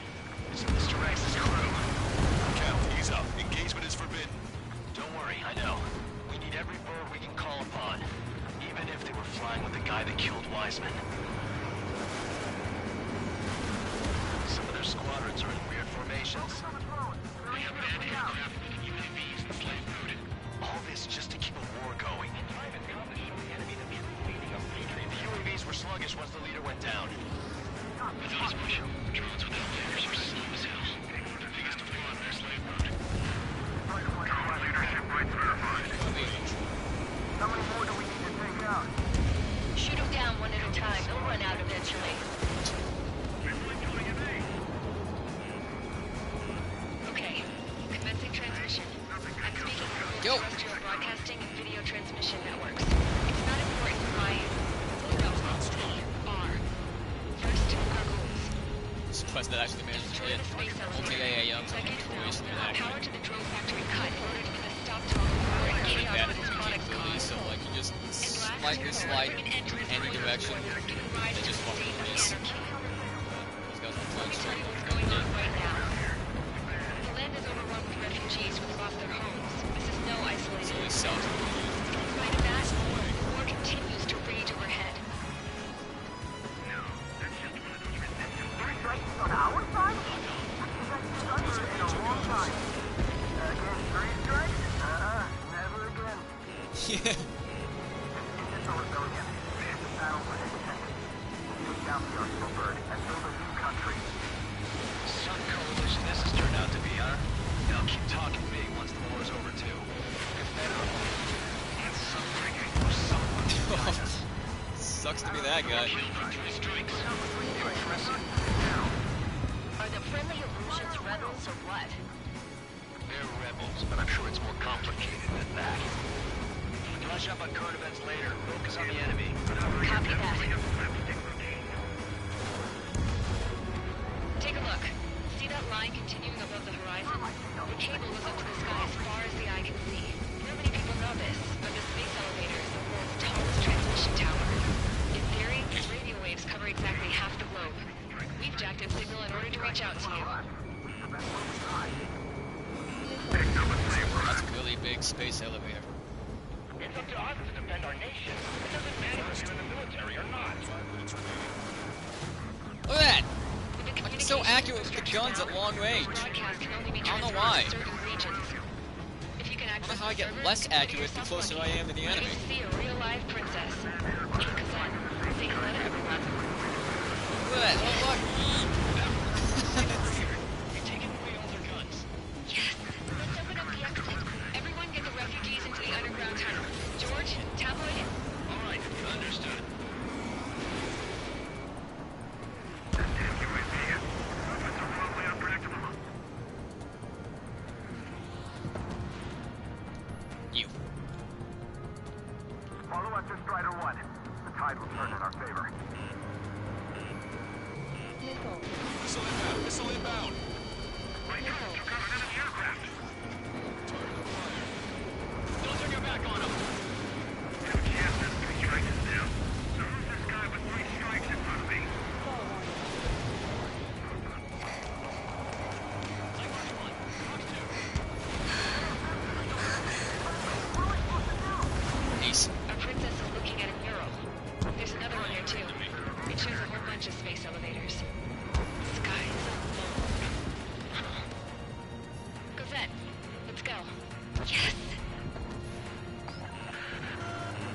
It's Mr. X's crew. Count, ease up. Engagement is forbidden. Don't worry, I know. We need every bird we can call upon. Even if they were flying with the guy that killed Wiseman. Some of their squadrons are in weird formations. They have banned aircraft with UAVs and slave food. All this just to keep a war going. The UAVs were sluggish once the leader went down. I thought as much. Drones with elevators are slow as hell. The biggest to fly on their slave route. Drone leadership rights verified. How many more do we need to take out? Shoot them down one at a time. They'll run out eventually. Okay. Commencing transmission. I'm speaking from Yo. terrestrial broadcasting and video transmission networks. It's not important for my end. First, our goals. Surprised that actually managed to hit. Okay, yeah, Second, Croatian power action. to the drone factory cut in order to put a stop to all the war and Really chaos bad that its products capability, cause. so like you just And last, slightly slide bring an end to in this any further direction. war, giving rise They to just a fucking state of miss. anarchy. These guys are flying Let me tell straight. you what's going on right now. The land is overrun with refugees who have lost their homes. This is no isolated So they incident. sell to In spite of that, the war continues to rage overhead. Three strikes on our side? Thunder in a long time. Again, three strikes? Never again. Yeah. It's a rebellion. It's a battle for independence. Take down the Arsenal Bird and build a new country. Some coalition this has turned out to be, huh? They'll keep talking big once the war's over. Sucks to be that guy. Are the friendly illusions rebels or what? They're rebels, but I'm sure it's more complicated than that. Brush up on current events later. Focus on the enemy. Copy that. Take a look. See that line continuing above the horizon? The cable goes up to the sky as far as the eye can see. Not many people know this, but the space elevator is the world's tallest transmission tower. In theory, its radio waves cover exactly half the globe. We've jacked its signal in order to reach out to you. That's a really big space elevator. It's up to us to defend our nation. It doesn't matter if you're in the military or not. Look at that! I'm so accurate with the guns at long range. I don't know why. I don't know how I get less accurate the closer I am to the enemy. See a real live princess. Say hello to everyone. Look at that! Look! You're taking away all their guns. Yes. Let's open up the exit. Everyone get the refugees into the underground tunnel. George, tabloid. All right, understood. You. Follow us to Strider 1. The tide will turn in our favor. Missile inbound. Right now, took out an enemy aircraft. Don't turn your back on them. MTS has 3 strikes now. So who's this guy with 3 strikes in front of me? Ace. Our princess is looking at a mural. There's another one here too. It shows a whole bunch of space elevators. Skies alone. Cosette, let's go. Yes!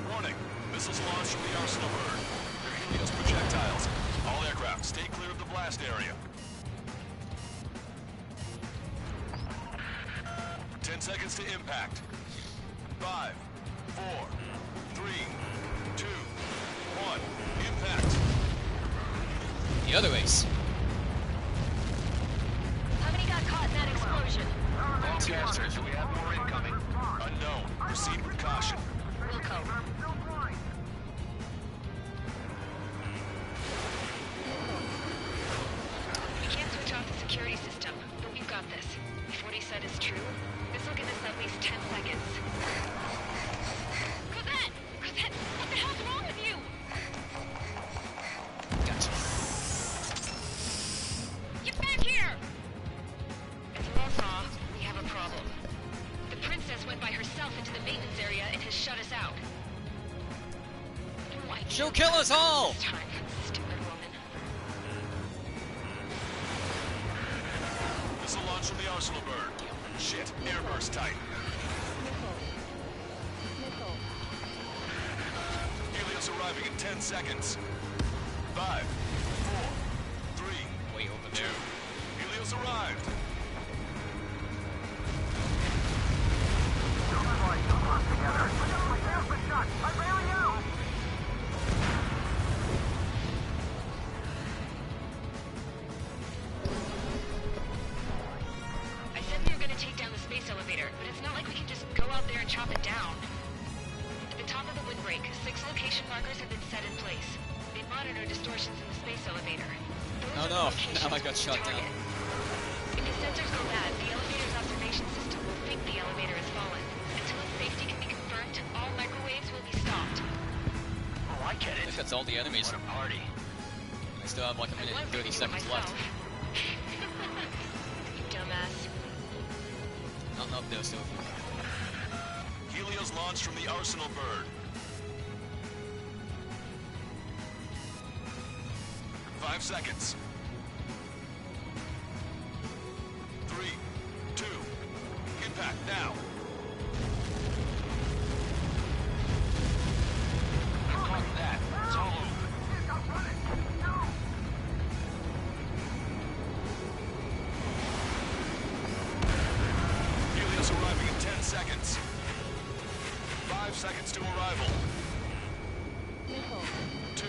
Warning. Missiles launched from the Arsenal bird. They're Helios projectiles. All aircraft, stay clear of the blast area. 10 seconds to impact. 5, 4, 3, 2, 1. Impact. The other ace. How many got caught in that explosion? All casters, we have more incoming. Unknown. Proceed with caution. Wilco. We can't switch off the security system, but we've got this. If what he said is true, this will give us at least 10 seconds. Cosette! Cosette! What the hell's wrong with you? Gotcha. Get back here! It's Lothar. We have a problem. The princess went by herself into the maintenance area and has shut us out. Why She'll kill us all! this time, stupid woman. Missile launch from the Arsenal bird. Shit, airburst tight. Helios arriving in 10 seconds. 5, 4, 3, Way over 2. there. Helios arrived. I said we were gonna take down the space elevator, but it's not like we can just go out there and chop it down. At the top of the windbreak, 6 location markers have been set in place. They monitor distortions in the space elevator. Oh no, now I got shut down. If the sensors go bad, the elevator's observation system will think the elevator has fallen. Until its safety can be confirmed, all microwaves will be stopped. Oh, I get I it. think that's all the enemies. What a party. I still have like a minute and 30 seconds left. You dumbass. Nothing up there still. Helios launched from the Arsenal bird. 5 seconds. 3, 2, impact now. Fuck that. It's all over. Helios arriving in 10 seconds. 5 seconds to arrival. 2,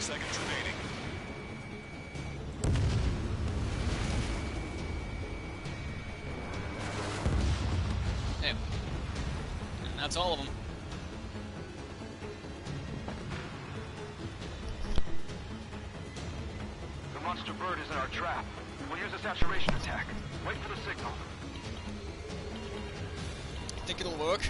seconds remaining. Yeah. And that's all of them. The monster bird is in our trap. We'll use a saturation attack. Wait for the signal. You think it'll work?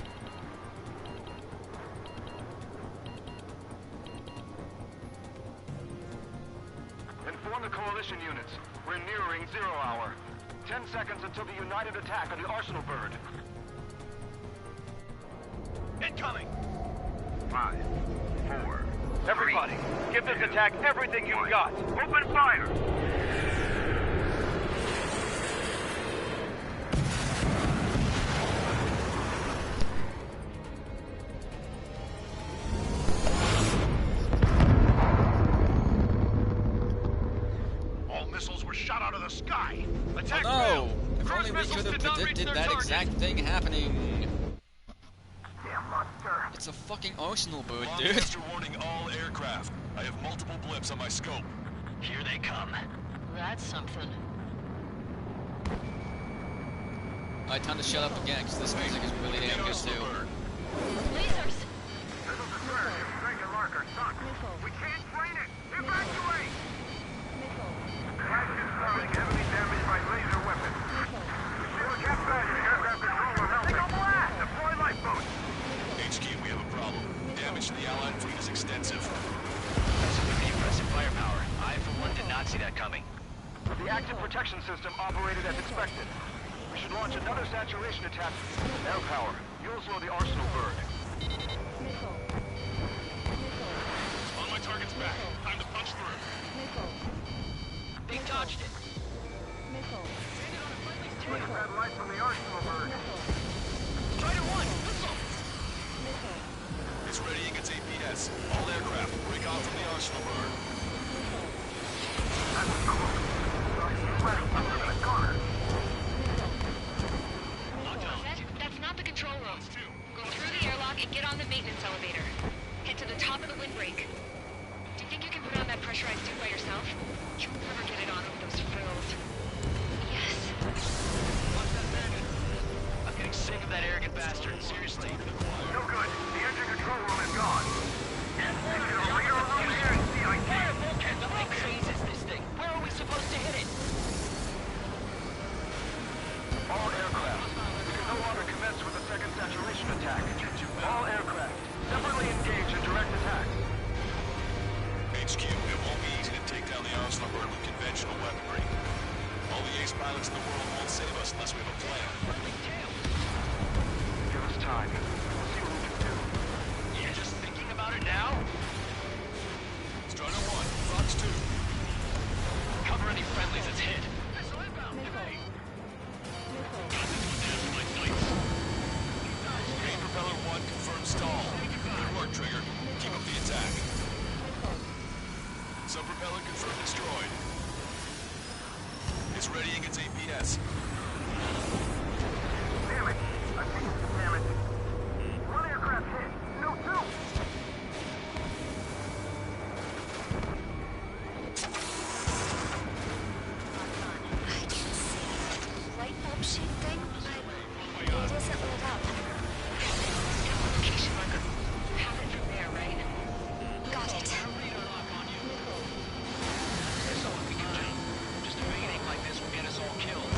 Inform the coalition units. We're nearing 0 hour. 10 seconds until the united attack on the Arsenal bird. Incoming! 5, 4, everybody, give this attack everything you've got. Open fire! All missiles were shot out of the sky. Attack Oh no! failed. If Cruise only we missiles could have did not reach predicted their that target. exact thing happening. Damn monster. It's a fucking Arsenal bird, dude. Broadcaster warning all aircraft. I have multiple blips on my scope. Here they come. That's something. Alright, time to shut up again, because this music is really damn good too. Lasers! Missiles destroyed. Dragon marker sunk. We can't train it. Evacuate! Flash is throwing heavily damaged by laser weapons. We'll get back. Aircraft control will help. Take a blast. Deploy lifeboats. HQ, we have a problem. Damage to the Allied fleet is extensive. That's some pretty impressive firepower. I, for one, did not see that coming. The active protection system operated as expected. We should launch another saturation attack. Air power. You'll slow the Arsenal bird. On my target's back. Time to punch through. They dodged it. Look at that light from the Arsenal bird. Strider 1, missile! It's readying its APS. All aircraft, break off from the Arsenal bird. That's not the control room. Go through the airlock and get on the maintenance elevator. Head to the top of the windbreak. Do you think you can put on that pressurized suit by yourself? You'll never get it on with those frills. Yes. I'm getting sick of that arrogant bastard. Seriously. No good. The engine control room is gone. Fire Belkans! How many Ks is this thing? Where are we supposed to hit it? All aircraft. We can no longer commence with a second saturation attack. All aircraft. Separately engage in direct attack. HQ, it won't be easy to take down the Arsenal bird with conventional weaponry. All the ace pilots in the world won't save us unless we have a plan. Give us time. We'll see what we can do. You're just thinking about it now? Strider 1, Fox 2. Cover any friendlies it's hit. Main propeller 1 confirmed stall. Good work, Trigger. Keep up the attack. Sub-propeller confirmed destroyed. It's readying its APS. Damage. I think it's damage. One aircraft hit. No, two. Light bulb shaped thing, but it isn't lit up. Location marker. Have it from there, right? Got it. There's all we can do. Just a big thing like this will get us all killed.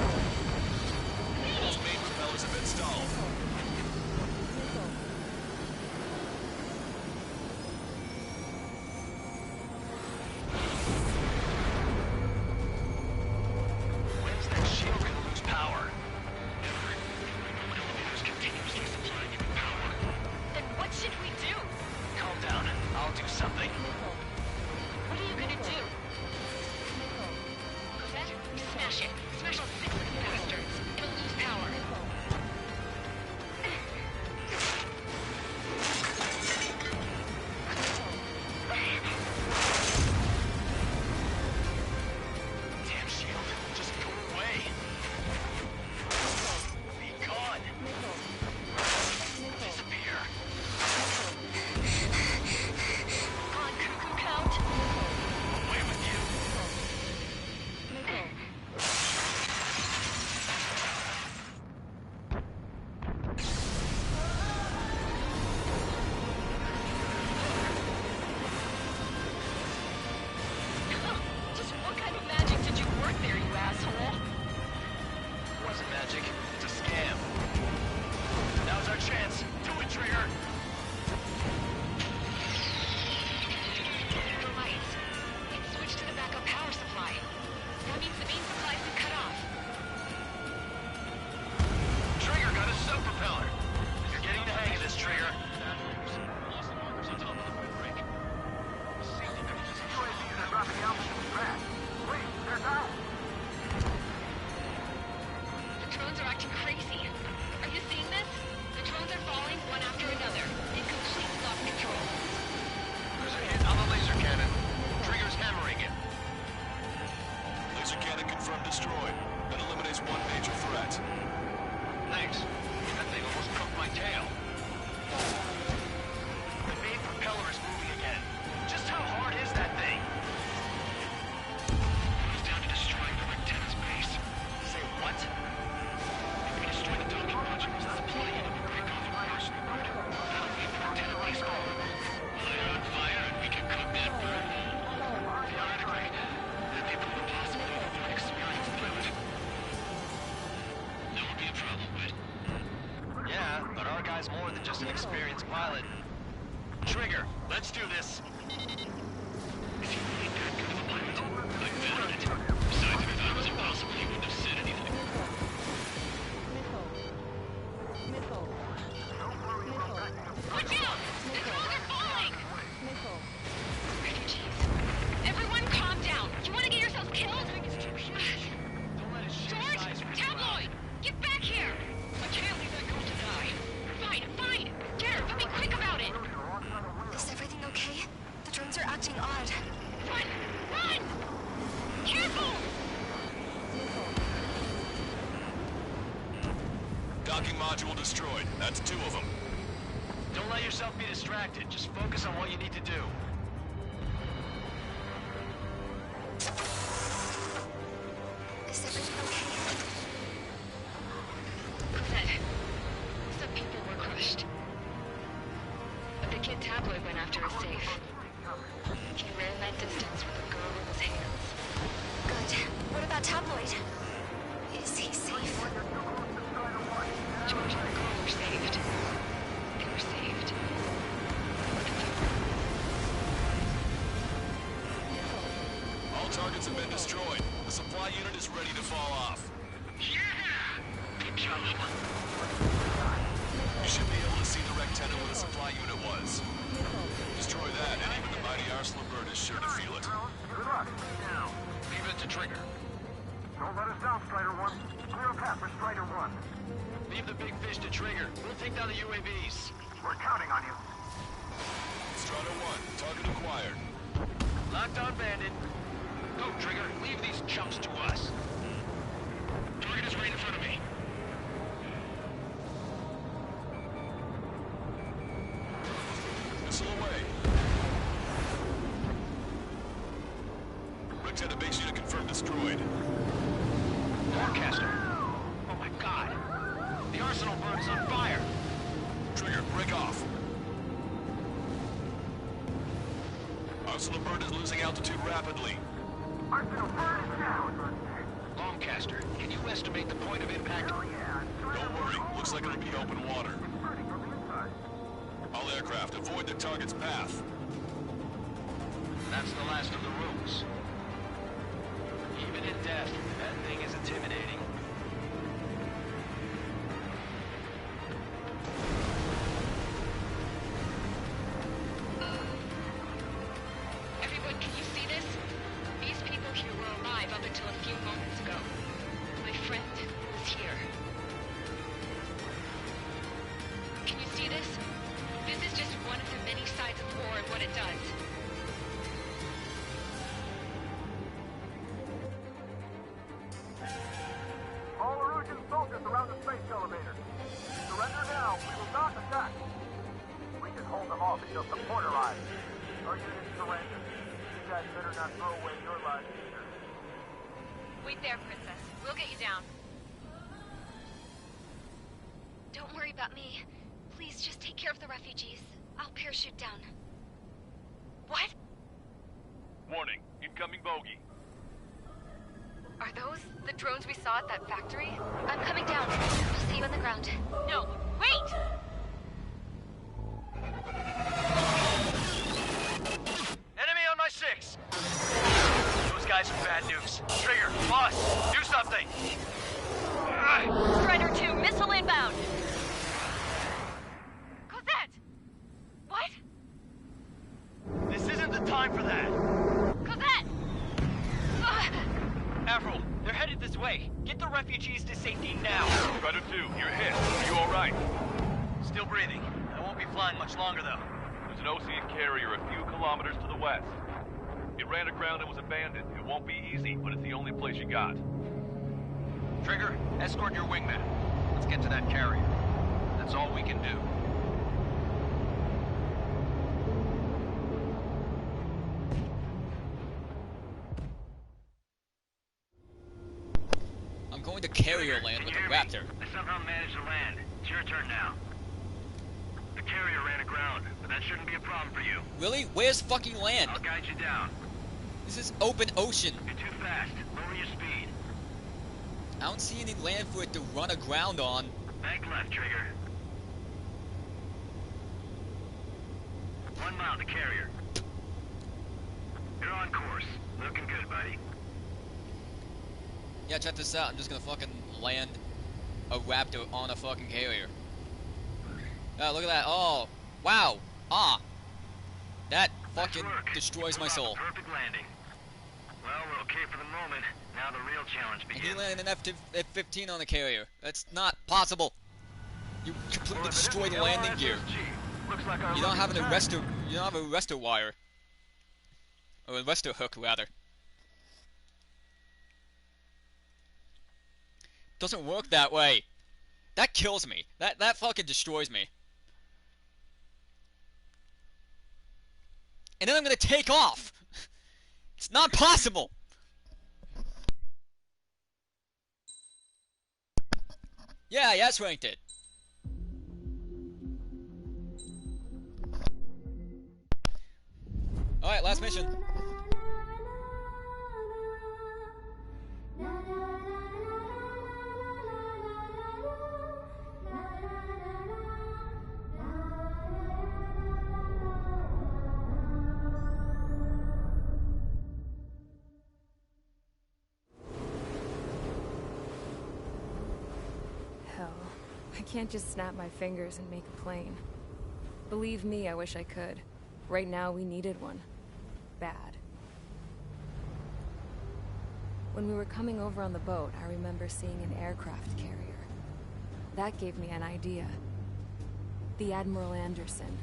an experienced pilot. Trigger, let's do this. If you ain't that good of a pilot, I'd bet on it. Besides, if you thought it was impossible, you wouldn't have said anything. Watch out! The cars are falling! Refugees. Everyone calm down. You want to get yourselves killed? George! Tabloid! Get back here! I can't leave that girl to die. Fine, fine. Get her, but be quick about it. Is everything okay? The drones are acting odd. Run! Run! Careful! Docking module destroyed. That's 2 of them. Don't let yourself be distracted. Just focus on what you need to do. Is everything okay? Cosette, some people were crushed. But the kid Tabloid went after his safe. He ran that distance with a girl in his hands. Good. What about Tabloid? Is he safe? George and the girl were saved. They were saved. All targets have been destroyed. The supply unit is ready to fall off. Yeah! Good job. You should be able to see the rectangle where the supply unit was. Destroy that, and even the mighty Arsenal bird is sure to feel it. Good luck. Now, Leave it to Trigger. don't let us down, Strider 1. Clear a path for Strider 1. Leave the big fish to Trigger. We'll take down the UAVs. We're counting on you. Strider 1, target acquired. Locked on Bandit. Go, Trigger. Leave these chumps to us. Target is right in front of me. Missile away. Rick's at a base unit confirmed destroyed. Forecaster. Oh my god. The Arsenal bird's on fire. Trigger, break off. Arsenal bird is losing altitude rapidly. Arsenal bird is down. Longcaster, can you estimate the point of impact? Don't worry, looks like it'll be open water. All aircraft, avoid the target's path. That's the last of the rooms. Even in death, that thing is intimidating. Everyone, can you see this? These people here were alive up until a few moments ago. My friend was here. Can you see this? This is just one of the many sides of war and what it does. All Erusian soldiers around the space elevator. Surrender now. We will not attack. We can hold them off until support arrives. Our units surrender. You guys better not throw away your lives either. Wait there, Princess. We'll get you down. Don't worry about me. Please just take care of the refugees. I'll parachute down. What? Warning, incoming bogey. Are those the drones we saw at that factory? I'm coming down. I'll see you on the ground. No, wait! Enemy on my 6! Those guys are bad news. Trigger, boss, do something! Strider 2, missile inbound! Cosette! What? This isn't the time for that! Cosette! Avril, they're headed this way. Get the refugees to safety now. Strider 2, you're hit. Are you alright? Still breathing. I won't be flying much longer, though. There's an Osean carrier a few kilometers to the west. It ran aground and was abandoned. It won't be easy, but it's the only place you got. Trigger, escort your wingman. Let's get to that carrier. That's all we can do. I'm going to carrier land with the Raptor. I somehow managed to land. It's your turn now. The carrier ran aground, but that shouldn't be a problem for you. Really? Where's fucking land? I'll guide you down. This is open ocean. You're too fast. Lower your speed. I don't see any land for it to run aground on. Bank left, Trigger. 1 mile to carrier. You're on course. Looking good, buddy. Yeah, check this out. I'm just gonna fucking land a Raptor on a fucking carrier. Oh, look at that. Oh, wow. Ah. That fucking destroys my soul. Perfect landing. Well, we're okay for the moment. Now the real challenge And begins. you landed an F-15 on the carrier. That's not possible. You completely destroyed the landing gear. Looks like our You don't have an arrestor. You don't have a arrestor wire, or a arrestor hook rather. Doesn't work that way. That kills me. That fucking destroys me. And then I'm gonna take off. It's not possible. Yeah, that's ranked it. Alright, last mission. Hell, I can't just snap my fingers and make a plane. Believe me, I wish I could. Right now, we needed one. Bad. When we were coming over on the boat, I remember seeing an aircraft carrier. That gave me an idea. The Admiral Anderson.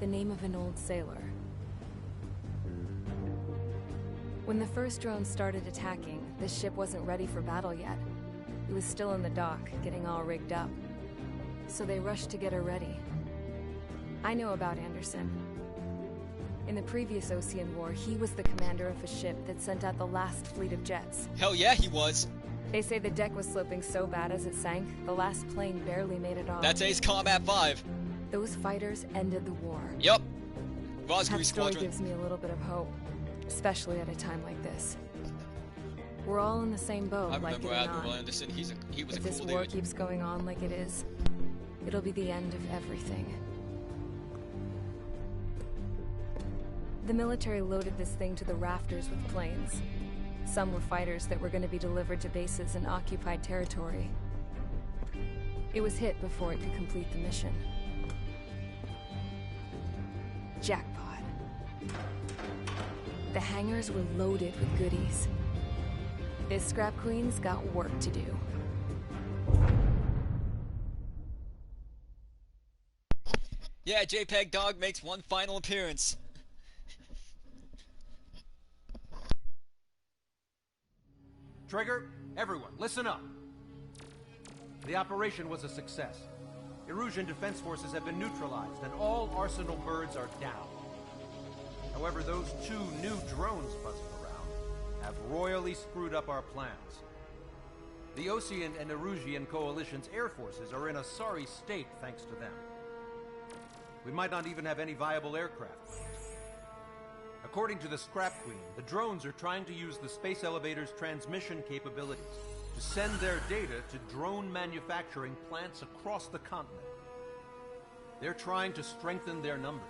The name of an old sailor. When the first drone started attacking, the ship wasn't ready for battle yet. It was still in the dock, getting all rigged up. So they rushed to get her ready. I know about Anderson. In the previous Ocean War, he was the commander of a ship that sent out the last fleet of jets. Hell yeah, he was. They say the deck was sloping so bad as it sank, the last plane barely made it off. That's Ace Combat 5. Those fighters ended the war. Yep. That Rosgreave story Squadron. gives me a little bit of hope, especially at a time like this. We're all in the same boat, I like it remember or Admiral not. Anderson. He was a If this cool war dude. keeps going on like it is, it'll be the end of everything. The military loaded this thing to the rafters with planes. Some were fighters that were going to be delivered to bases in occupied territory. It was hit before it could complete the mission. Jackpot. The hangars were loaded with goodies. This Scrap Queen's got work to do. Yeah, JPEG Dog makes one final appearance. Trigger, everyone, listen up. The operation was a success. Erusian defense forces have been neutralized, and all Arsenal birds are down. However, those 2 new drones buzzing around have royally screwed up our plans. The Ocean and Erusian coalition's air forces are in a sorry state thanks to them. We might not even have any viable aircraft. According to the Scrap Queen, the drones are trying to use the space elevator's transmission capabilities to send their data to drone manufacturing plants across the continent. They're trying to strengthen their numbers.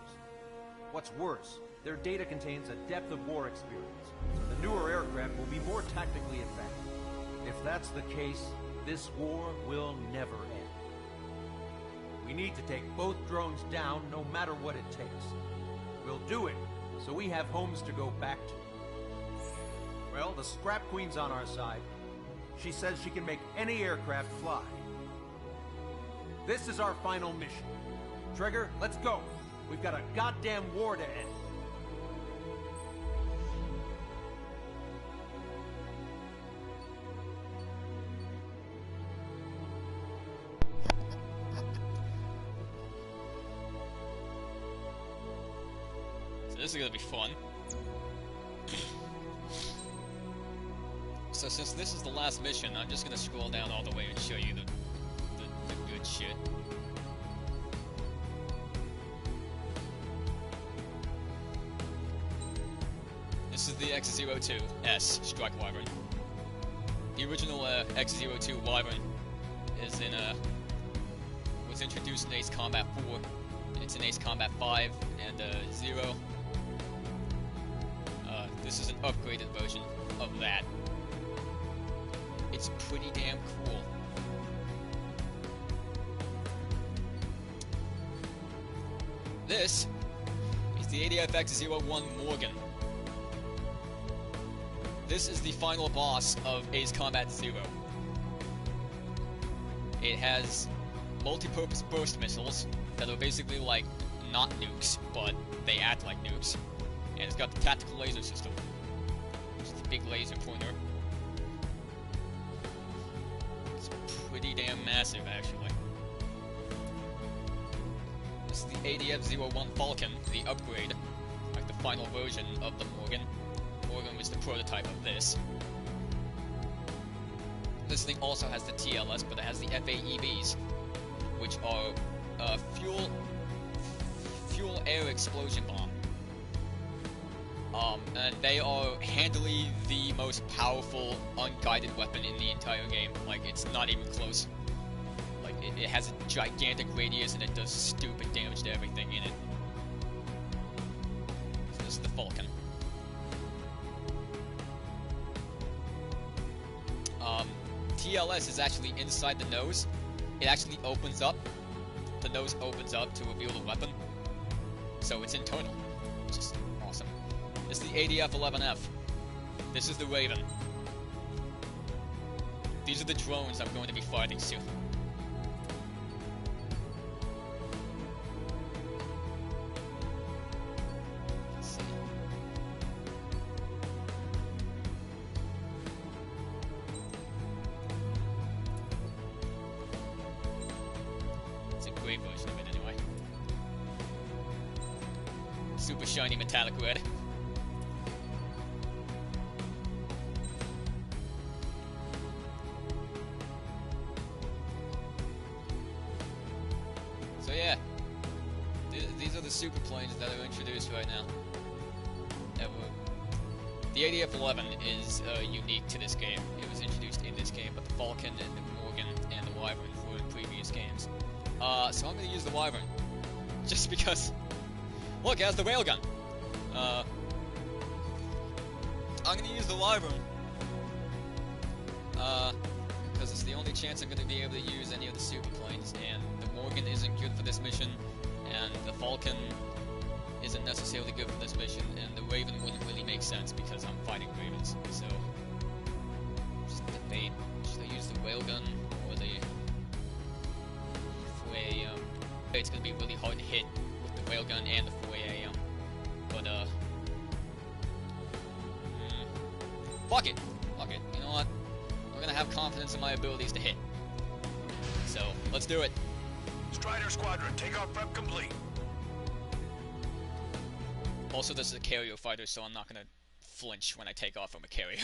What's worse, their data contains a depth of war experience, so the newer aircraft will be more tactically effective. If that's the case, this war will never end. We need to take both drones down no matter what it takes. We'll do it, so we have homes to go back to. Well, the Scrap Queen's on our side. She says she can make any aircraft fly. This is our final mission. Trigger, let's go. We've got a goddamn war to end. So this is gonna be fun. So since this is the last mission, I'm just gonna scroll down all the way and show you the good shit. This is the X-02S Strike Wyvern. The original X-02 Wyvern is in was introduced in Ace Combat 4 it's in Ace Combat 5 and 0. This is an upgraded version of that. It's pretty damn cool. This is the ADFX-01 Morgan. This is the final boss of Ace Combat 0. It has multi-purpose burst missiles that are basically like not nukes, but they act like nukes. And it's got the tactical laser system, which is the big laser pointer. It's pretty damn massive, actually. This is the ADF-01 Falcon, the upgrade, like the final version of the Morgan. Morgan was the prototype of this. This thing also has the TLS, but it has the FAEBs, which are fuel air explosion bomb. And they are handily the most powerful unguided weapon in the entire game. Like, it's not even close. Like, it has a gigantic radius and it does stupid damage to everything in it. So this is the Falcon. TLS is actually inside the nose. It actually opens up. The nose opens up to reveal the weapon. So it's internal, which is awesome. This is the ADF-11F. This is the Raven. These are the drones I'm going to be fighting soon. Let's see. It's a great version of it anyway. Super shiny metallic red. So yeah, these are the super planes that are introduced right now. The ADF-11 is unique to this game. It was introduced in this game, but the Falcon and the Morgan and the Wyvern were in previous games. So I'm going to use the Wyvern, just because. Look, it has the railgun. I'm going to use the Wyvern, because it's the only chance I'm going to be able to use any of the super planes, and the Morgan isn't good for this mission, and the Falcon isn't necessarily good for this mission, and the Raven wouldn't really make sense because I'm fighting Ravens, so just debate, should I use the railgun or the Fourier? It's going to be really hard to hit with the railgun and the Fourier, but fuck it, you know what, I'm going to have confidence in my abilities to hit, so let's do it. Strider Squadron, takeoff prep complete. Also, this is a carrier fighter, so I'm not gonna flinch when I take off from a carrier.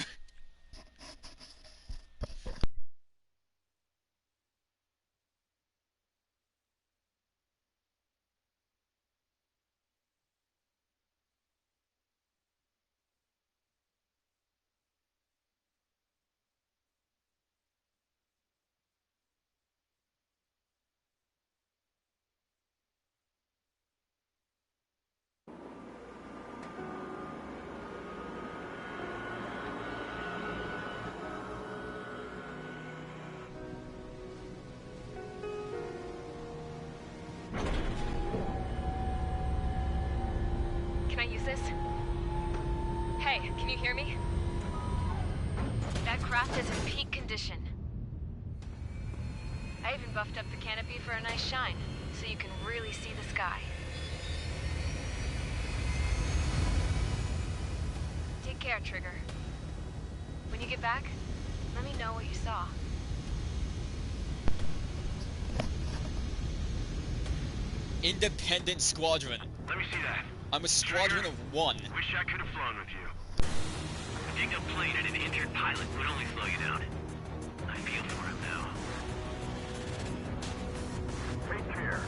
Can I use this? Hey, can you hear me? That craft is in peak condition. I even buffed up the canopy for a nice shine, so you can really see the sky. Take care, Trigger. When you get back, let me know what you saw. Independent squadron. Let me see that. I'm a squadron of one. Wish I could have flown with you. Ding a plane and an injured pilot would only slow you down. I feel for him now. Take care.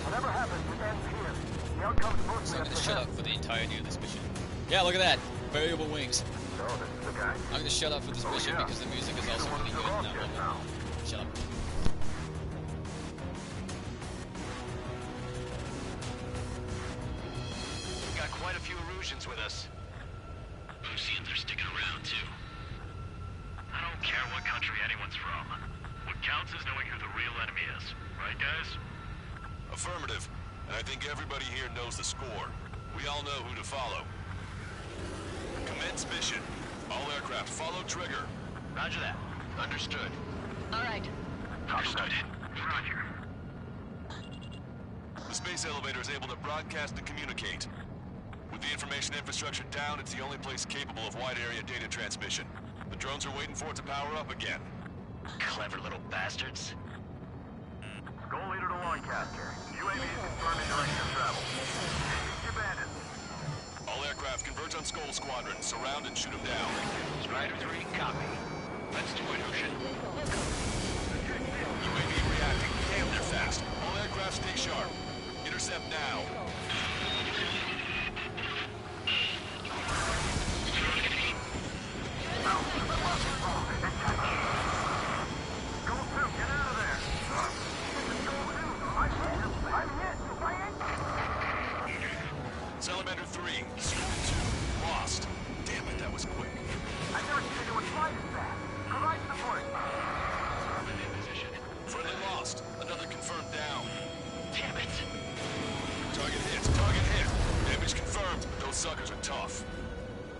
Whatever happens, it ends here. The outcome's mostly So I'm up gonna to shut him. up for the entirety of this mission. Yeah, look at that. Variable wings. So this is the guy. I'm gonna shut up for this mission because the music is also really good in that one. Shut up. Erusians with us. Lucians are sticking around, too. I don't care what country anyone's from. What counts is knowing who the real enemy is. Right, guys? Affirmative. And I think everybody here knows the score. We all know who to follow. Commence mission. All aircraft follow trigger. Roger that. Understood. All right. Understood. Roger. The space elevator is able to broadcast and communicate. With the information infrastructure down, it's the only place capable of wide area data transmission. The drones are waiting for it to power up again. Clever little bastards. Goal leader to Lancaster. UAV is confirming direction of travel. Engage bandits. All aircraft converge on Skull Squadron. Surround and shoot them down. Strider 3, copy. Let's do it, Ocean. UAV reacting. Damn, they're fast. All aircraft stay sharp. Intercept now. Salamander 3, School 2, lost. Damn it, that was quick. I've never seen anyone fly this fast. Provide support. Friendly lost. Another confirmed down. Damn it. Target hit. Target hit. Damage confirmed. Those suckers are tough.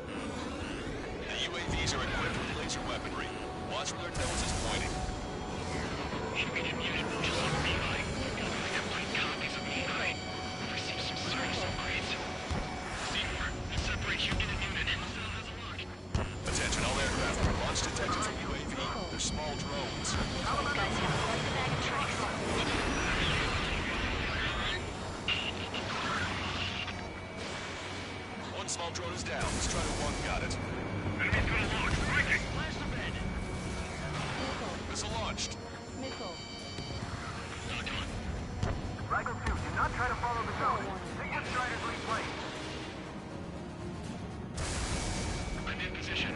The UAVs are equipped with laser weaponry. Watch where their nose is pointing. Should we get muted just like Beeline? We have played copies of Beeline. We've received some serious upgrades. C4, separate unit and unit. Cell has a lock. Attention all aircraft. Launch detected from UAV. They're small drones. These guys have quite the bag of tricks. One small drone is down. Strider 1 got it. Enemy's gonna launch. Breaking. Blast the bed. Missile launched. Missile. Dragon 2, do not try to follow the zone. Take what Strider's lead plane. I'm in position.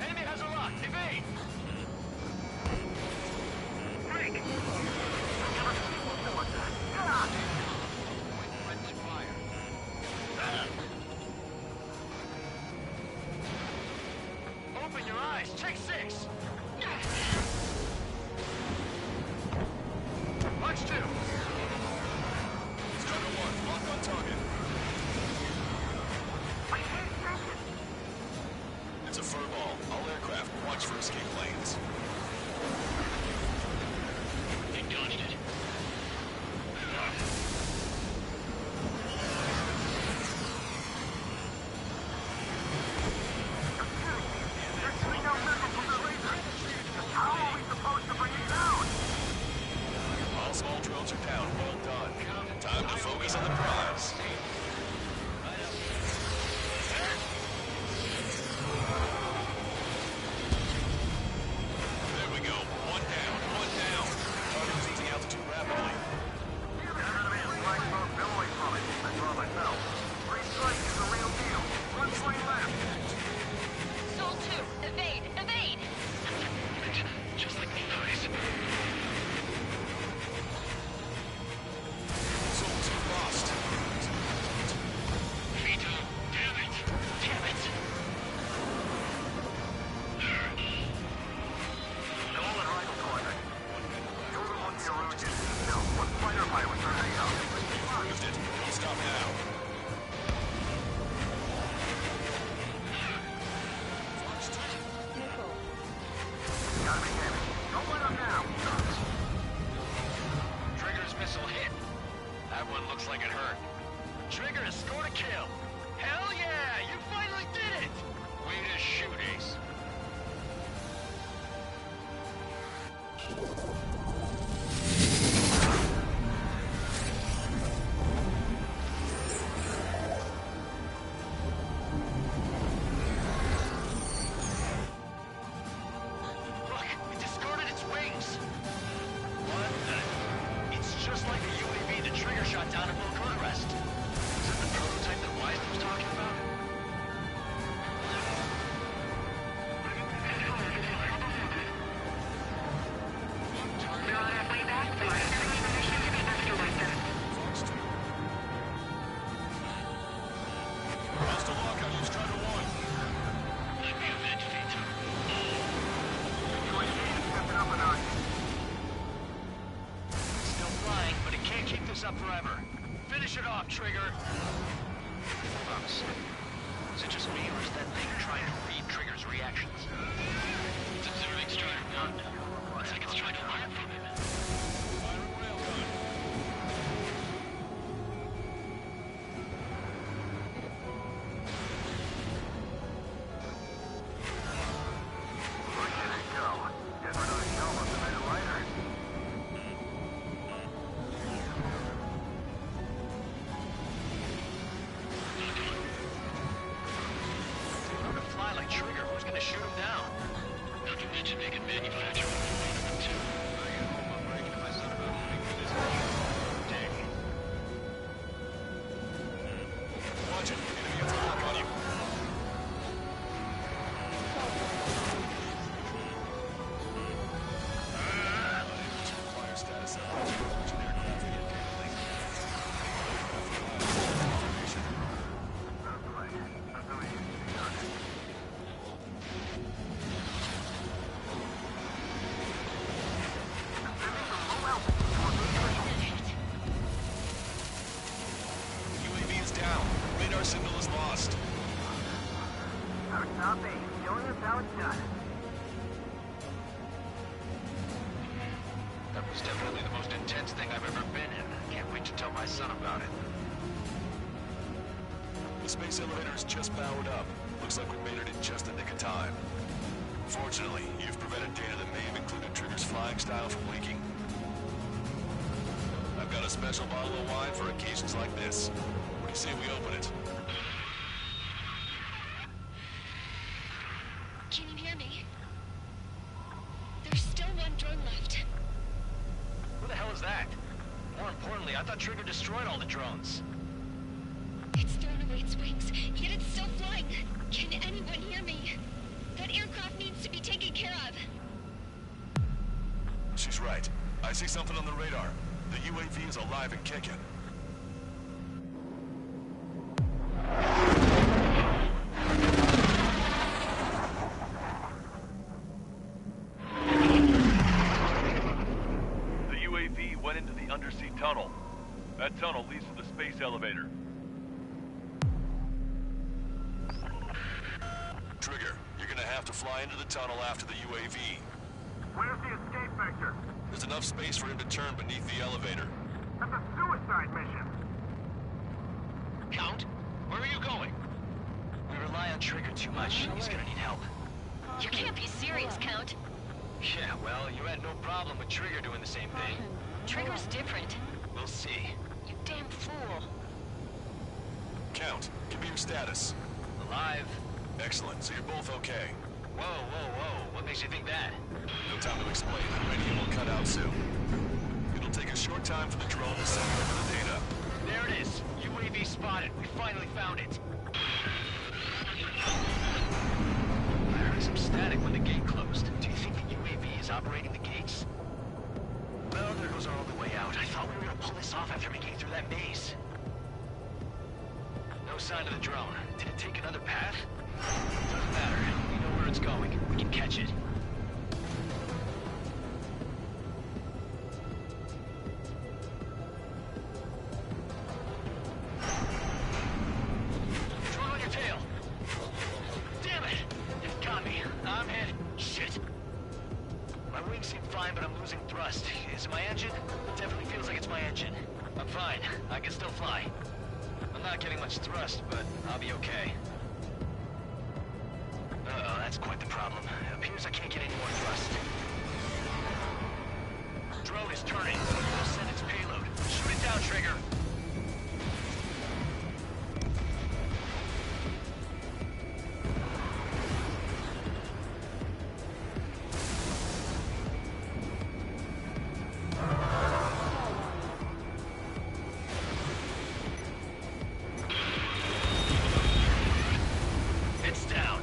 Enemy has a lock. Evade. Break. Open your eyes. Check 6. Punch 2. Strider 1, lock on target. It's a furball. All aircraft, watch for escape planes. They dodged it. They're shooting out missiles from their lasers. How are we supposed to bring it down? All small drones are down. Well done. Time to focus on the prize. There we go. One down. One down. Target is losing altitude rapidly. Enemy is flying smoke billowing from it. I saw it myself. Green strike is the real deal. One plane left. Soul 2, evade, evade! Just like Beeline's. Soul 2 lost. Vito, damn it! Damn it! Nolan rifle quadrant. Total on the Erusian. Now, what fighter pilots are they out? Proved it. Don't stop now. Missile. Gotta be damaged. Don't let them now. Trigger's missile hit. That one looks like it hurt. Trigger has scored a kill. Hell yeah! You finally did it! Way to shoot, Ace. Look, it discarded its wings. What the? It's just like the UAV the Trigger shot down at Belkans. Is that the prototype that Wise was talking about? this up forever. Finish it off, Trigger. Promise. Is it just me, or is that thing trying to read Trigger's reactions? It's observing Strider 1. Looks like it's trying to learn from him. That was definitely the most intense thing I've ever been in. Can't wait to tell my son about it. The space elevator is just powered up. Looks like we made it in just the nick of time. Fortunately, you've prevented data that may have included Trigger's flying style from leaking. I've got a special bottle of wine for occasions like this. What do you say we open it? Can you hear me? There's still one drone left. Who the hell is that? More importantly, I thought Trigger destroyed all the drones. It's thrown away its wings, yet it's still flying. Can anyone hear me? That aircraft needs to be taken care of. She's right. I see something on the radar. The UAV is alive and kicking. The UAV went into the undersea tunnel. That tunnel leads to the space elevator. Trigger, you're gonna have to fly into the tunnel after the UAV. Where's the escape vector? There's enough space for him to turn beneath the elevator. That's a suicide mission. Count, where are you going? We rely on Trigger too much. He's gonna need help. You can't be serious, Count. Yeah, well, you had no problem with Trigger doing the same thing. Trigger's different. We'll see. You damn fool. Count, give me your status. Alive. Excellent, so you're both okay. Whoa, whoa, whoa. What makes you think that? No time to explain. The radio will cut out soon. It'll take a short time for the drone to send over the data. There it is. UAV spotted. We finally found it. I heard some static when the gate closed. Do you think the UAV is operating the gates? Well, there goes our only way out. I thought we were gonna pull this off after making it through that maze. No sign of the drone. Did it take another path? Doesn't matter. We know where it's going. We can catch it. Drone on your tail. Damn it! You've got me. I'm hit. Shit. My wings seem fine, but I'm losing thrust. Is it my engine? Definitely feels like it's my engine. I'm fine. I can still fly. I'm not getting much thrust, but I'll be okay. Uh-oh, that's quite the problem. It appears I can't get any more thrust. Drone is turning. It'll send its payload. Shoot it down, Trigger. It's down.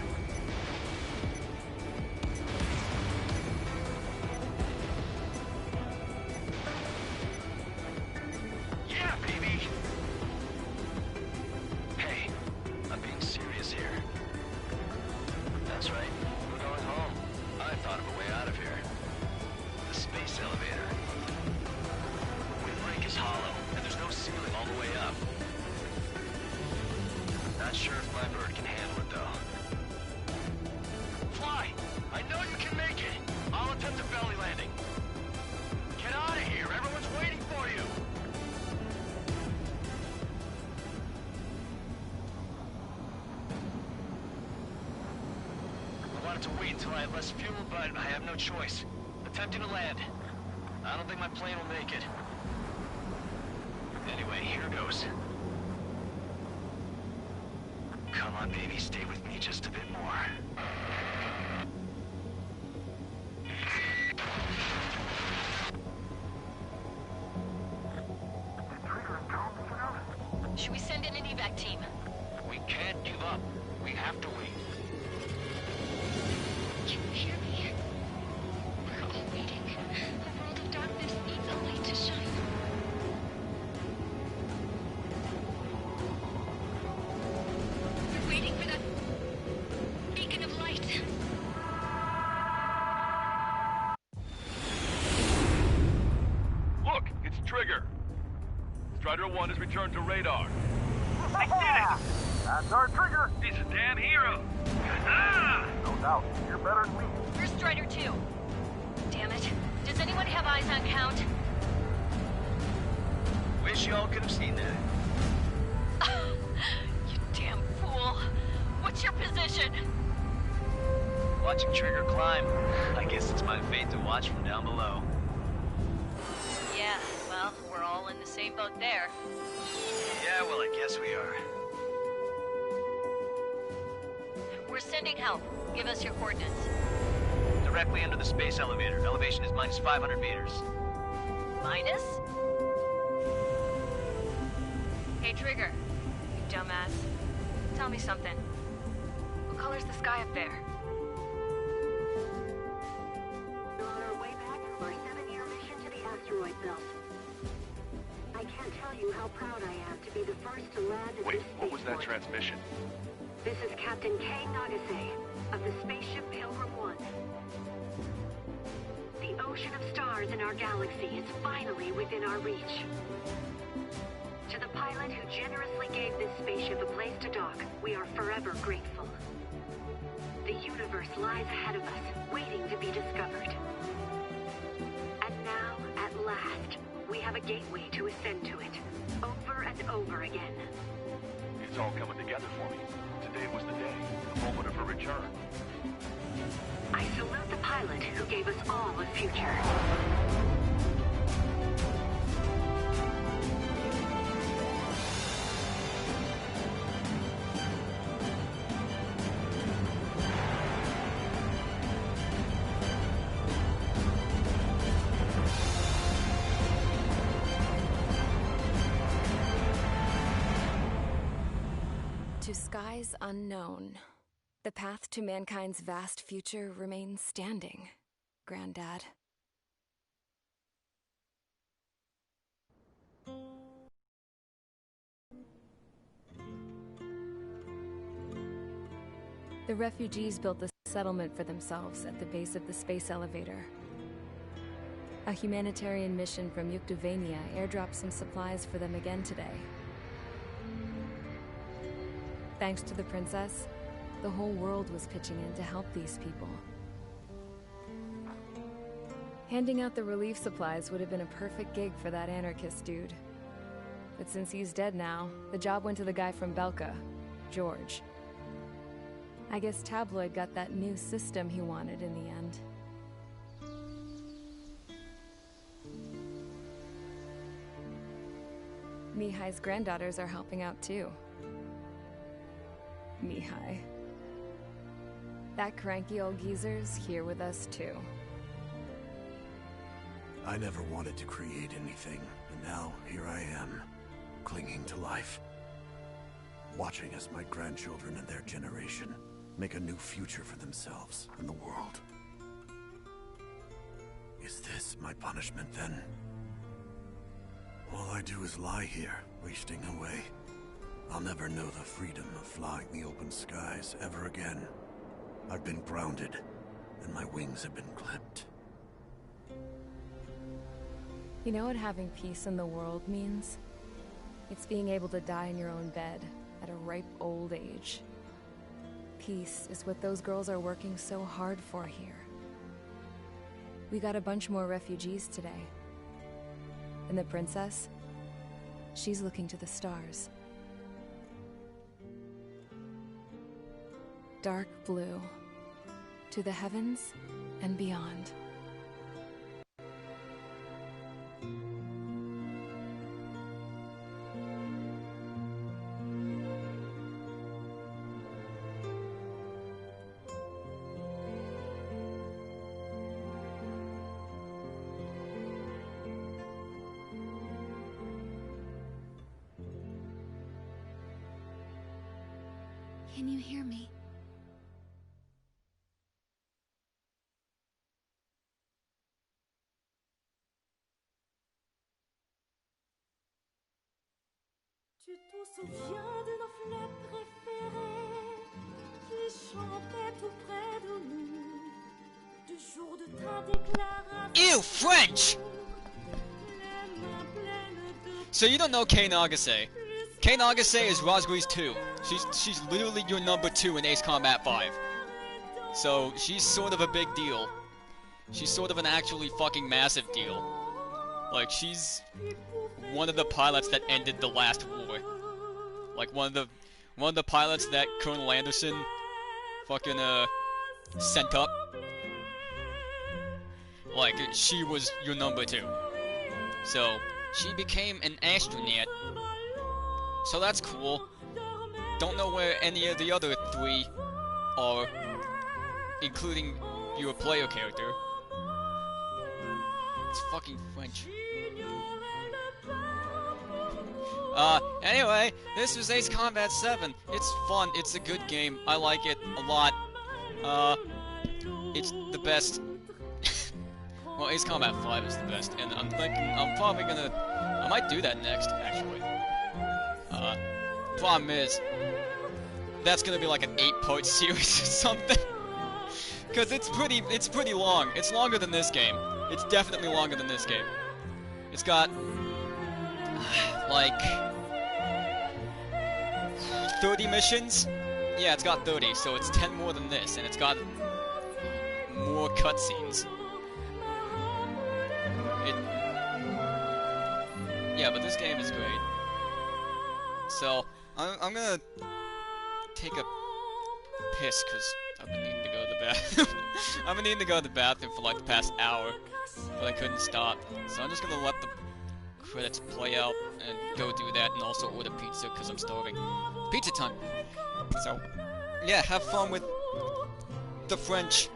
to wait until I have less fuel, but I have no choice. Attempting to land. I don't think my plane will make it. Anyway, here goes. Come on, baby, stay with me just a bit more. Should we send in an evac team? We can't give up. We have to wait. You hear me? We're all waiting. A world of darkness needs a light to shine. We're waiting for that beacon of light. Look, it's Trigger. Strider 1 has returned to radar. I did it! That's our Trigger! He's a damn hero. Ah! No doubt. You're better than me. Where's Strider 2? Damn it. Does anyone have eyes on Count? Wish y'all could have seen that. You damn fool. What's your position? Watching Trigger climb. I guess it's my fate to watch from down below. Yeah, well, we're all in the same boat there. Yeah, well, I guess we are. We're sending help. Give us your coordinates. Directly under the space elevator. Elevation is minus 500 meters. Minus? Hey, Trigger. You dumbass. Tell me something. What color's the sky up there? We're on our way back from our 7-year mission to the asteroid belt. I can't tell you how proud I am to be the first to land at Wait, this what was that spaceport. transmission? This is Captain Kay Nagase of the spaceship Pilgrim 1. The ocean of stars in our galaxy is finally within our reach. To the pilot who generously gave this spaceship a place to dock, we are forever grateful. The universe lies ahead of us, waiting to be discovered. And now, at last, we have a gateway to ascend to it, over and over again. It's all coming together for me. Today was the day, the moment of her return. I salute the pilot who gave us all a future. To skies unknown, the path to mankind's vast future remains standing, Granddad. The refugees built a settlement for themselves at the base of the space elevator. A humanitarian mission from Yuktovania airdropped some supplies for them again today. Thanks to the princess, the whole world was pitching in to help these people. Handing out the relief supplies would have been a perfect gig for that anarchist dude. But since he's dead now, the job went to the guy from Belka, George. I guess Tabloid got that new system he wanted in the end. Mihai's granddaughters are helping out too. Mihai. That cranky old geezer's here with us too. I never wanted to create anything, and now here I am, clinging to life. Watching as my grandchildren and their generation make a new future for themselves and the world. Is this my punishment then? All I do is lie here, wasting away. I'll never know the freedom of flying the open skies ever again. I've been grounded, and my wings have been clipped. You know what having peace in the world means? It's being able to die in your own bed at a ripe old age. Peace is what those girls are working so hard for here. We got a bunch more refugees today. And the princess? She's looking to the stars. Dark blue. to the heavens and beyond. Can you hear me? Tu te souviens de nos fleurs préférées qui chantaient tout près de nous du jour de ta déclaration. Ew, French! So you don't know Kei Nagase. Kei Nagase is Rosgrea's 2. She's literally your number 2 in Ace Combat 5. So she's sort of a big deal. She's sort of an actually fucking massive deal. Like, she's one of the pilots that ended the last war. Like, one of the pilots that Colonel Anderson fucking sent up. Like, she was your number 2. So she became an astronaut. So that's cool. Don't know where any of the other 3 are, including your player character. It's fucking French. Anyway, this was Ace Combat 7. It's fun, it's a good game, I like it a lot. It's the best. Well, Ace Combat 5 is the best, and I'm thinking, I'm probably gonna, I might do that next, actually. Problem is, that's gonna be like an 8-part series or something. Cause it's pretty long. It's longer than this game. It's definitely longer than this game. It's got like 30 missions. Yeah, it's got 30, so it's 10 more than this, and it's got more cutscenes. Yeah, but this game is great. So I'm gonna take a piss because I've been needing to go to the bathroom. I've been needing to go to the bathroom for like the past hour, but I couldn't stop. So I'm just gonna let the credits play out and go do that, and also order pizza because I'm starving. Pizza time. So yeah, have fun with the French.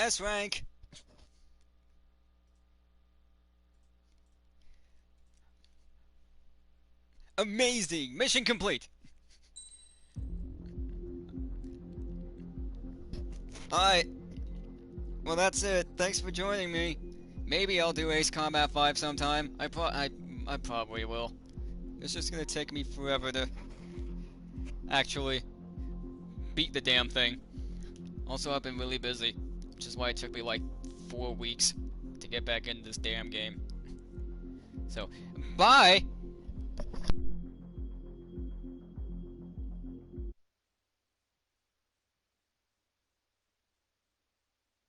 S rank. Amazing! Mission complete! Alright. Well, that's it. Thanks for joining me. Maybe I'll do Ace Combat 5 sometime. I probably will. It's just gonna take me forever to actually beat the damn thing. Also, I've been really busy, which is why it took me like 4 weeks to get back into this damn game. So, bye!